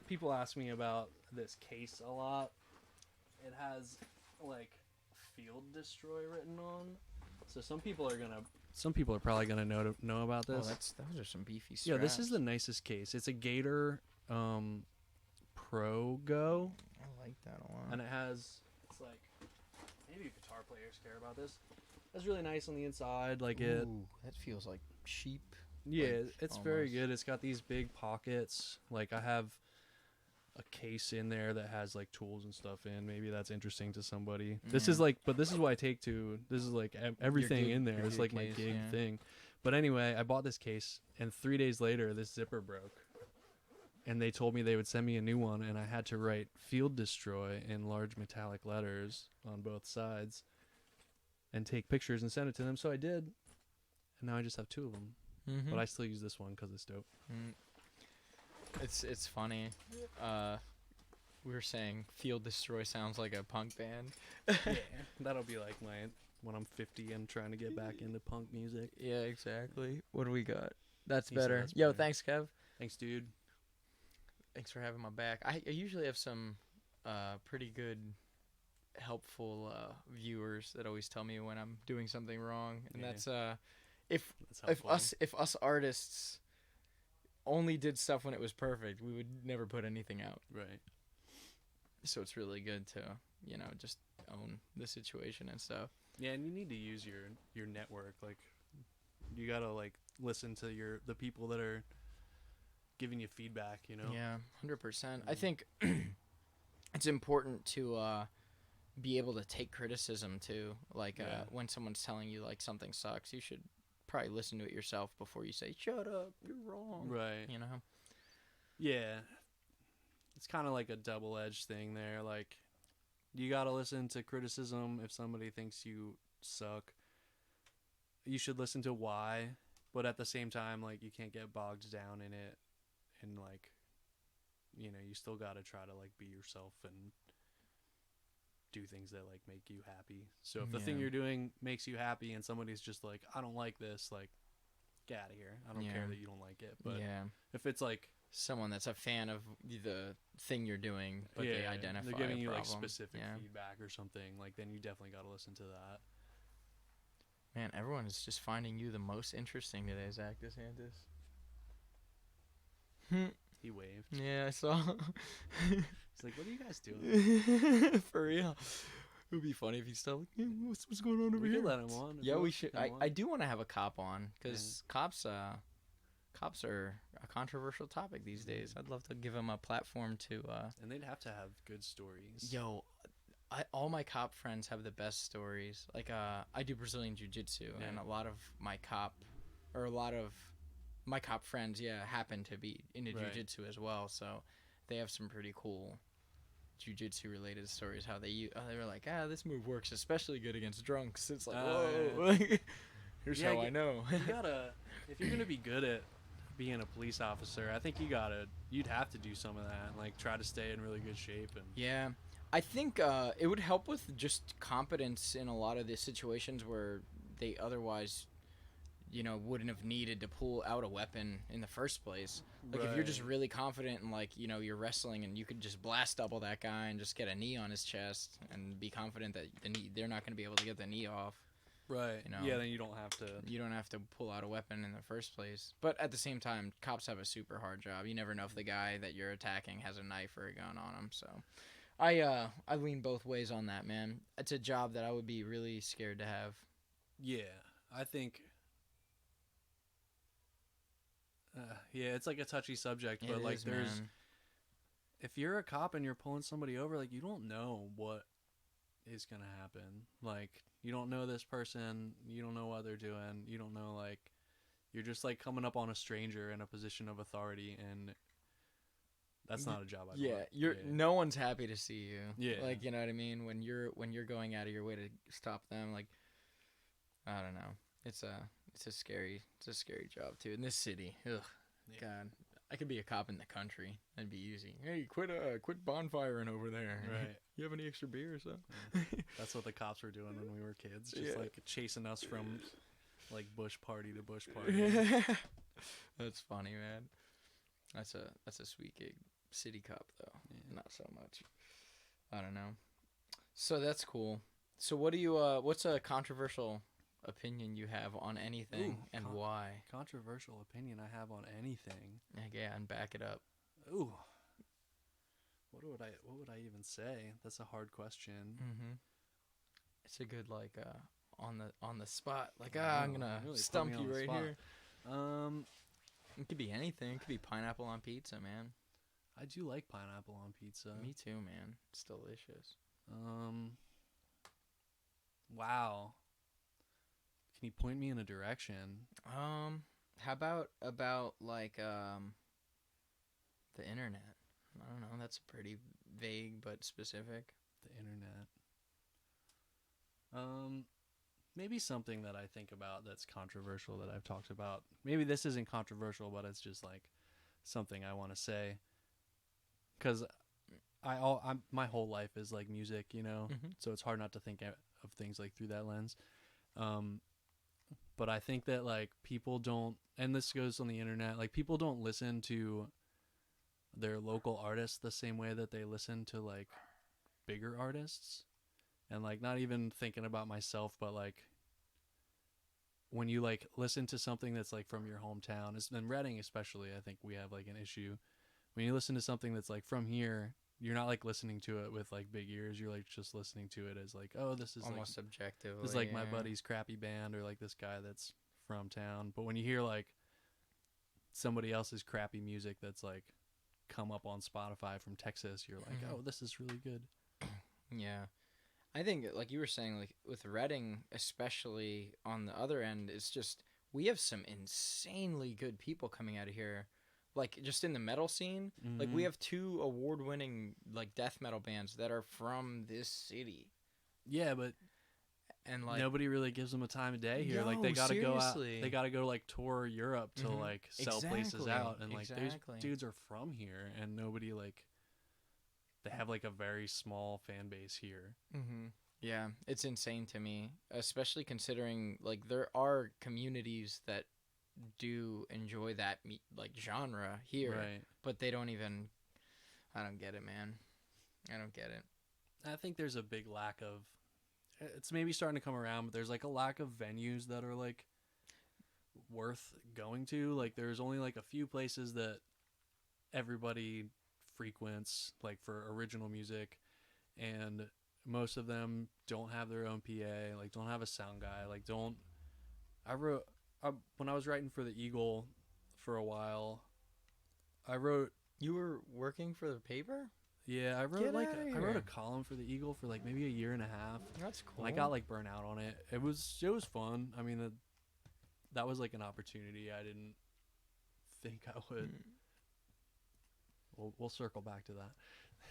Speaker 2: People ask me about this case a lot. It has like Field Destroy written on, so some people are probably gonna know about this.
Speaker 1: Oh, those are some beefy straps.
Speaker 2: Yeah, this is the nicest case. It's a Gator Pro Go,
Speaker 1: I like that a lot.
Speaker 2: and it's like, maybe guitar players care about this. It's really nice on the inside, like it.
Speaker 1: Ooh, that feels like cheap.
Speaker 2: Yeah,
Speaker 1: like,
Speaker 2: it's very
Speaker 1: almost.
Speaker 2: good. It's got these big pockets. Like I have a case in there that has like tools and stuff in. Maybe that's interesting to somebody. This is like, but this is what I take to. This is like everything
Speaker 1: gig-
Speaker 2: in there.
Speaker 1: your
Speaker 2: It's
Speaker 1: gig
Speaker 2: like my
Speaker 1: case,
Speaker 2: gig
Speaker 1: yeah.
Speaker 2: thing. But anyway, I bought this case, and 3 days later, this zipper broke. And they told me they would send me a new one, and I had to write Field Destroy in large metallic letters on both sides and take pictures and send it to them. So I did, and now I just have 2 of them.
Speaker 1: Mm-hmm.
Speaker 2: But I still use this one because it's dope.
Speaker 1: It's funny. We were saying Field Destroy sounds like a punk band.
Speaker 2: Yeah, that'll be like when I'm 50 and trying to get back into punk music.
Speaker 1: Yeah, exactly. What do we got? That's
Speaker 2: He said
Speaker 1: better.
Speaker 2: that's
Speaker 1: Yo,
Speaker 2: better.
Speaker 1: thanks, Kev.
Speaker 2: Thanks, dude.
Speaker 1: Thanks for having my back. I usually have some pretty good, helpful viewers that always tell me when I'm doing something wrong, and
Speaker 2: Yeah.
Speaker 1: that's if
Speaker 2: That's helpful.
Speaker 1: if us artists only did stuff when it was perfect, we would never put anything out.
Speaker 2: Right.
Speaker 1: So it's really good to just own the situation and stuff.
Speaker 2: Yeah, and you need to use your network. Like, you gotta like listen to the people that are giving you feedback. You know.
Speaker 1: Yeah, 100%. I think it's important to be able to take criticism too. Like
Speaker 2: Yeah.
Speaker 1: when someone's telling you like something sucks, you should probably listen to it yourself before you say, "Shut up, you're wrong."
Speaker 2: Right.
Speaker 1: You know.
Speaker 2: Yeah. It's kind of like a double-edged thing there. Like, you gotta listen to criticism if somebody thinks you suck. You should listen to why, but at the same time, like, you can't get bogged down in it, and like, you still gotta try to like be yourself and do things that like make you happy. So if the thing
Speaker 1: Yeah.
Speaker 2: you're doing makes you happy and somebody's just like, I don't like this, like, get out of here. I don't
Speaker 1: Yeah.
Speaker 2: care that you don't like it. But
Speaker 1: yeah,
Speaker 2: if it's like,
Speaker 1: someone that's a fan of the thing you're doing, but they identify
Speaker 2: they're giving
Speaker 1: a
Speaker 2: you like
Speaker 1: problem.
Speaker 2: specific
Speaker 1: Yeah.
Speaker 2: feedback or something, like, then you definitely got to listen to that.
Speaker 1: Man, everyone is just finding you the most interesting today, Zack DeSantis.
Speaker 2: He waved.
Speaker 1: Yeah, I saw.
Speaker 2: He's like, what are you guys doing?
Speaker 1: For real. It would be funny if he's still like, hey, what's going on over
Speaker 2: We
Speaker 1: here?
Speaker 2: could let him on. if
Speaker 1: Yeah,
Speaker 2: you
Speaker 1: we
Speaker 2: want.
Speaker 1: should.
Speaker 2: Come on.
Speaker 1: I do want to have a cop on because cops are a controversial topic these days. I'd love to give them a platform to.
Speaker 2: And they'd have to have good stories.
Speaker 1: Yo, all my cop friends have the best stories. Like I do Brazilian jiu-jitsu,
Speaker 2: Yeah.
Speaker 1: and a lot of my cop friends, happen to be into
Speaker 2: Right.
Speaker 1: jiu-jitsu as well. So they have some pretty cool jiu-jitsu related stories. How they were like, this move works especially good against drunks. It's like, whoa. Here's
Speaker 2: Yeah,
Speaker 1: how I know.
Speaker 2: You gotta, if you're gonna be good at being a police officer, I think you'd have to do some of that, like try to stay in really good shape. And
Speaker 1: Yeah, I think it would help with just competence in a lot of the situations where they otherwise, wouldn't have needed to pull out a weapon in the first place. Like if you're just
Speaker 2: Right.
Speaker 1: really confident and like you're wrestling and you could just blast double that guy and just get a knee on his chest and be confident that they're not going to be able to get the knee off.
Speaker 2: right, yeah, then you don't have to.
Speaker 1: You don't have to pull out a weapon in the first place. But at the same time, cops have a super hard job. You never know if the guy that you're attacking has a knife or a gun on him. So I lean both ways on that, man. It's a job that I would be really scared to have.
Speaker 2: Yeah, I think. Yeah, it's like a touchy subject, but
Speaker 1: It
Speaker 2: like
Speaker 1: is,
Speaker 2: there's,
Speaker 1: man.
Speaker 2: if you're a cop and you're pulling somebody over, like, you don't know what is gonna happen. Like, you don't know this person, you don't know what they're doing, you don't know, like, you're just like coming up on a stranger in a position of authority, and That's not a job I
Speaker 1: Yeah,
Speaker 2: want.
Speaker 1: no one's happy to see you.
Speaker 2: Yeah.
Speaker 1: Like, you know what I mean? When you're going out of your way to stop them, like, I don't know. It's a scary job too. In this city. Ugh.
Speaker 2: Yeah.
Speaker 1: God. I could be a cop in the country. That'd be easy. Hey, quit bonfiring over there.
Speaker 2: Right.
Speaker 1: You have any extra beer or something?
Speaker 2: Yeah. That's what the cops were doing when we were kids. Just like chasing us from like bush party to bush party.
Speaker 1: That's funny, man. That's a sweet gig. City cop though. Yeah. Not so much. I don't know. So that's cool. So what do you what's a controversial opinion you have on anything and why?
Speaker 2: Controversial opinion I have on anything.
Speaker 1: Yeah, and back it up.
Speaker 2: Ooh. What would I even say? That's a hard question.
Speaker 1: Mhm. It's a good like on the spot. Like I'm going to really stump you right here. It could be anything. It could be pineapple on pizza, man.
Speaker 2: I do like pineapple on pizza.
Speaker 1: Me too, man. It's delicious.
Speaker 2: Wow. Can you point me in a direction?
Speaker 1: How about like the internet? I don't know. That's pretty vague but specific.
Speaker 2: The internet. Maybe something that I think about that's controversial that I've talked about. Maybe this isn't controversial, but it's just like something I want to say. Because my whole life is like music, you know, so it's hard not to think of things like through that lens. But I think that like people don't, and this goes on the internet, like people don't listen to their local artists the same way that they listen to like bigger artists. And like not even thinking about myself, but like when you like listen to something that's like from your hometown, in Reading especially, I think we have like an issue. When you listen to something that's like from here, you're not like listening to it with like big ears. You're like just listening to it as like, oh, this is
Speaker 1: almost
Speaker 2: like,
Speaker 1: subjective.
Speaker 2: This is like my buddy's crappy band or like this guy that's from town. But when you hear like somebody else's crappy music that's like come up on Spotify from Texas, you're like, oh, this is really good.
Speaker 1: Yeah. I think, like you were saying, like with Reading, especially on the other end, it's just we have some insanely good people coming out of here. Like just in the metal scene, like we have 2 award-winning like death metal bands that are from this city.
Speaker 2: Yeah, but
Speaker 1: and like
Speaker 2: nobody really gives them a time of day here. Like they gotta go out, they gotta go like tour Europe to like sell places out, and like these dudes are from here, and nobody like. They have like a very small fan base here.
Speaker 1: Yeah, it's insane to me, especially considering like there are communities that do enjoy that like genre here,
Speaker 2: right?
Speaker 1: But they don't even. I don't get it, man. I don't get it.
Speaker 2: I think there's a big lack of. It's maybe starting to come around, but there's like a lack of venues that are like worth going to. Like there's only like a few places that everybody frequents like for original music, and most of them don't have their own PA, like don't have a sound guy, like don't. When I was writing for the Eagle for a while, I wrote.
Speaker 1: You were working for the paper?
Speaker 2: Yeah, I wrote a column for the Eagle for like maybe a year and a half.
Speaker 1: That's cool.
Speaker 2: And I got like burnt out on it. It was fun. I mean, that was like an opportunity I didn't think I would. We'll circle back to that.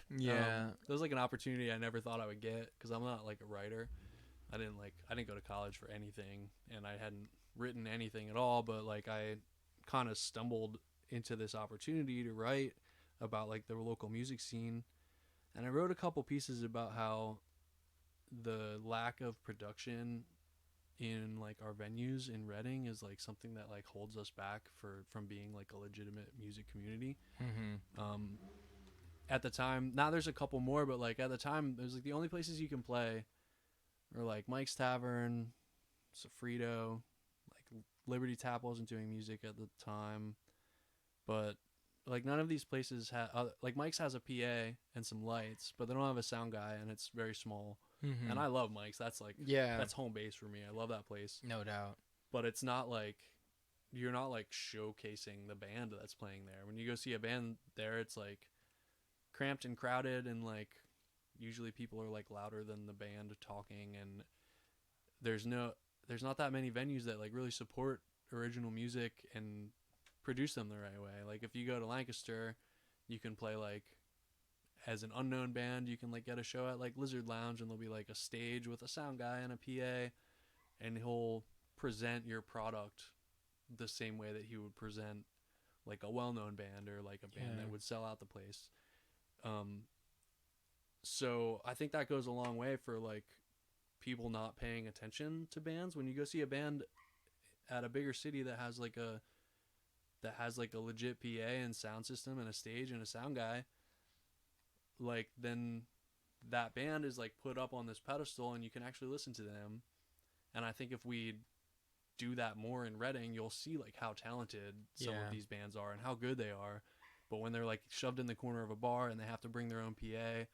Speaker 1: Yeah,
Speaker 2: it was like an opportunity I never thought I would get because I'm not like a writer. I didn't go to college for anything, and I hadn't written anything at all. But like I kind of stumbled into this opportunity to write about like the local music scene, and I wrote a couple pieces about how the lack of production in like our venues in Reading is like something that like holds us back from being like a legitimate music community. At the time, now there's a couple more, but like at the time there's like the only places you can play are like Mike's Tavern, Sofrito, like Liberty Tap wasn't doing music at the time, but like none of these places have like Mike's has a PA and some lights, but they don't have a sound guy, and it's very small. And I love Mike's. That's like that's home base for me. I love that place,
Speaker 1: no doubt.
Speaker 2: But it's not like you're not like showcasing the band that's playing there. When you go see a band there, it's like cramped and crowded, and like usually people are like louder than the band talking, and there's not that many venues that like really support original music and produce them the right way. Like if you go to Lancaster, you can play like as an unknown band, you can like get a show at like Lizard Lounge, and there'll be like a stage with a sound guy and a PA, and he'll present your product the same way that he would present like a well-known band or like a band that would sell out the place. So I think that goes a long way for like people not paying attention to bands. When you go see a band at a bigger city that has like a legit PA and sound system and a stage and a sound guy, like then that band is like put up on this pedestal and you can actually listen to them. And I think if we do that more in Reading, you'll see like how talented some of these bands are and how good they are. But when they're like shoved in the corner of a bar and they have to bring their own PA,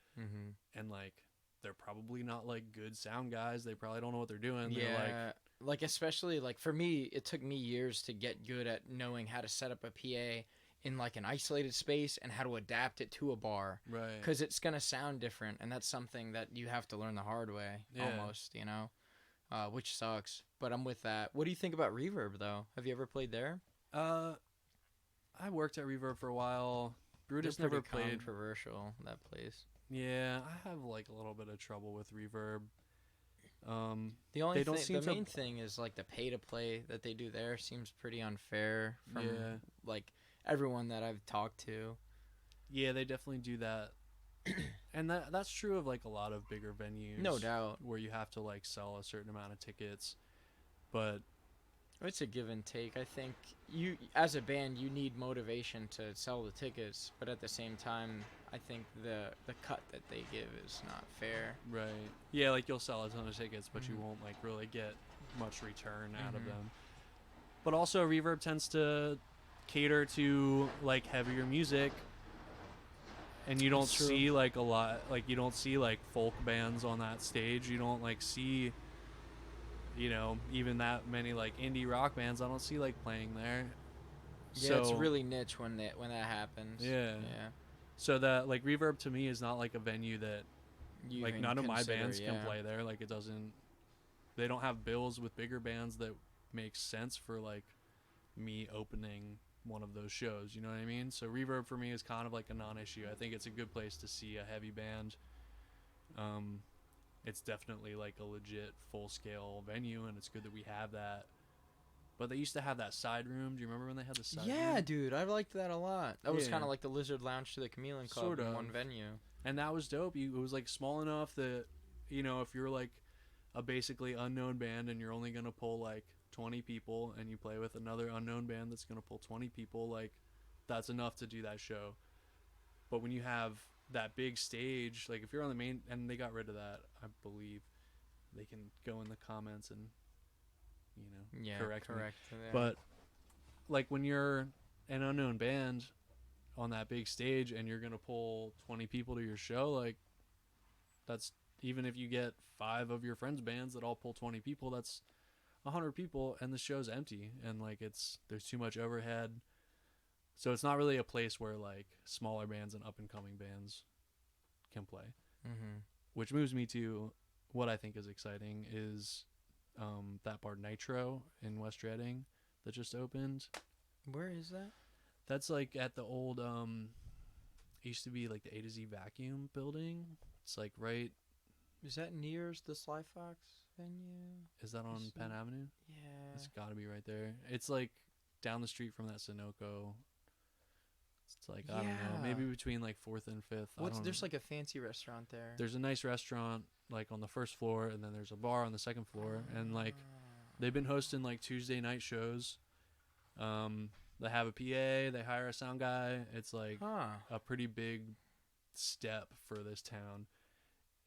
Speaker 2: and like they're probably not like good sound guys, they probably don't know what they're doing. They're
Speaker 1: like especially like for me, it took me years to get good at knowing how to set up a PA in like an isolated space and how to adapt it to a bar,
Speaker 2: right?
Speaker 1: Because it's gonna sound different, and that's something that you have to learn the hard way, almost, you know, which sucks. But I'm with that. What do you think about Reverb though? Have you ever played there?
Speaker 2: I worked at Reverb for a while. Brutus
Speaker 1: They're
Speaker 2: never
Speaker 1: pretty
Speaker 2: played.
Speaker 1: Controversial, that place.
Speaker 2: Yeah, I have like a little bit of trouble with Reverb.
Speaker 1: The main thing is like the pay to play that they do there seems pretty unfair from like everyone that I've talked to.
Speaker 2: Yeah, they definitely do that. And that's true of like a lot of bigger venues.
Speaker 1: No doubt.
Speaker 2: Where you have to like sell a certain amount of tickets. But
Speaker 1: it's a give and take. I think you, as a band, you need motivation to sell the tickets, but at the same time, I think the cut that they give is not fair.
Speaker 2: Right. Yeah, like you'll sell a ton of tickets, but you won't like really get much return out of them. But also, Reverb tends to cater to like heavier music, and you don't see like a lot. Like you don't see like folk bands on that stage. You don't like see, you know, even that many like indie rock bands. I don't see like playing there.
Speaker 1: Yeah, so, it's really niche when that happens.
Speaker 2: Yeah. So that like Reverb to me is not like a venue that you like none of my bands can play there. Like it doesn't. They don't have bills with bigger bands that makes sense for like me opening one of those shows. You know what I mean? So Reverb for me is kind of like a non-issue. I think it's a good place to see a heavy band. It's definitely like a legit full-scale venue, and it's good that we have that. But they used to have that side room. Do you remember when they had the side room?
Speaker 1: Yeah, dude, I liked that a lot. That was kind of like the Lizard Lounge to the Chameleon Club
Speaker 2: sort of.
Speaker 1: In one venue.
Speaker 2: And that was dope. It was like small enough that, you know, if you're like a basically unknown band and you're only going to pull like 20 people and you play with another unknown band that's going to pull 20 people, like that's enough to do that show. But when you have that big stage, like if you're on the main, and they got rid of that, I believe they can go in the comments and, you know, correct me.
Speaker 1: Yeah.
Speaker 2: But like when you're an unknown band on that big stage and you're gonna pull 20 people to your show, like that's, even if you get 5 of your friends' bands that all pull 20 people, that's 100 people, and the show's empty, and like there's too much overhead. So it's not really a place where like smaller bands and up and coming bands can play. Which moves me to what I think is exciting is that bar Nitro in West Reading that just opened.
Speaker 1: Where is that?
Speaker 2: That's like at the old it used to be like the A to Z vacuum building. It's like right.
Speaker 1: Is that near the Sly Fox venue?
Speaker 2: Is that on Penn Avenue?
Speaker 1: Yeah.
Speaker 2: It's got to be right there. It's like down the street from that Sunoco. It's like, I don't know, maybe between like 4th and 5th.
Speaker 1: There's like a fancy restaurant there.
Speaker 2: There's a nice restaurant like on the first floor, and then there's a bar on the second floor, and like they've been hosting like Tuesday night shows. They have a PA, they hire a sound guy. It's like a pretty big step for this town,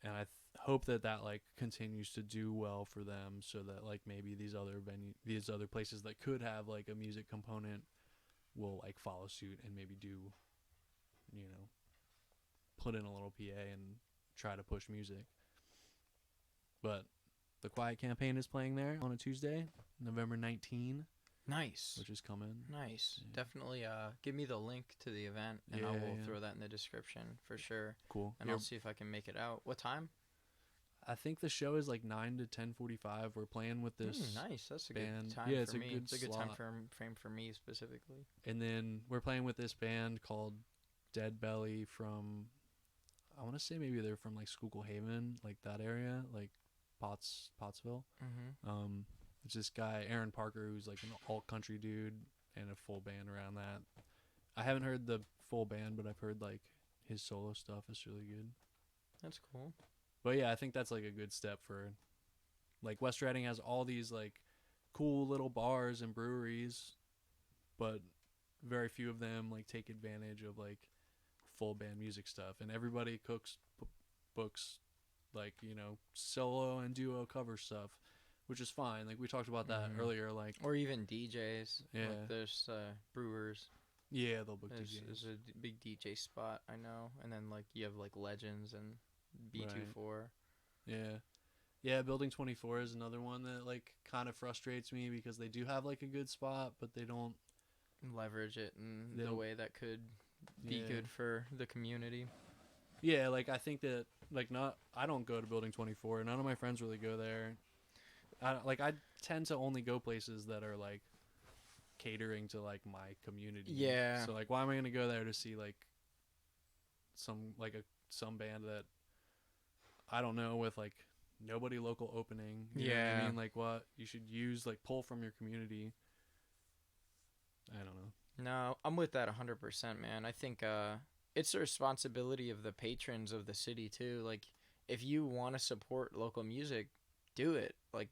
Speaker 2: and I hope that like continues to do well for them, so that like maybe these other places that could have like a music component will like follow suit and maybe do, you know, put in a little PA and try to push music. But TheQuietCampaign is playing there on a Tuesday, November 19.
Speaker 1: Nice.
Speaker 2: Which is coming.
Speaker 1: Nice. Yeah. Definitely give me the link to the event, and I will throw that in the description for sure.
Speaker 2: Cool.
Speaker 1: And I'll see if I can make it out. What time?
Speaker 2: I think the show is like 9 to 10:45. We're playing with this
Speaker 1: nice. That's a
Speaker 2: band.
Speaker 1: Good time
Speaker 2: it's
Speaker 1: for
Speaker 2: a
Speaker 1: me.
Speaker 2: good
Speaker 1: It's a good
Speaker 2: slot.
Speaker 1: time frame for me specifically.
Speaker 2: And then we're playing with this band called Dead Belly from, I want to say maybe they're from like Schuylkill Haven, like that area, like Pottsville. It's this guy Aaron Parker, who's like an alt country dude and a full band around that. I haven't heard the full band, but I've heard like his solo stuff is really good.
Speaker 1: That's cool.
Speaker 2: But yeah, I think that's like a good step for, like, West Reading has all these like cool little bars and breweries, but very few of them like take advantage of like full band music stuff, and everybody books like, you know, solo and duo cover stuff, which is fine. Like we talked about that earlier, like,
Speaker 1: or even DJs.
Speaker 2: Yeah,
Speaker 1: like there's brewers.
Speaker 2: Yeah, they'll book
Speaker 1: There's
Speaker 2: DJs.
Speaker 1: a big DJ spot, I know, and then like you have like Legends and B24.
Speaker 2: Yeah, Building 24 is another one that like kind of frustrates me because they do have like a good spot, but they don't
Speaker 1: leverage it in the way that could be good for the community.
Speaker 2: Yeah, like I think that like I don't go to Building 24. None of my friends really go there. I tend to only go places that are like catering to like my community.
Speaker 1: Yeah.
Speaker 2: So like, why am I gonna go there to see like some band that I don't know with like nobody local opening? You know what I mean? Like, what you should use, like, pull from your community. I don't know.
Speaker 1: No, I'm with that 100%, man. I think it's the responsibility of the patrons of the city too. Like, if you want to support local music, do it. Like,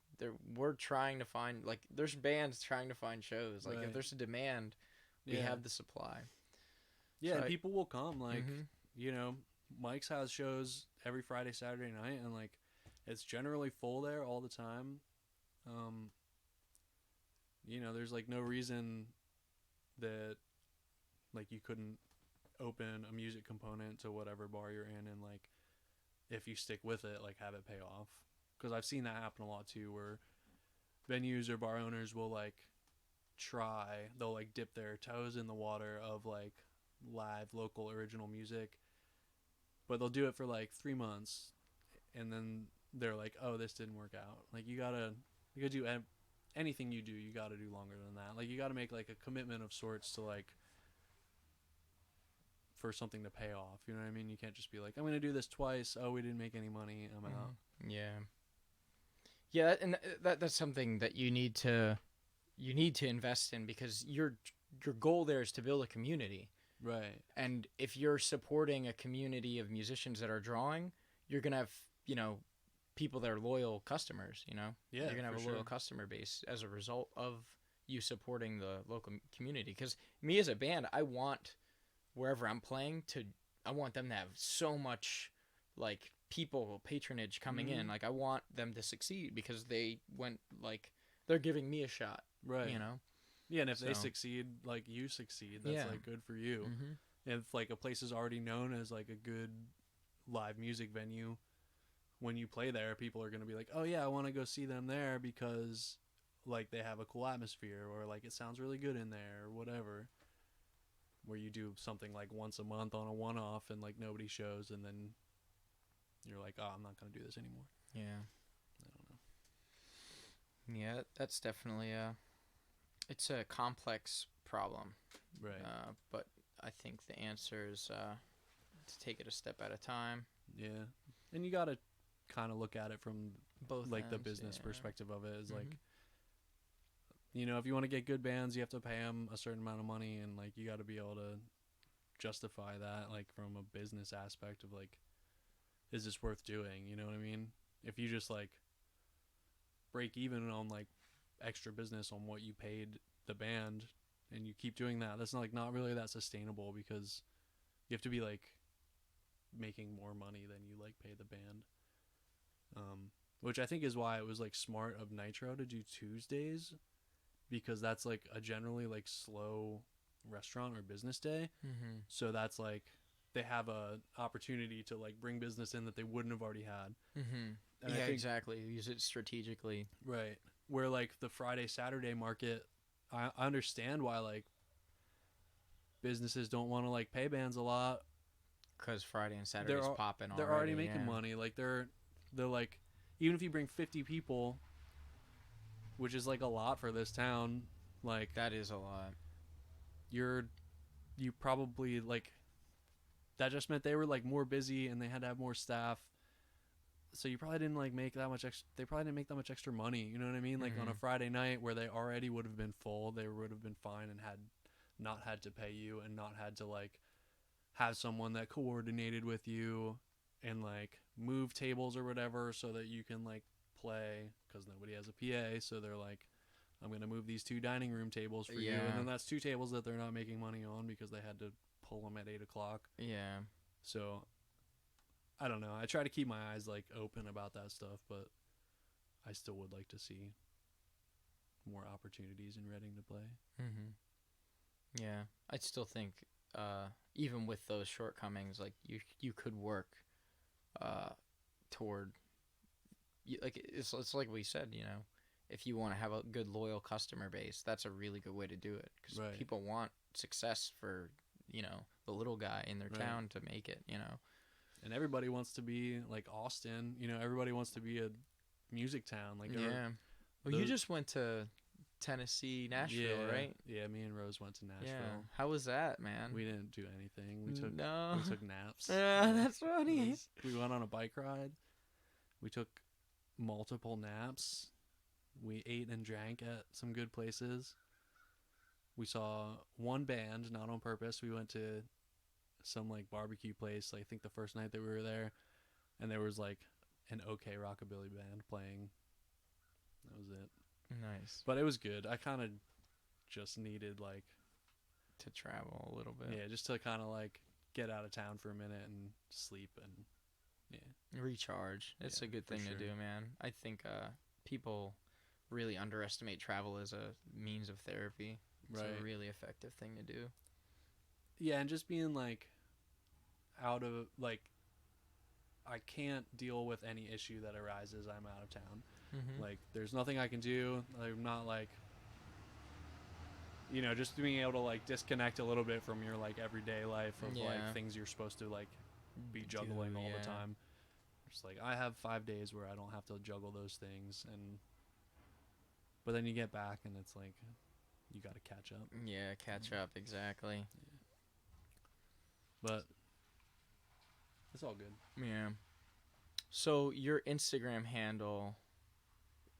Speaker 1: we're trying to find, like, there's bands trying to find shows. Like, if there's a demand, we have the supply.
Speaker 2: Yeah, so and people will come. Like, you know, Mike's has shows every Friday, Saturday night, and like, it's generally full there all the time. You know, there's like no reason that like you couldn't open a music component to whatever bar you're in, and like, if you stick with it, like, have it pay off. Because I've seen that happen a lot too, where venues or bar owners will like they'll like dip their toes in the water of like live local original music, but they'll do it for like 3 months, and then they're like, oh, this didn't work out. Like, you gotta do anything you do, you gotta do longer than that. Like, you gotta make like a commitment of sorts to like, for something to pay off. You know what I mean? You can't just be like, I'm gonna do this twice. Oh, we didn't make any money. I'm out.
Speaker 1: Yeah, and that's something that you need to invest in, because your goal there is to build a community.
Speaker 2: Right.
Speaker 1: And if you're supporting a community of musicians that are drawing, you're gonna have, you know, people that are loyal customers. You know, you're gonna have a loyal customer base as a result of you supporting the local community. Because me as a band, I want wherever I'm playing I want them to have so much like patronage coming in. Like, I want them to succeed because they went, like, they're giving me a shot.
Speaker 2: Right.
Speaker 1: You know?
Speaker 2: Yeah, and if they succeed, like, you succeed. That's like good for you. And if like a place is already known as like a good live music venue, when you play there, people are going to be like, oh yeah, I want to go see them there because like they have a cool atmosphere, or like it sounds really good in there, or whatever. Where you do something like once a month on a one-off and like nobody shows, and then you're like, oh, I'm not going to do this anymore.
Speaker 1: Yeah.
Speaker 2: I don't know.
Speaker 1: Yeah, that's definitely it's a complex problem.
Speaker 2: Right.
Speaker 1: But I think the answer is to take it a step at a time.
Speaker 2: Yeah. And you got to kind of look at it from
Speaker 1: both
Speaker 2: like
Speaker 1: ends,
Speaker 2: the business perspective of it is like, you know, if you want to get good bands, you have to pay them a certain amount of money, and like you got to be able to justify that, like, from a business aspect of like, is this worth doing? You know what I mean? If you just like break even on like extra business on what you paid the band, and you keep doing that, that's not really that sustainable, because you have to be like making more money than you like pay the band. Which I think is why it was like smart of Nitro to do Tuesdays, because that's like a generally like slow restaurant or business day. So that's like they have a opportunity to like bring business in that they wouldn't have already had. And
Speaker 1: yeah, exactly. Use it strategically.
Speaker 2: Right. Where like the Friday, Saturday market, I understand why like businesses don't want to like pay bands a lot.
Speaker 1: Because Friday and Saturday's popping already.
Speaker 2: They're already making money. Like they're like, even if you bring 50 people, which is like a lot for this town, like
Speaker 1: that is a lot.
Speaker 2: You probably like that just meant they were like more busy and they had to have more staff. So you probably didn't like make that much extra. They probably didn't make that much extra money. You know what I mean? Like on a Friday night where they already would have been full, they would have been fine and had not had to pay you and not had to like have someone that coordinated with you and like move tables or whatever so that you can like play, because nobody has a PA. So they're like, I'm going to move these 2 dining room tables for you. And then that's 2 tables that they're not making money on because they had to pull them at 8 o'clock.
Speaker 1: Yeah.
Speaker 2: So I don't know. I try to keep my eyes like open about that stuff, but I still would like to see more opportunities in Reading to play.
Speaker 1: Yeah. I still think even with those shortcomings, like you could work toward like it's like we said, you know, if you want to have a good loyal customer base, that's a really good way to do it, because people want success for, you know, the little guy in their town to make it, you know.
Speaker 2: And everybody wants to be like Austin, you know, everybody wants to be a music town. Like
Speaker 1: well, you just went to Tennessee, Nashville, right?
Speaker 2: Yeah, me and Rose went to Nashville.
Speaker 1: Yeah. How was that, man?
Speaker 2: We didn't do anything. We took naps.
Speaker 1: Yeah, that's funny.
Speaker 2: We went on a bike ride. We took multiple naps. We ate and drank at some good places. We saw one band, not on purpose. We went to some like barbecue place, I think the first night that we were there, and there was like an okay rockabilly band playing. That was it.
Speaker 1: Nice.
Speaker 2: But it was good. I kind of just needed like
Speaker 1: to travel a little bit.
Speaker 2: Yeah, just to kind of like get out of town for a minute and sleep and
Speaker 1: recharge. It's a good thing to do, man. I think people really underestimate travel as a means of therapy. It's a really effective thing to do.
Speaker 2: Yeah, and just being like out of like, I can't deal with any issue that arises. I'm out of town. Like, there's nothing I can do. I'm not like, you know, just being able to like disconnect a little bit from your like everyday life of like things you're supposed to like be juggling all the time. Just like, I have 5 days where I don't have to juggle those things, but then you get back and it's like you got to catch up.
Speaker 1: Yeah, catch up, exactly.
Speaker 2: Yeah. But it's all good.
Speaker 1: Yeah. So your Instagram handle,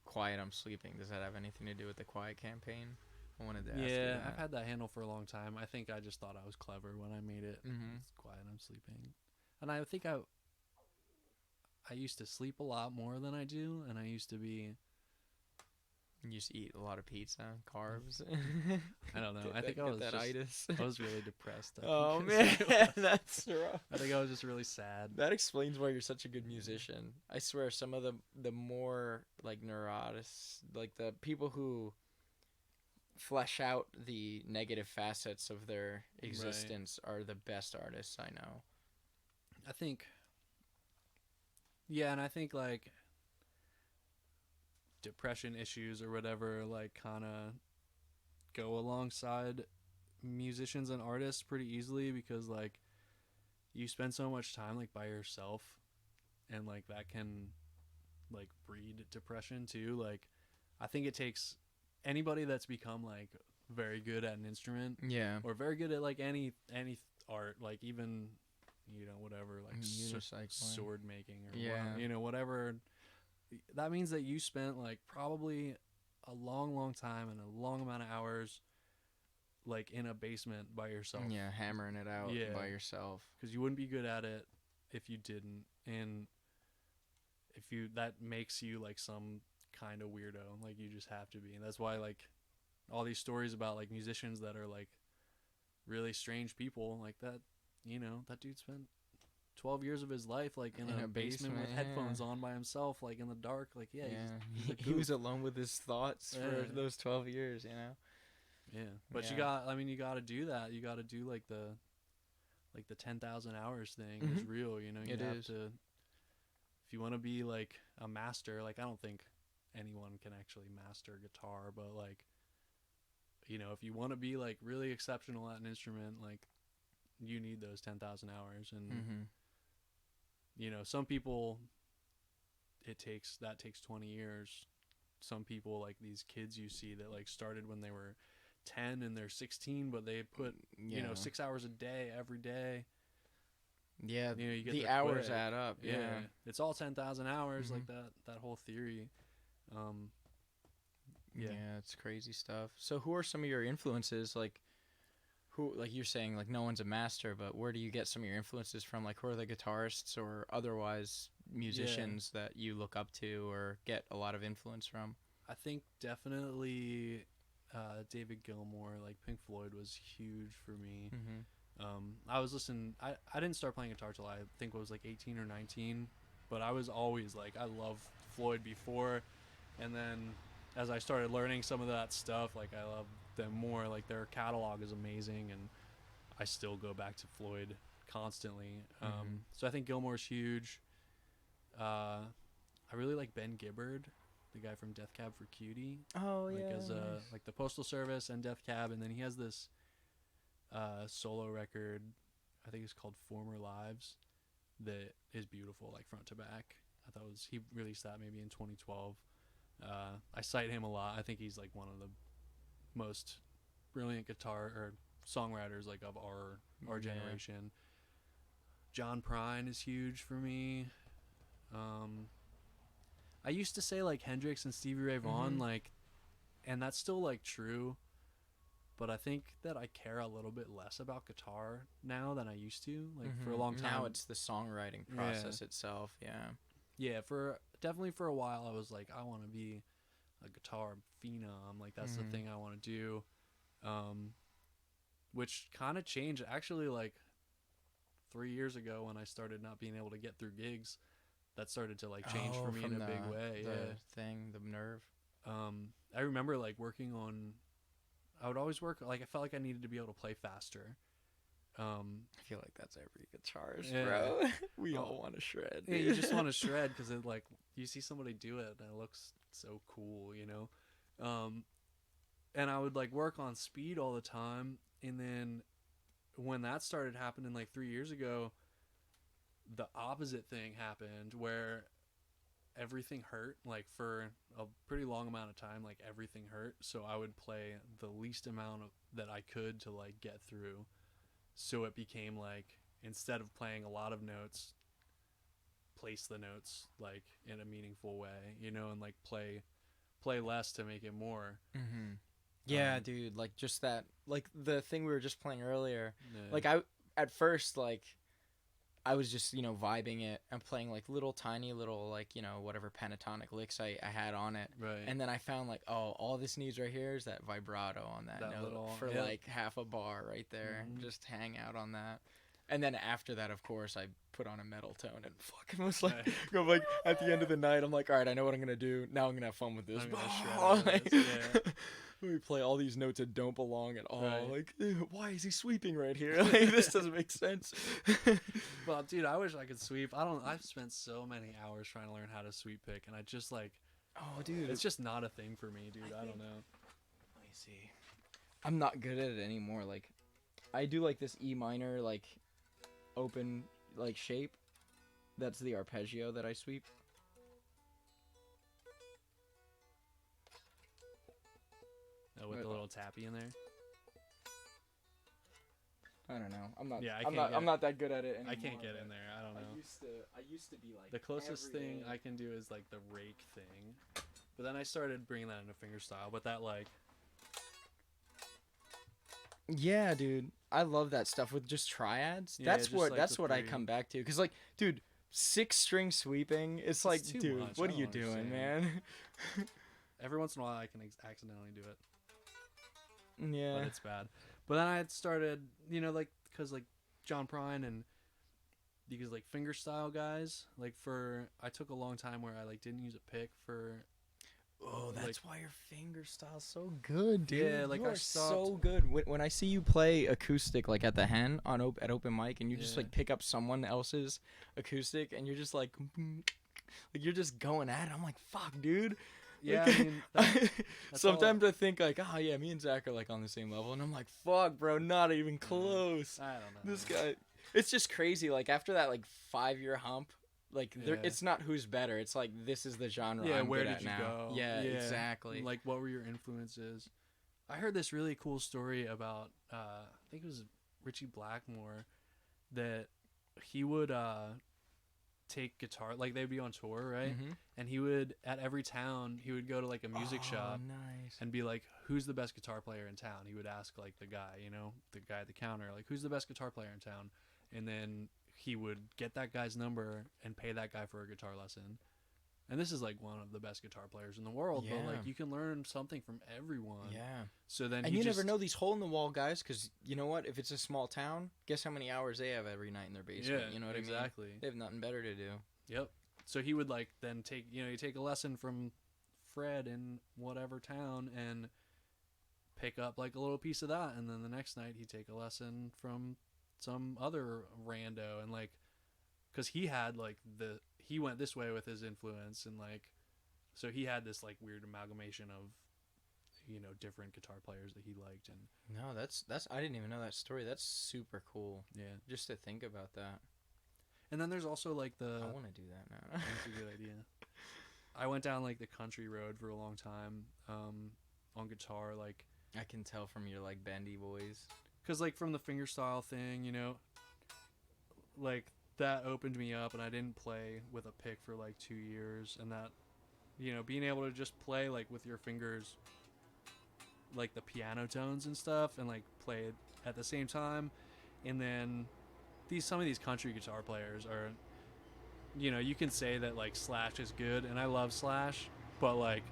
Speaker 1: Quiet I'm Sleeping, does that have anything to do with the Quiet campaign? I wanted to ask you that.
Speaker 2: I've had that handle for a long time. I think I just thought I was clever when I made it. It's Quiet I'm Sleeping. And I think I used to sleep a lot more than I do, and I used to be...
Speaker 1: You used to eat a lot of pizza, carbs.
Speaker 2: I don't know. I think I was really depressed.
Speaker 1: Oh man, that's rough.
Speaker 2: I think I was just really sad.
Speaker 1: That explains why you're such a good musician. I swear, some of the more like neurotics, like the people who flesh out the negative facets of their existence are the best artists I know.
Speaker 2: I think. Yeah, and I think like depression issues or whatever like kind of go alongside musicians and artists pretty easily, because like you spend so much time like by yourself, and like that can like breed depression too. Like I think it takes anybody that's become like very good at an instrument, or very good at like any art, like even, you know, whatever, like sword making or you know, whatever. That means that you spent like probably a long time and a long amount of hours like in a basement by yourself.
Speaker 1: Yeah, hammering it out by yourself.
Speaker 2: Because you wouldn't be good at it if you didn't. And that makes you like some kind of weirdo. Like you just have to be. And that's why like all these stories about like musicians that are like really strange people like that, you know, that dude spent 12 years of his life like in a basement with headphones on by himself, like in the dark. Like
Speaker 1: he was alone with his thoughts for those 12 years, you know.
Speaker 2: But you got to do that. You got to do like the 10,000 hours thing is real, you know. You have to, if you want to be like a master, like I don't think anyone can actually master guitar, but like, you know, if you want to be like really exceptional at an instrument, like you need those 10,000 hours. And you know, some people that takes 20 years. Some people, like these kids you see that like started when they were 10 and they're 16, but they put you know 6 hours a day every day.
Speaker 1: Yeah,
Speaker 2: you know, you get
Speaker 1: the
Speaker 2: there
Speaker 1: hours
Speaker 2: quick.
Speaker 1: add up. Yeah.
Speaker 2: It's all 10,000 hours, like that whole theory.
Speaker 1: Yeah, it's crazy stuff. So who are some of your influences? Like, who, like you're saying, like no one's a master, but where do you get some of your influences from? Like, who are the guitarists or otherwise musicians that you look up to or get a lot of influence from?
Speaker 2: I think definitely David Gilmour, like Pink Floyd, was huge for me. I was listening. I didn't start playing guitar till I think it was like 18 or 19, but I was always like, I loved Floyd before, and then as I started learning some of that stuff, like I love them more. Like their catalog is amazing, and I still go back to Floyd constantly. So I think Gilmour's huge. I really like Ben Gibbard, the guy from Death Cab for Cutie.
Speaker 1: Oh,
Speaker 2: like
Speaker 1: yeah.
Speaker 2: As like the Postal Service and Death Cab, and then he has this solo record, I think it's called Former Lives, that is beautiful, like front to back. I thought he released that maybe in 2012. I cite him a lot. I think he's like one of the most brilliant guitar or songwriters like of our generation. John Prine is huge for me. I used to say like Hendrix and Stevie Ray Vaughan, like, and that's still like true, but I think that I care a little bit less about guitar now than I used to. Like for a long time,
Speaker 1: now it's the songwriting process itself.
Speaker 2: Definitely for a while I was like, I want to be a guitar phenom, like that's the thing I want to do, which kind of changed actually like 3 years ago when I started not being able to get through gigs. That started to like change for me in a big way.
Speaker 1: The nerve.
Speaker 2: I remember like working on, I would always work, like I felt like I needed to be able to play faster.
Speaker 1: I feel like that's every guitarist, bro. We all want to shred.
Speaker 2: Yeah, you just want to shred because it like you see somebody do it and it looks so cool, you know. And I would like work on speed all the time, and then when that started happening like 3 years ago, the opposite thing happened where everything hurt. Like for a pretty long amount of time, like everything hurt. So I would play the least amount that I could to like get through. So it became like, instead of playing a lot of notes, place the notes like in a meaningful way, you know, and like play less to make it more.
Speaker 1: Yeah, dude, like just that, like the thing we were just playing earlier. Like at first, like I was just, you know, vibing it and playing like little tiny little, like, you know, whatever pentatonic licks I had on it.
Speaker 2: Right.
Speaker 1: And then I found like, oh, all this needs right here is that vibrato on that note
Speaker 2: little,
Speaker 1: for like half a bar right there. Just hang out on that. And then after that, of course, I put on a metal tone and fucking was like, I'm like at the end of the night, I'm like, all right, I know what I'm gonna do. Now I'm gonna have fun with this. We play all these notes that don't belong at all.
Speaker 2: Right.
Speaker 1: Like, why is he sweeping right here? Like, this doesn't make sense.
Speaker 2: Well, dude, I wish I could sweep. I've spent so many hours trying to learn how to sweep pick, and I just like,
Speaker 1: oh, dude,
Speaker 2: it's just not a thing for me, dude. I don't know.
Speaker 1: Let me see. I'm not good at it anymore. Like, I do like this E minor, like, open, like, shape. That's the arpeggio that I sweep.
Speaker 2: With the little tappy in there.
Speaker 1: I don't know. I'm not.
Speaker 2: Yeah,
Speaker 1: I'm not that good at it anymore.
Speaker 2: I can't get in there. I don't know.
Speaker 1: I used to be like.
Speaker 2: The closest thing I can do is like the rake thing, but then I started bringing that into fingerstyle. But that like.
Speaker 1: Yeah, dude, I love that stuff with just triads.
Speaker 2: Yeah,
Speaker 1: that's
Speaker 2: just
Speaker 1: what
Speaker 2: like
Speaker 1: that's
Speaker 2: the
Speaker 1: what I
Speaker 2: three.
Speaker 1: come back to. Cause like, dude, 6-string sweeping. It's like,
Speaker 2: too
Speaker 1: dude,
Speaker 2: much.
Speaker 1: what
Speaker 2: I
Speaker 1: are you
Speaker 2: don't
Speaker 1: doing,
Speaker 2: understand.
Speaker 1: man?
Speaker 2: Every once in a while, I can accidentally do it.
Speaker 1: Yeah.
Speaker 2: But it's bad. But then I had started, you know, like, because, like, John Prine and these, like, fingerstyle guys, like, I took a long time where I, like, didn't use a pick for...
Speaker 1: Oh, that's why your fingerstyle's so good, dude.
Speaker 2: Yeah, like,
Speaker 1: you
Speaker 2: I
Speaker 1: are
Speaker 2: stopped...
Speaker 1: so good. When I see you play acoustic, like, at the Hen at open mic, and you just, like, pick up someone else's acoustic, and you're just, like you're just going at it. I'm like, fuck, dude.
Speaker 2: Yeah,
Speaker 1: like,
Speaker 2: I mean,
Speaker 1: sometimes I think like, oh yeah, me and Zach are like on the same level, and I'm like, fuck, bro, not even close.
Speaker 2: I don't know.
Speaker 1: This guy, it's just crazy. Like after that, like 5-year hump, like it's not who's better. It's like this is the genre.
Speaker 2: Yeah,
Speaker 1: I'm
Speaker 2: where
Speaker 1: good
Speaker 2: did
Speaker 1: at
Speaker 2: you
Speaker 1: now.
Speaker 2: go?
Speaker 1: Yeah, exactly.
Speaker 2: Like, what were your influences? I heard this really cool story about, I think it was Richie Blackmore, that he would take guitar, like they'd be on tour, right?
Speaker 1: Mhm.
Speaker 2: And he would, at every town, he would go to like a music shop
Speaker 1: Nice.
Speaker 2: and be like, who's the best guitar player in town? He would ask like the guy, you know, the guy at the counter, like, who's the best guitar player in town? And then he would get that guy's number and pay that guy for a guitar lesson. And this is like one of the best guitar players in the world, but like you can learn something from everyone.
Speaker 1: Yeah.
Speaker 2: So then
Speaker 1: And you never know these hole in the wall guys, because you know what? If it's a small town, guess how many hours they have every night in their basement.
Speaker 2: Yeah,
Speaker 1: You know what I mean?
Speaker 2: exactly.
Speaker 1: They have nothing better to do.
Speaker 2: Yep. So he would like then take, you know, you take a lesson from Fred in whatever town and pick up like a little piece of that, and then the next night he'd take a lesson from some other rando, and like, because he had like he went this way with his influence, and like, so he had this like weird amalgamation of, you know, different guitar players that he liked. And
Speaker 1: No, that's I didn't even know that story. That's super cool.
Speaker 2: yeah,
Speaker 1: Just to think about that.
Speaker 2: and then there's also like
Speaker 1: I want to do that now.
Speaker 2: that's a good idea. I went down like the country road for a long time on guitar, like,
Speaker 1: I can tell from your like bendy voice.
Speaker 2: because like from the fingerstyle thing, you know, like that opened me up, and I didn't play with a pick for like 2 years, and that, you know, being able to just play like with your fingers, like the piano tones and stuff, and like play it at the same time. And then some of these country guitar players are, you know, you can say that like Slash is good, and I love Slash, but like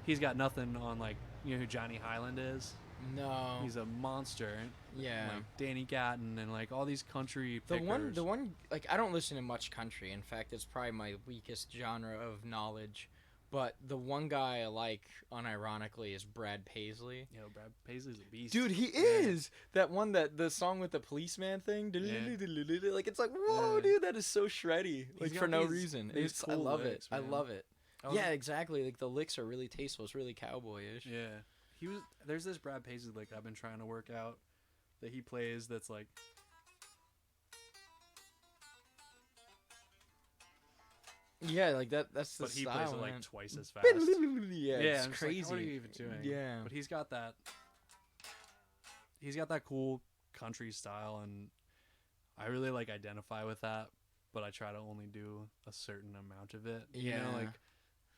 Speaker 2: he's got nothing on, like, you know who Johnny Highland is?
Speaker 1: No.
Speaker 2: He's a monster.
Speaker 1: Yeah.
Speaker 2: Like Danny Gatton and like all these country
Speaker 1: The
Speaker 2: pickers.
Speaker 1: one like, I don't listen to much country. In fact, it's probably my weakest genre of knowledge. But the one guy I like, unironically, is Brad Paisley.
Speaker 2: You know, Brad Paisley's a beast.
Speaker 1: Dude, he is that one, that the song with the policeman thing.
Speaker 2: Yeah.
Speaker 1: Like, it's like, whoa,
Speaker 2: Yeah.
Speaker 1: dude, that is so shreddy. Like,
Speaker 2: He's
Speaker 1: for
Speaker 2: got
Speaker 1: no
Speaker 2: these-
Speaker 1: reason.
Speaker 2: these
Speaker 1: It's,
Speaker 2: cool
Speaker 1: I love
Speaker 2: licks,
Speaker 1: it. I
Speaker 2: man.
Speaker 1: love it.
Speaker 2: I was-
Speaker 1: Yeah, exactly. Like, the licks are really tasteful. It's really cowboyish.
Speaker 2: Yeah. There's this Brad Paisley lick I've been trying to work out that he plays that's like,
Speaker 1: Yeah, like that's the
Speaker 2: but he
Speaker 1: style,
Speaker 2: plays it
Speaker 1: man.
Speaker 2: like twice as fast.
Speaker 1: Yeah,
Speaker 2: Yeah,
Speaker 1: it's
Speaker 2: I'm just
Speaker 1: crazy.
Speaker 2: like, what are you even doing?
Speaker 1: Yeah.
Speaker 2: But he's got that cool country style, and I really like identify with that, but I try to only do a certain amount of it. You know,
Speaker 1: Yeah.
Speaker 2: like,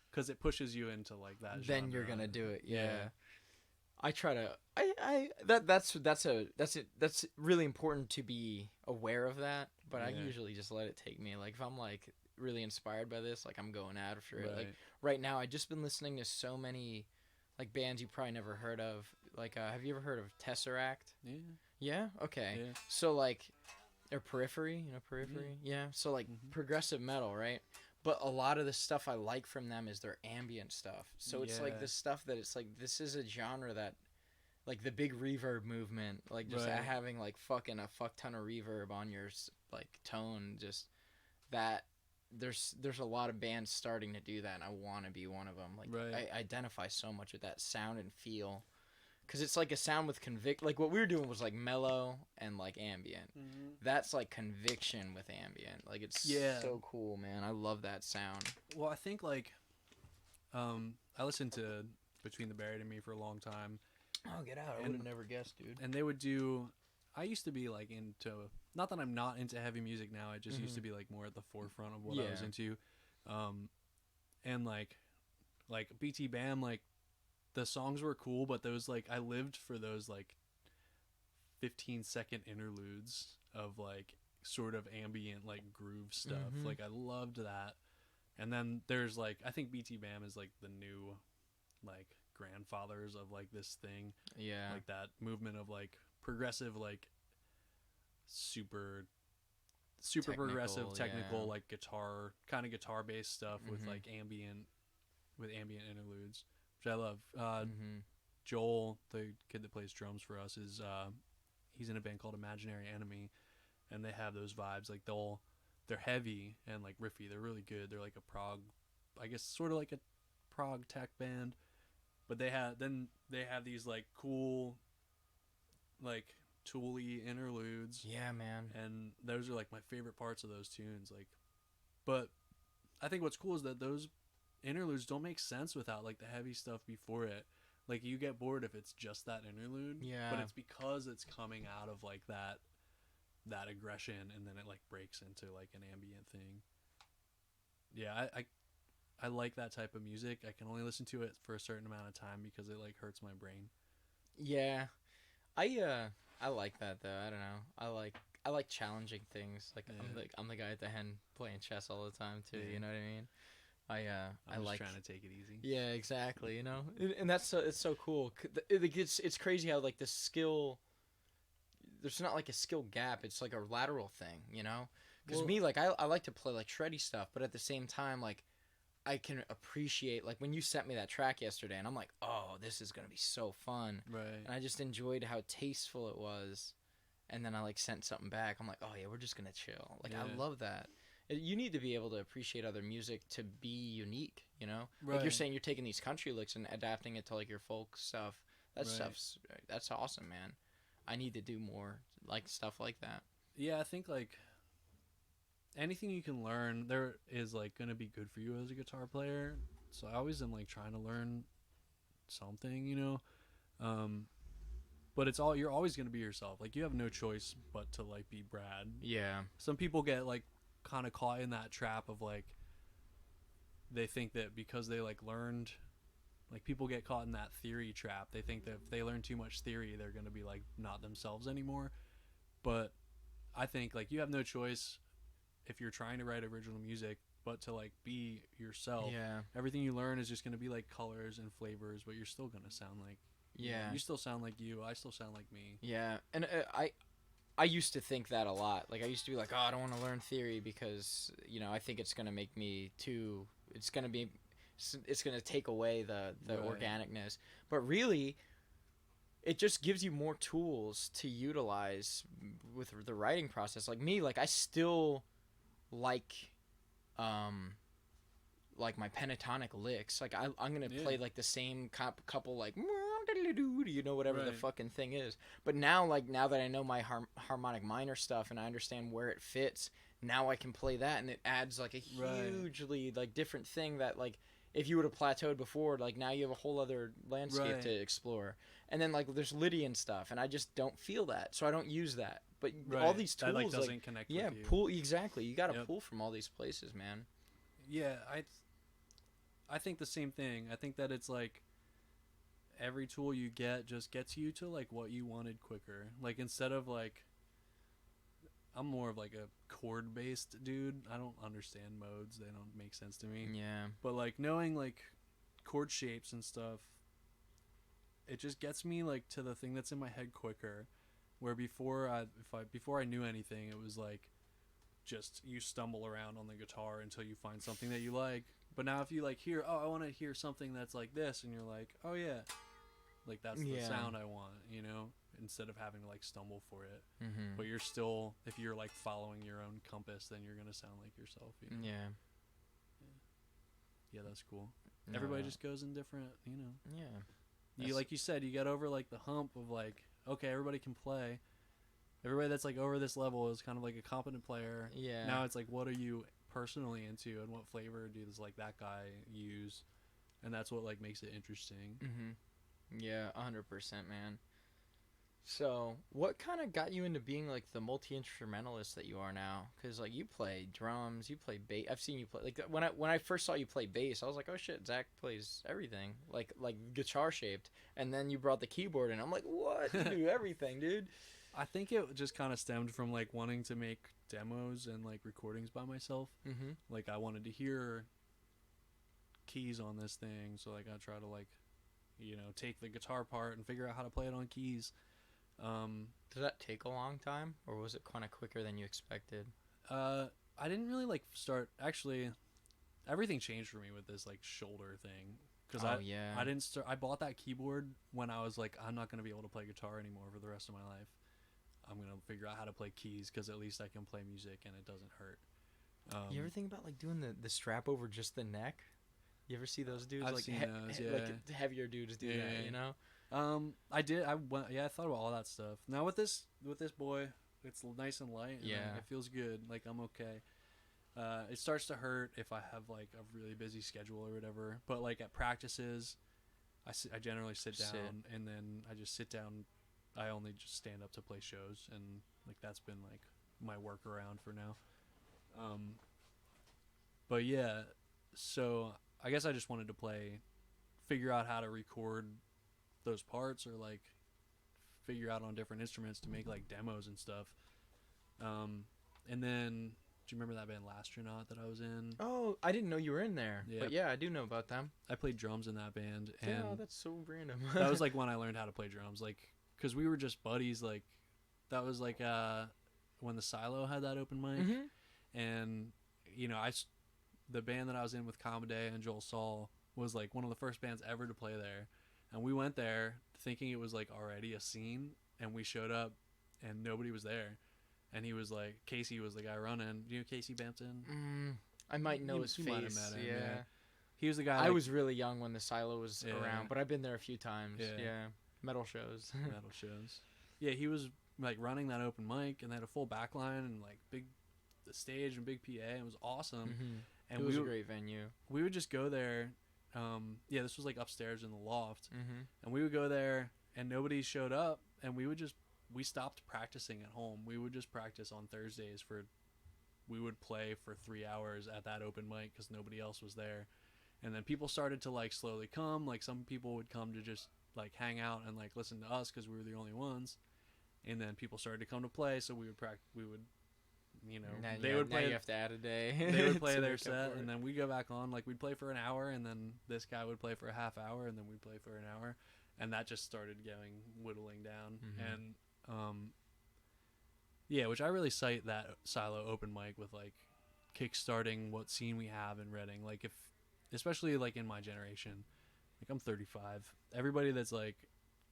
Speaker 2: because it pushes you into like that genre.
Speaker 1: Then you're gonna do it. Yeah.
Speaker 2: Yeah.
Speaker 1: I try to. That's really important to be aware of that. But I
Speaker 2: Yeah.
Speaker 1: usually just let it take me. Like, if I'm like really inspired by this, like, I'm going after it. Like
Speaker 2: Right.
Speaker 1: right now, I just been listening to so many like bands you probably never heard of. Like, have you ever heard of Tesseract?
Speaker 2: Yeah.
Speaker 1: Yeah. Okay.
Speaker 2: Yeah.
Speaker 1: So like, or Periphery, you know Periphery? Yeah. So like progressive metal, right? But a lot of the stuff I like from them is their ambient stuff. So it's like
Speaker 2: Yeah.
Speaker 1: the stuff that it's like, this is a genre that, like the big reverb movement, like just
Speaker 2: Right.
Speaker 1: having like fucking a fuck ton of reverb on your like tone, just that. There's a lot of bands starting to do that, and I want to be one of them. Like,
Speaker 2: Right.
Speaker 1: I identify so much with that sound and feel. Because it's like a sound with like what we were doing was like mellow and like ambient. That's like conviction with ambient. Like, it's
Speaker 2: Yeah.
Speaker 1: so cool, man. I love that sound.
Speaker 2: Well, I think like, I listened to Between the Buried and Me for a long time,
Speaker 1: Oh, get out. I
Speaker 2: And-
Speaker 1: would have never guessed, dude.
Speaker 2: and they would do. I used to be like into, not that I'm not into heavy music now. I just used to be like more at the forefront of what I was
Speaker 1: Yeah.
Speaker 2: into, and like BT Bam, like the songs were cool, but those like I lived for those like 15-second interludes of like sort of ambient like groove stuff.
Speaker 1: Mhm.
Speaker 2: Like I loved that. And then there's like, I think BT Bam is like the new like grandfathers of like this thing,
Speaker 1: Yeah.
Speaker 2: like that movement of like progressive, like super progressive technical,
Speaker 1: yeah.
Speaker 2: like guitar based stuff with
Speaker 1: Mhm.
Speaker 2: like ambient interludes, which I love.
Speaker 1: Mm-hmm.
Speaker 2: Joel, the kid that plays drums for us, is he's in a band called Imaginary Enemy, and they have those vibes. Like they're heavy and like riffy. They're really good. They're like a prog, I guess, sort of like a prog tech band, but they have these like cool, like Tool-y interludes.
Speaker 1: Yeah, man.
Speaker 2: And those are like my favorite parts of those tunes. Like, but I think what's cool is that those interludes don't make sense without like the heavy stuff before it. Like, you get bored if it's just that interlude.
Speaker 1: Yeah.
Speaker 2: But it's because it's coming out of like that that aggression, and then it like breaks into like an ambient thing. Yeah, I like that type of music. I can only listen to it for a certain amount of time because it like hurts my brain.
Speaker 1: Yeah, I like that though. I don't know. I like challenging things. Like
Speaker 2: Yeah.
Speaker 1: I'm the guy at the hen playing chess all the time too.
Speaker 2: Yeah.
Speaker 1: You know what I mean? I
Speaker 2: I'm just
Speaker 1: like
Speaker 2: trying to take it easy.
Speaker 1: Yeah, exactly. You know, and that's it's so cool. It's crazy how like the skill. There's not like a skill gap. It's like a lateral thing. You know, because
Speaker 2: Well,
Speaker 1: me like I like to play like shreddy stuff, but at the same time like I can appreciate like when you sent me that track yesterday, and I'm like, oh, this is gonna be so fun.
Speaker 2: right.
Speaker 1: And I just enjoyed how tasteful it was. And then I like sent something back. I'm like, oh yeah, we're just gonna chill. Like
Speaker 2: Yeah.
Speaker 1: I love that. You need to be able to appreciate other music to be unique. You know, like
Speaker 2: Right.
Speaker 1: you're saying, you're taking these country licks and adapting it to like your folk stuff. That
Speaker 2: Right.
Speaker 1: stuff's that's awesome, man. I need to do more like stuff like that.
Speaker 2: Yeah, I think like anything you can learn there is like gonna be good for you as a guitar player. So I always am like trying to learn something, you know. But you're always gonna be yourself. Like you have no choice but to like be Brad.
Speaker 1: Yeah.
Speaker 2: Some people get like kind of caught in that trap of like they think that because they like learned, like people get caught in that theory trap. They think that if they learn too much theory, they're gonna be like not themselves anymore. But I think like you have no choice if you're trying to write original music but to like be yourself.
Speaker 1: Yeah.
Speaker 2: Everything you learn is just going to be like colors and flavors, but you're still going to sound like
Speaker 1: Yeah.
Speaker 2: you still sound like you. I still sound like me.
Speaker 1: Yeah. And I used to think that a lot. Like I used to be like, oh, I don't want to learn theory because you know I think it's gonna make me too. It's gonna take away the
Speaker 2: Right.
Speaker 1: organicness. But really, it just gives you more tools to utilize with the writing process. Like me, like I still like my pentatonic licks. Like I'm gonna
Speaker 2: Yeah.
Speaker 1: play like the same couple like you know whatever the
Speaker 2: Right.
Speaker 1: fucking thing is. But now that I know my harmonic minor stuff and I understand where it fits, now I can play that and it adds like a
Speaker 2: Right.
Speaker 1: hugely like different thing that like if you would have plateaued before, like now you have a whole other landscape
Speaker 2: Right.
Speaker 1: to explore. And then like there's Lydian stuff and I just don't feel that, so I don't use that. But all these tools
Speaker 2: that like doesn't connect
Speaker 1: yeah,
Speaker 2: with you.
Speaker 1: pull exactly. You got to
Speaker 2: Yep.
Speaker 1: pull from all these places, man.
Speaker 2: Yeah, I think the same thing. I think that it's like every tool you get just gets you to like what you wanted quicker. Like instead of like I'm more of like a chord based dude. I don't understand modes. They don't make sense to me.
Speaker 1: Yeah.
Speaker 2: But like knowing like chord shapes and stuff, it just gets me like to the thing that's in my head quicker. Where before I knew anything, it was like just you stumble around on the guitar until you find something that you like. But now if you like hear, oh, I want to hear something that's like this, and you're like, oh yeah, like that's the
Speaker 1: Yeah.
Speaker 2: sound I want, you know, instead of having to like stumble for it.
Speaker 1: Mm-hmm.
Speaker 2: But you're still, if you're like following your own compass, then you're gonna sound like yourself. You know?
Speaker 1: Yeah.
Speaker 2: Yeah, that's cool.
Speaker 1: No,
Speaker 2: Everybody just goes in different, you know.
Speaker 1: Yeah.
Speaker 2: You like you said, you get over like the hump of like, okay, everybody can play. Everybody that's like over this level is kind of like a competent player.
Speaker 1: Yeah.
Speaker 2: Now it's like, what are you personally into, and what flavor does like that guy use, and that's what like makes it interesting.
Speaker 1: Mm-hmm. Yeah, 100%, man. So, what kind of got you into being like the multi-instrumentalist that you are now? Because like you play drums, you play bass. I've seen you play like when I first saw you play bass, I was like, oh shit, Zack plays everything, like guitar shaped. And then you brought the keyboard, and I'm like, what? You do everything, dude.
Speaker 2: I think it just kind of stemmed from like wanting to make demos and like recordings by myself.
Speaker 1: Mm-hmm.
Speaker 2: Like I wanted to hear keys on this thing, so like I try to like, you know, take the guitar part and figure out how to play it on keys.
Speaker 1: Did that take a long time, or was it kind of quicker than you expected?
Speaker 2: I didn't really like start. Actually, everything changed for me with this like shoulder thing. Cause
Speaker 1: yeah.
Speaker 2: I didn't start. I bought that keyboard when I was like, I'm not gonna be able to play guitar anymore for the rest of my life. I'm gonna figure out how to play keys because at least I can play music and it doesn't hurt.
Speaker 1: You ever think about like doing the strap over just the neck? You ever see those dudes?
Speaker 2: I've
Speaker 1: like
Speaker 2: seen those, yeah.
Speaker 1: like heavier dudes do that, you know?
Speaker 2: I did. I thought about all that stuff. Now with this boy, it's nice and light. And
Speaker 1: Yeah.
Speaker 2: it feels good. Like I'm okay. It starts to hurt if I have like a really busy schedule or whatever. But like at practices, I generally sit down and then I just sit down. I only just stand up to play shows, and like that's been like my workaround for now. But yeah, so I guess I just wanted to figure out how to record those parts, or like figure out on different instruments to make like demos and stuff. And then, do you remember that band Lastronaut that I was in?
Speaker 1: Oh, I didn't know you were in there.
Speaker 2: Yeah.
Speaker 1: But yeah, I do know about them.
Speaker 2: I played drums in that band, and
Speaker 1: Yeah, that's so random.
Speaker 2: that was like when I learned how to play drums, like, because we were just buddies. Like, that was like when the Silo had that open mic, and you know, the band that I was in with Commodé and Joel Saul was like one of the first bands ever to play there, and we went there thinking it was like already a scene, and we showed up and nobody was there, and he was like, Casey was the guy running. Do you know Casey Bampton?
Speaker 1: I might know his
Speaker 2: you
Speaker 1: face.
Speaker 2: might have met him,
Speaker 1: yeah.
Speaker 2: He was the guy.
Speaker 1: I
Speaker 2: like,
Speaker 1: was really young when the Silo was
Speaker 2: Yeah.
Speaker 1: around, but I've been there a few times.
Speaker 2: Yeah.
Speaker 1: Yeah. Metal shows.
Speaker 2: metal shows. Yeah, he was like running that open mic, and they had a full back line and like the stage and big PA. And it was awesome. And
Speaker 1: it was a great venue.
Speaker 2: We would just go there. Yeah, this was like upstairs in the loft, and we would go there, and nobody showed up, and we stopped practicing at home. We would just practice on Thursdays we would play for 3 hours at that open mic because nobody else was there. And then people started to like slowly come. Like, some people would come to just like hang out and like listen to us because we were the only ones. And then people started to come to play, so we would you know, they would play.
Speaker 1: Now you have to add a day.
Speaker 2: They would play
Speaker 1: to
Speaker 2: their
Speaker 1: make up
Speaker 2: set,
Speaker 1: for
Speaker 2: and
Speaker 1: it.
Speaker 2: then we'd go back on. Like, we'd play for an hour, and then this guy would play for a half hour, and then we'd play for an hour, and that just started whittling down. And yeah, which I really cite that Silo open mic with like kickstarting what scene we have in Reading. Like, especially like in my generation, like I'm 35. Everybody that's like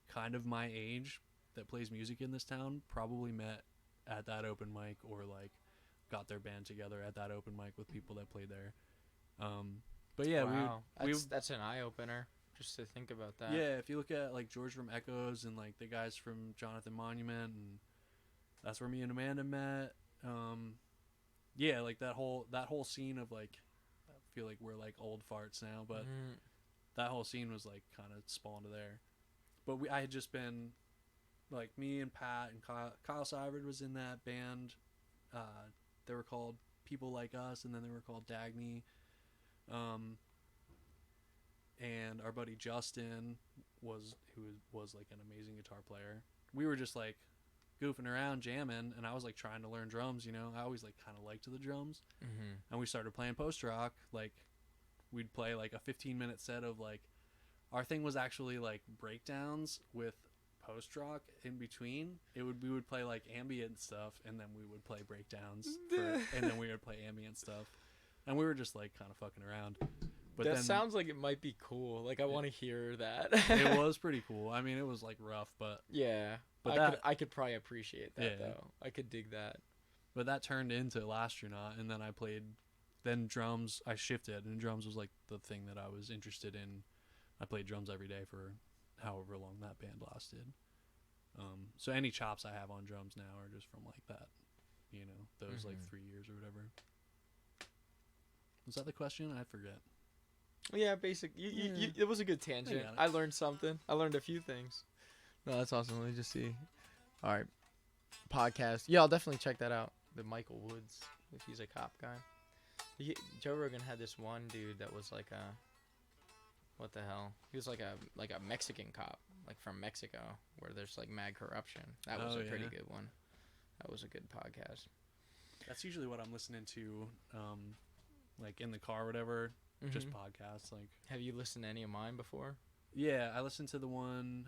Speaker 2: kind of my age that plays music in this town probably met at that open mic, or like got their band together at that open mic with people that played there. But yeah,
Speaker 1: wow. That's an eye opener just to think about that.
Speaker 2: Yeah, if you look at like George from Echoes and like the guys from Jonathan Monument, and that's where me and Amanda met. Yeah, like that whole scene of like, I feel like we're like old farts now, but that whole scene was like kind of spawned there. But I had just been like, me and Pat and Kyle Sivert was in that band. They were called People Like Us, and then they were called Dagny. And our buddy Justin who was like an amazing guitar player. We were just like goofing around, jamming, and I was like trying to learn drums, you know. I always like kind of liked the drums. And we started playing post rock. Like, we'd play like a 15-minute set of like, our thing was actually like breakdowns with post rock in between. We would play like ambient stuff, and then we would play breakdowns and then we would play ambient stuff, and we were just like kind of fucking around. But
Speaker 1: that
Speaker 2: then,
Speaker 1: sounds like it might be cool. Like, I want to hear that.
Speaker 2: it was pretty cool. I mean, it was like rough, but
Speaker 1: yeah.
Speaker 2: But
Speaker 1: I could probably appreciate that,
Speaker 2: Yeah.
Speaker 1: though. I could dig that.
Speaker 2: But that turned into Lastronaut, and then I played. Then drums, I shifted, and drums was like the thing that I was interested in. I played drums every day for however long that band lasted. So any chops I have on drums now are just from like that, you know, those like 3 years or whatever. Was that the question? I forget.
Speaker 1: Yeah, basic. It was a good tangent. I learned something. I learned a few things. No, that's awesome. Let me just see. All right. Podcast. Yeah, I'll definitely check that out. The Michael Woods, if he's a cop guy. Joe Rogan had this one dude that was like a, what the hell? He was like a Mexican cop, like from Mexico, where there's like mad corruption. That was a pretty good one. That was a good podcast.
Speaker 2: That's usually what I'm listening to, like in the car or whatever. Just podcasts. Like,
Speaker 1: have you listened to any of mine before?
Speaker 2: Yeah, I listened to the one.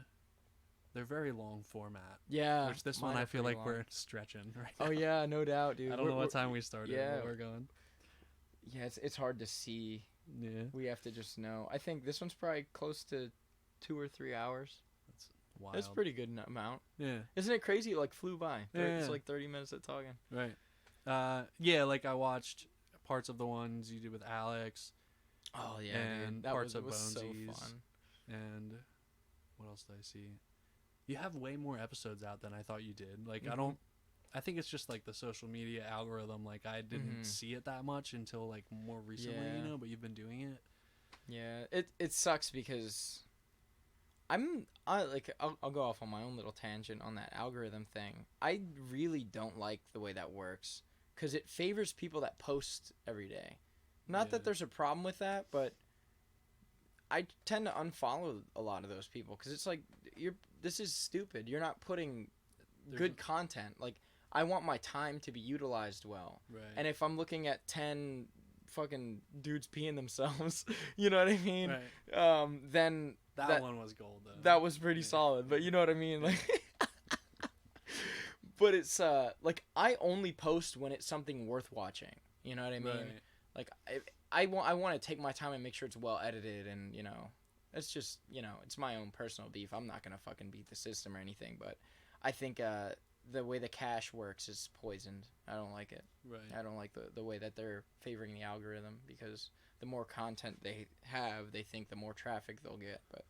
Speaker 2: They're very long format.
Speaker 1: Yeah.
Speaker 2: Which this one I feel like we're stretching right now.
Speaker 1: Oh yeah, no doubt, dude.
Speaker 2: I don't know what time we started.
Speaker 1: Yeah,
Speaker 2: but we're going.
Speaker 1: Yeah, it's hard to see.
Speaker 2: Yeah.
Speaker 1: We have to just know. I think this one's probably close to 2 or 3 hours.
Speaker 2: That's wild.
Speaker 1: That's a pretty good amount.
Speaker 2: Yeah.
Speaker 1: Isn't it crazy? It like flew by.
Speaker 2: Yeah.
Speaker 1: It's like 30 minutes of talking.
Speaker 2: Right. Yeah, like I watched parts of the ones you did with Alex.
Speaker 1: Oh yeah,
Speaker 2: and
Speaker 1: dude. That
Speaker 2: parts of
Speaker 1: was
Speaker 2: Bonesies.
Speaker 1: so fun.
Speaker 2: And what else did I see? You have way more episodes out than I thought you did. Like, I think it's just like the social media algorithm. Like, I didn't see it that much until like more recently, you know, but you've been doing it.
Speaker 1: Yeah, it sucks because I'll go off on my own little tangent on that algorithm thing. I really don't like the way that works because it favors people that post every day. Not that there's a problem with that, but I tend to unfollow a lot of those people because it's like this is stupid. You're not putting good content. Like, I want my time to be utilized well.
Speaker 2: Right.
Speaker 1: And if I'm looking at 10 fucking dudes peeing themselves, you know what I mean?
Speaker 2: Right.
Speaker 1: Then
Speaker 2: that one was gold though.
Speaker 1: That was pretty solid, but you know what I mean? Like, but it's like I only post when it's something worth watching. You know what I mean?
Speaker 2: Right.
Speaker 1: Like I want to take my time and make sure it's well edited, and you know, it's just, you know, it's my own personal beef. I'm not gonna fucking beat the system or anything, but I think the way the cache works is poisoned. I don't like it.
Speaker 2: Right.
Speaker 1: I don't like the way that they're favoring the algorithm, because the more content they have, they think the more traffic they'll get. But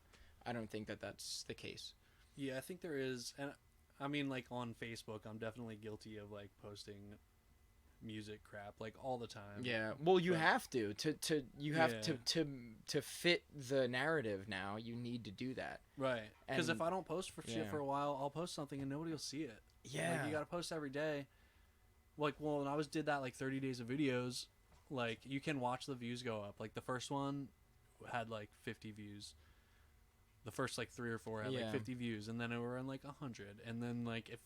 Speaker 1: I don't think that that's the case.
Speaker 2: Yeah, I think there is. And I mean, like, on Facebook, I'm definitely guilty of, like, posting music crap, like, all the time.
Speaker 1: Yeah. Well, you have to fit the narrative now. You need to do that.
Speaker 2: Right. Because if I don't post shit
Speaker 1: yeah.
Speaker 2: for a while, I'll post something and nobody will see it.
Speaker 1: Yeah.
Speaker 2: Like, you got to post every day. Like, well, when I did that, like, 30 days of videos, like, you can watch the views go up. Like, the first one had, like, 50 views. The first, like, 3 or 4 had, like, 50 views. And then it were in, like, 100. And then, like, if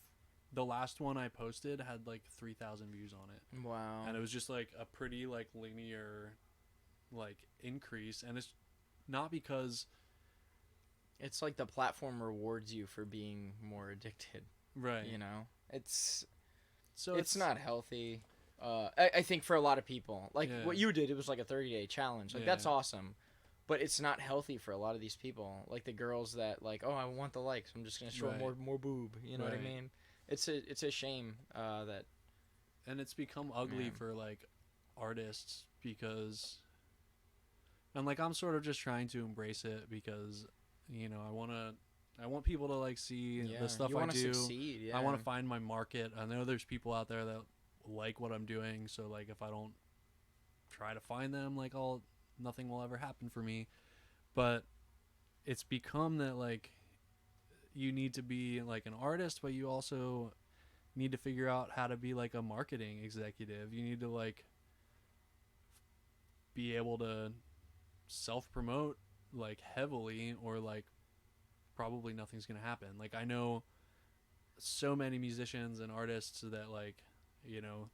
Speaker 2: the last one I posted had, like, 3,000 views on it.
Speaker 1: Wow.
Speaker 2: And it was just, like, a pretty, like, linear, like, increase. And it's not because...
Speaker 1: It's like the platform rewards you for being more addicted.
Speaker 2: Right.
Speaker 1: You know? It's
Speaker 2: it's
Speaker 1: not healthy. I think for a lot of people. Like, what you did, it was like a 30-day challenge. Like, that's awesome. But it's not healthy for a lot of these people. Like, the girls that, like, oh, I want the likes, I'm just going to show more boob. You know what I mean? It's a shame that...
Speaker 2: And it's become ugly for, like, artists because... And, like, I'm sort of just trying to embrace it because, you know, I want people to, like, see the stuff I do.
Speaker 1: Succeed, yeah.
Speaker 2: I want to find my market. I know there's people out there that like what I'm doing, so, like, if I don't try to find them, like, nothing will ever happen for me. But it's become that, like, you need to be, like, an artist, but you also need to figure out how to be, like, a marketing executive. You need to, like, be able to self-promote, like, heavily, or, like, probably nothing's gonna happen. Like, I know so many musicians and artists that, like, you know,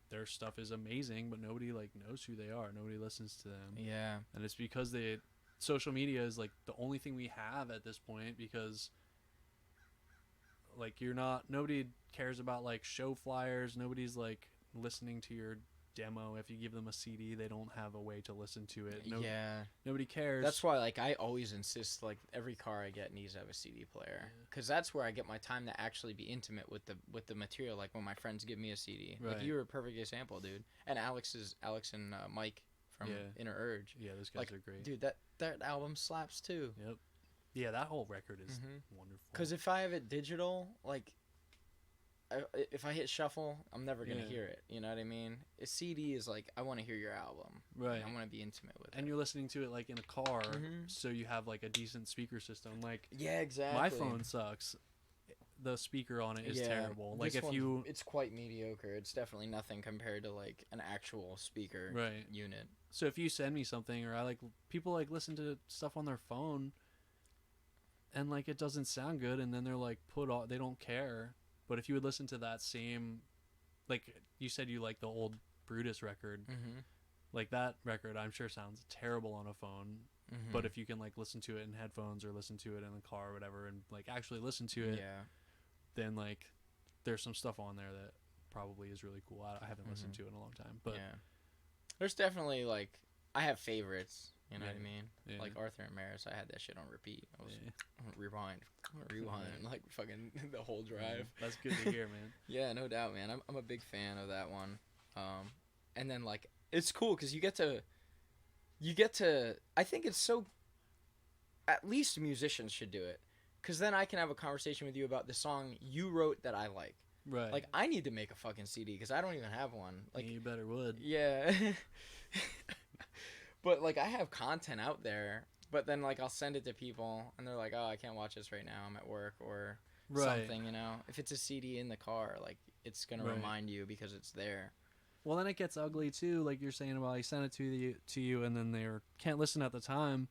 Speaker 2: their stuff is amazing, but nobody, like, knows who they are. Nobody listens to them.
Speaker 1: Yeah.
Speaker 2: And it's because social media is, like, the only thing we have at this point, because, like, nobody cares about, like, show flyers. Nobody's, like, listening to your demo. If you give them a CD, they don't have a way to listen to it. Nobody cares.
Speaker 1: That's why, like, I always insist, like, every car I get needs to have a CD player, because that's where I get my time to actually be intimate with the material. Like, when my friends give me a CD, like, you were a perfect example, dude. And Alex and Mike from Inner Urge.
Speaker 2: Yeah, those guys are great,
Speaker 1: dude. That album slaps too.
Speaker 2: Yep. Yeah, that whole record is wonderful.
Speaker 1: Because if I have it digital, like, if I hit shuffle, I'm never going to hear it. You know what I mean? A CD is like, I want to hear your album.
Speaker 2: Right.
Speaker 1: I want to be intimate with it.
Speaker 2: And you're listening to it, like, in a car, so you have, like, a decent speaker system. Like,
Speaker 1: yeah, exactly.
Speaker 2: My phone sucks. The speaker on it is terrible. Like,
Speaker 1: it's quite mediocre. It's definitely nothing compared to, like, an actual speaker unit.
Speaker 2: So if you send me something, or people, like, listen to stuff on their phone, and, like, it doesn't sound good, and then they're, like, they don't care. But if you would listen to that same, like, you said you like the old Brutus record, like, that record I'm sure sounds terrible on a phone, but if you can, like, listen to it in headphones or listen to it in the car or whatever, and, like, actually listen to it, then, like, there's some stuff on there that probably is really cool. I haven't listened to it in a long time, but
Speaker 1: there's definitely, like, I have favorites. You know what I mean? Yeah. Like Arthur and Maris, I had that shit on repeat. I was rewind, like, fucking the whole drive.
Speaker 2: That's good to hear, man.
Speaker 1: Yeah, no doubt, man. I'm a big fan of that one. And then, like, it's cool because you get to. I think it's so. At least musicians should do it, because then I can have a conversation with you about the song you wrote that I like.
Speaker 2: Right.
Speaker 1: Like, I need to make a fucking CD because I don't even have one. Like,
Speaker 2: you better would.
Speaker 1: Yeah. But, like, I have content out there but then like I'll send it to people and they're like, oh, I can't watch this right now, I'm at work or
Speaker 2: Right.
Speaker 1: something, you know. If it's a CD in the car, like it's gonna
Speaker 2: Right.
Speaker 1: remind you because it's there.
Speaker 2: Well, then it gets ugly too. Like you're saying, well, I sent it to you, and then they can't listen at the time.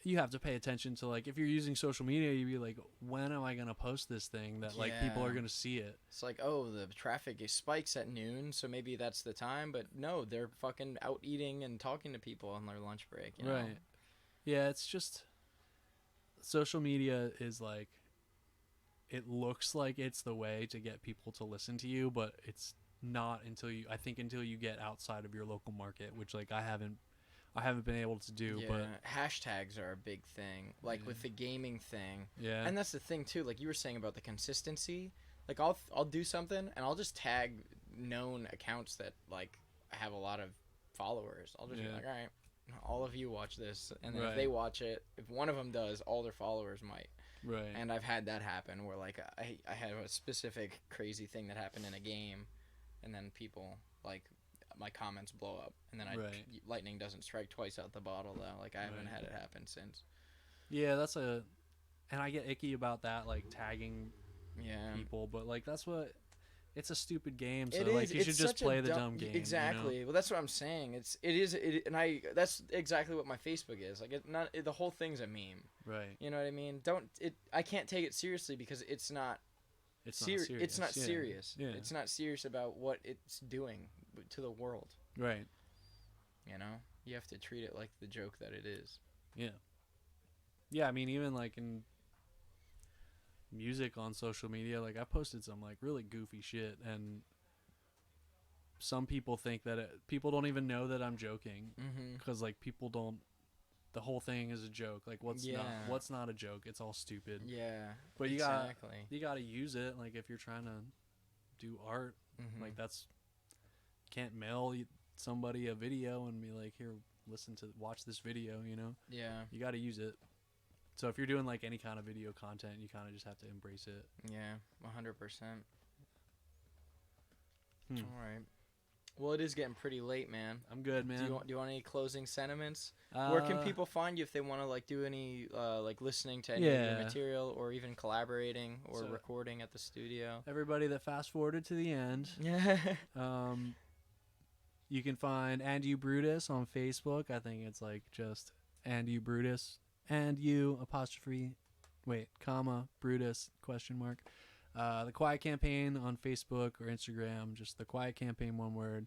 Speaker 2: You have to pay attention to, like, if you're using social media, you'd be like, when am I gonna post this thing that like people
Speaker 1: Yeah.
Speaker 2: are gonna see it?
Speaker 1: It's like, oh, the traffic spikes at noon, so maybe that's the time. But no, they're fucking out eating and talking to people on their lunch break. You know?
Speaker 2: Right. Yeah, it's just social media is like, it looks like it's the way to get people to listen to you, but it's not until you get outside of your local market, which like I haven't been able to do.
Speaker 1: Yeah,
Speaker 2: But
Speaker 1: hashtags are a big thing, like
Speaker 2: Yeah.
Speaker 1: with the gaming thing.
Speaker 2: yeah,
Speaker 1: And that's the thing too, like you were saying about the consistency. Like I'll do something and I'll just tag known accounts that like have a lot of followers. I'll just be
Speaker 2: Yeah.
Speaker 1: like, all right, all of you watch this, and then if
Speaker 2: Right.
Speaker 1: they watch it, if one of them does, all their followers might.
Speaker 2: right.
Speaker 1: And I've had that happen where like I had a specific crazy thing that happened in a game, and then people like my comments blow up, and then
Speaker 2: Right.
Speaker 1: lightning doesn't strike twice out the bottle though. Like I haven't
Speaker 2: Right.
Speaker 1: had it happen since.
Speaker 2: Yeah, and I get icky about that, like tagging
Speaker 1: Yeah.
Speaker 2: people, but like it's a stupid game, so
Speaker 1: It
Speaker 2: like
Speaker 1: is.
Speaker 2: you
Speaker 1: it's
Speaker 2: should just
Speaker 1: such a
Speaker 2: play the dumb game.
Speaker 1: Exactly.
Speaker 2: You know?
Speaker 1: Well, that's what I'm saying. That's exactly what my Facebook is. Like the whole thing's a meme.
Speaker 2: Right.
Speaker 1: You know what I mean? I can't take it seriously because it's not
Speaker 2: It's
Speaker 1: serious.
Speaker 2: not serious.
Speaker 1: It's not
Speaker 2: Yeah.
Speaker 1: serious.
Speaker 2: Yeah.
Speaker 1: It's not serious about what it's doing to the world.
Speaker 2: Right.
Speaker 1: You know, you have to treat it like the joke that it is.
Speaker 2: Yeah. Yeah, I mean, even like in music on social media, like I posted some like really goofy shit, and some people think that people don't even know that I'm joking,
Speaker 1: Mm-hmm.
Speaker 2: because like people don't. The whole thing is a joke. Like what's
Speaker 1: Yeah.
Speaker 2: not a joke? It's all stupid.
Speaker 1: Yeah.
Speaker 2: But
Speaker 1: exactly.
Speaker 2: you gotta use it. Like if you're trying to do art,
Speaker 1: Mm-hmm.
Speaker 2: like can't mail somebody a video and be like, here, watch this video. You know,
Speaker 1: Yeah.
Speaker 2: you gotta use it. So if you're doing like any kind of video content, you kind of just have to embrace it.
Speaker 1: Yeah. 100%.
Speaker 2: Hmm.
Speaker 1: All right. Well, it is getting pretty late, man.
Speaker 2: I'm good, man.
Speaker 1: Do you want any closing sentiments? Where can
Speaker 2: Uh,
Speaker 1: people find you if they want to like do any like listening to any of your
Speaker 2: Yeah.
Speaker 1: material or even collaborating or
Speaker 2: So-
Speaker 1: recording at the studio?
Speaker 2: Everybody that fast forwarded to the end,
Speaker 1: Yeah.
Speaker 2: you can find And You Brutus on Facebook. I think it's like just And You Brutus, and you apostrophe, comma Brutus question mark. The Quiet Campaign on Facebook or Instagram, just The Quiet Campaign, one word.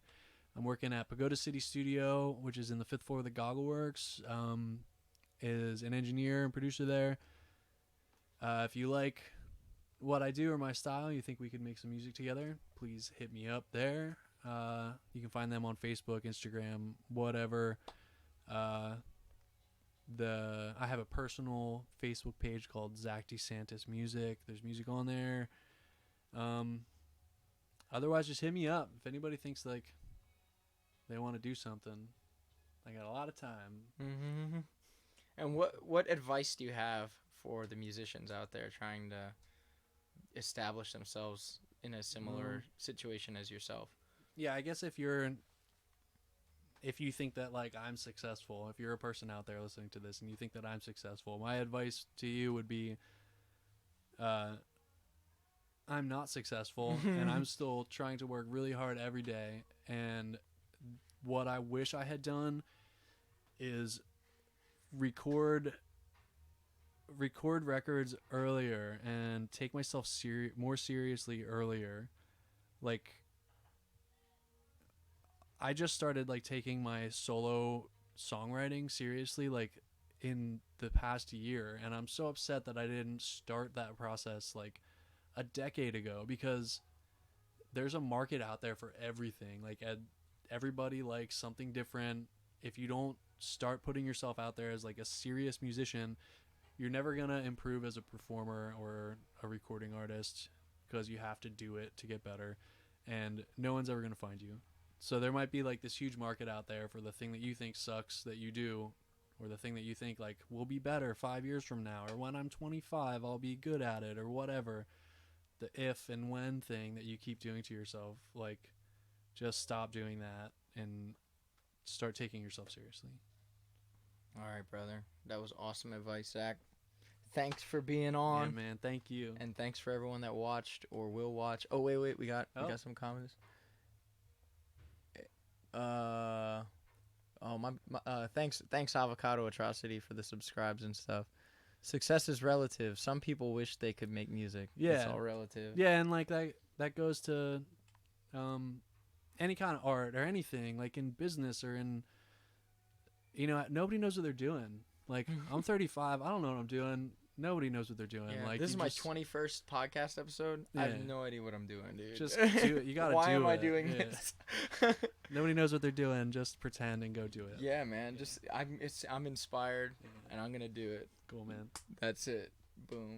Speaker 2: I'm working at Pagoda City Studio, which is in the 5th floor of the Goggle Works. Is an engineer and producer there. If you like what I do or my style, you think we could make some music together, please hit me up there. You can find them on Facebook, Instagram, whatever. I have a personal Facebook page called Zack DeSantis Music. There's music on there. Otherwise, just hit me up if anybody thinks like they want to do something. I got a lot of time.
Speaker 1: Mm-hmm. And what advice do you have for the musicians out there trying to establish themselves in a similar situation as yourself?
Speaker 2: Yeah, I guess if you think that like I'm successful, if you're a person out there listening to this and you think that I'm successful, my advice to you would be, I'm not successful and I'm still trying to work really hard every day. And what I wish I had done is record records earlier and take myself more seriously earlier. Like, I just started like taking my solo songwriting seriously like in the past year, and I'm so upset that I didn't start that process like a decade ago, because there's a market out there for everything. Like everybody likes something different. If you don't start putting yourself out there as like a serious musician, you're never gonna improve as a performer or a recording artist, because you have to do it to get better, and no one's ever gonna find you. So there might be like this huge market out there for the thing that you think sucks that you do, or the thing that you think like will be better 5 years from now, or when I'm 25 I'll be good at it, or whatever. The if and when thing that you keep doing to yourself, like, just stop doing that and start taking yourself seriously.
Speaker 1: All right, brother. That was awesome advice, Zach. Thanks for being on.
Speaker 2: Yeah, man. Thank you.
Speaker 1: And thanks for everyone that watched or will watch. Oh, wait. We got some comments. Thanks Avocado Atrocity for the subscribes and stuff. Success is relative. Some people wish they could make music.
Speaker 2: Yeah.
Speaker 1: It's all relative.
Speaker 2: Yeah, and like that goes to any kind of art or anything, like in business or in, nobody knows what they're doing. Like, I'm 35. I don't know what I'm doing. Nobody knows what they're doing.
Speaker 1: Yeah,
Speaker 2: like,
Speaker 1: this is my 21st podcast episode. Yeah. I have no idea what I'm doing, dude.
Speaker 2: Just do it. You gotta do it.
Speaker 1: Why am I doing this?
Speaker 2: Nobody knows what they're doing. Just pretend and go do it.
Speaker 1: Yeah, man. I'm inspired, and I'm gonna do it.
Speaker 2: Cool, man.
Speaker 1: That's it. Boom.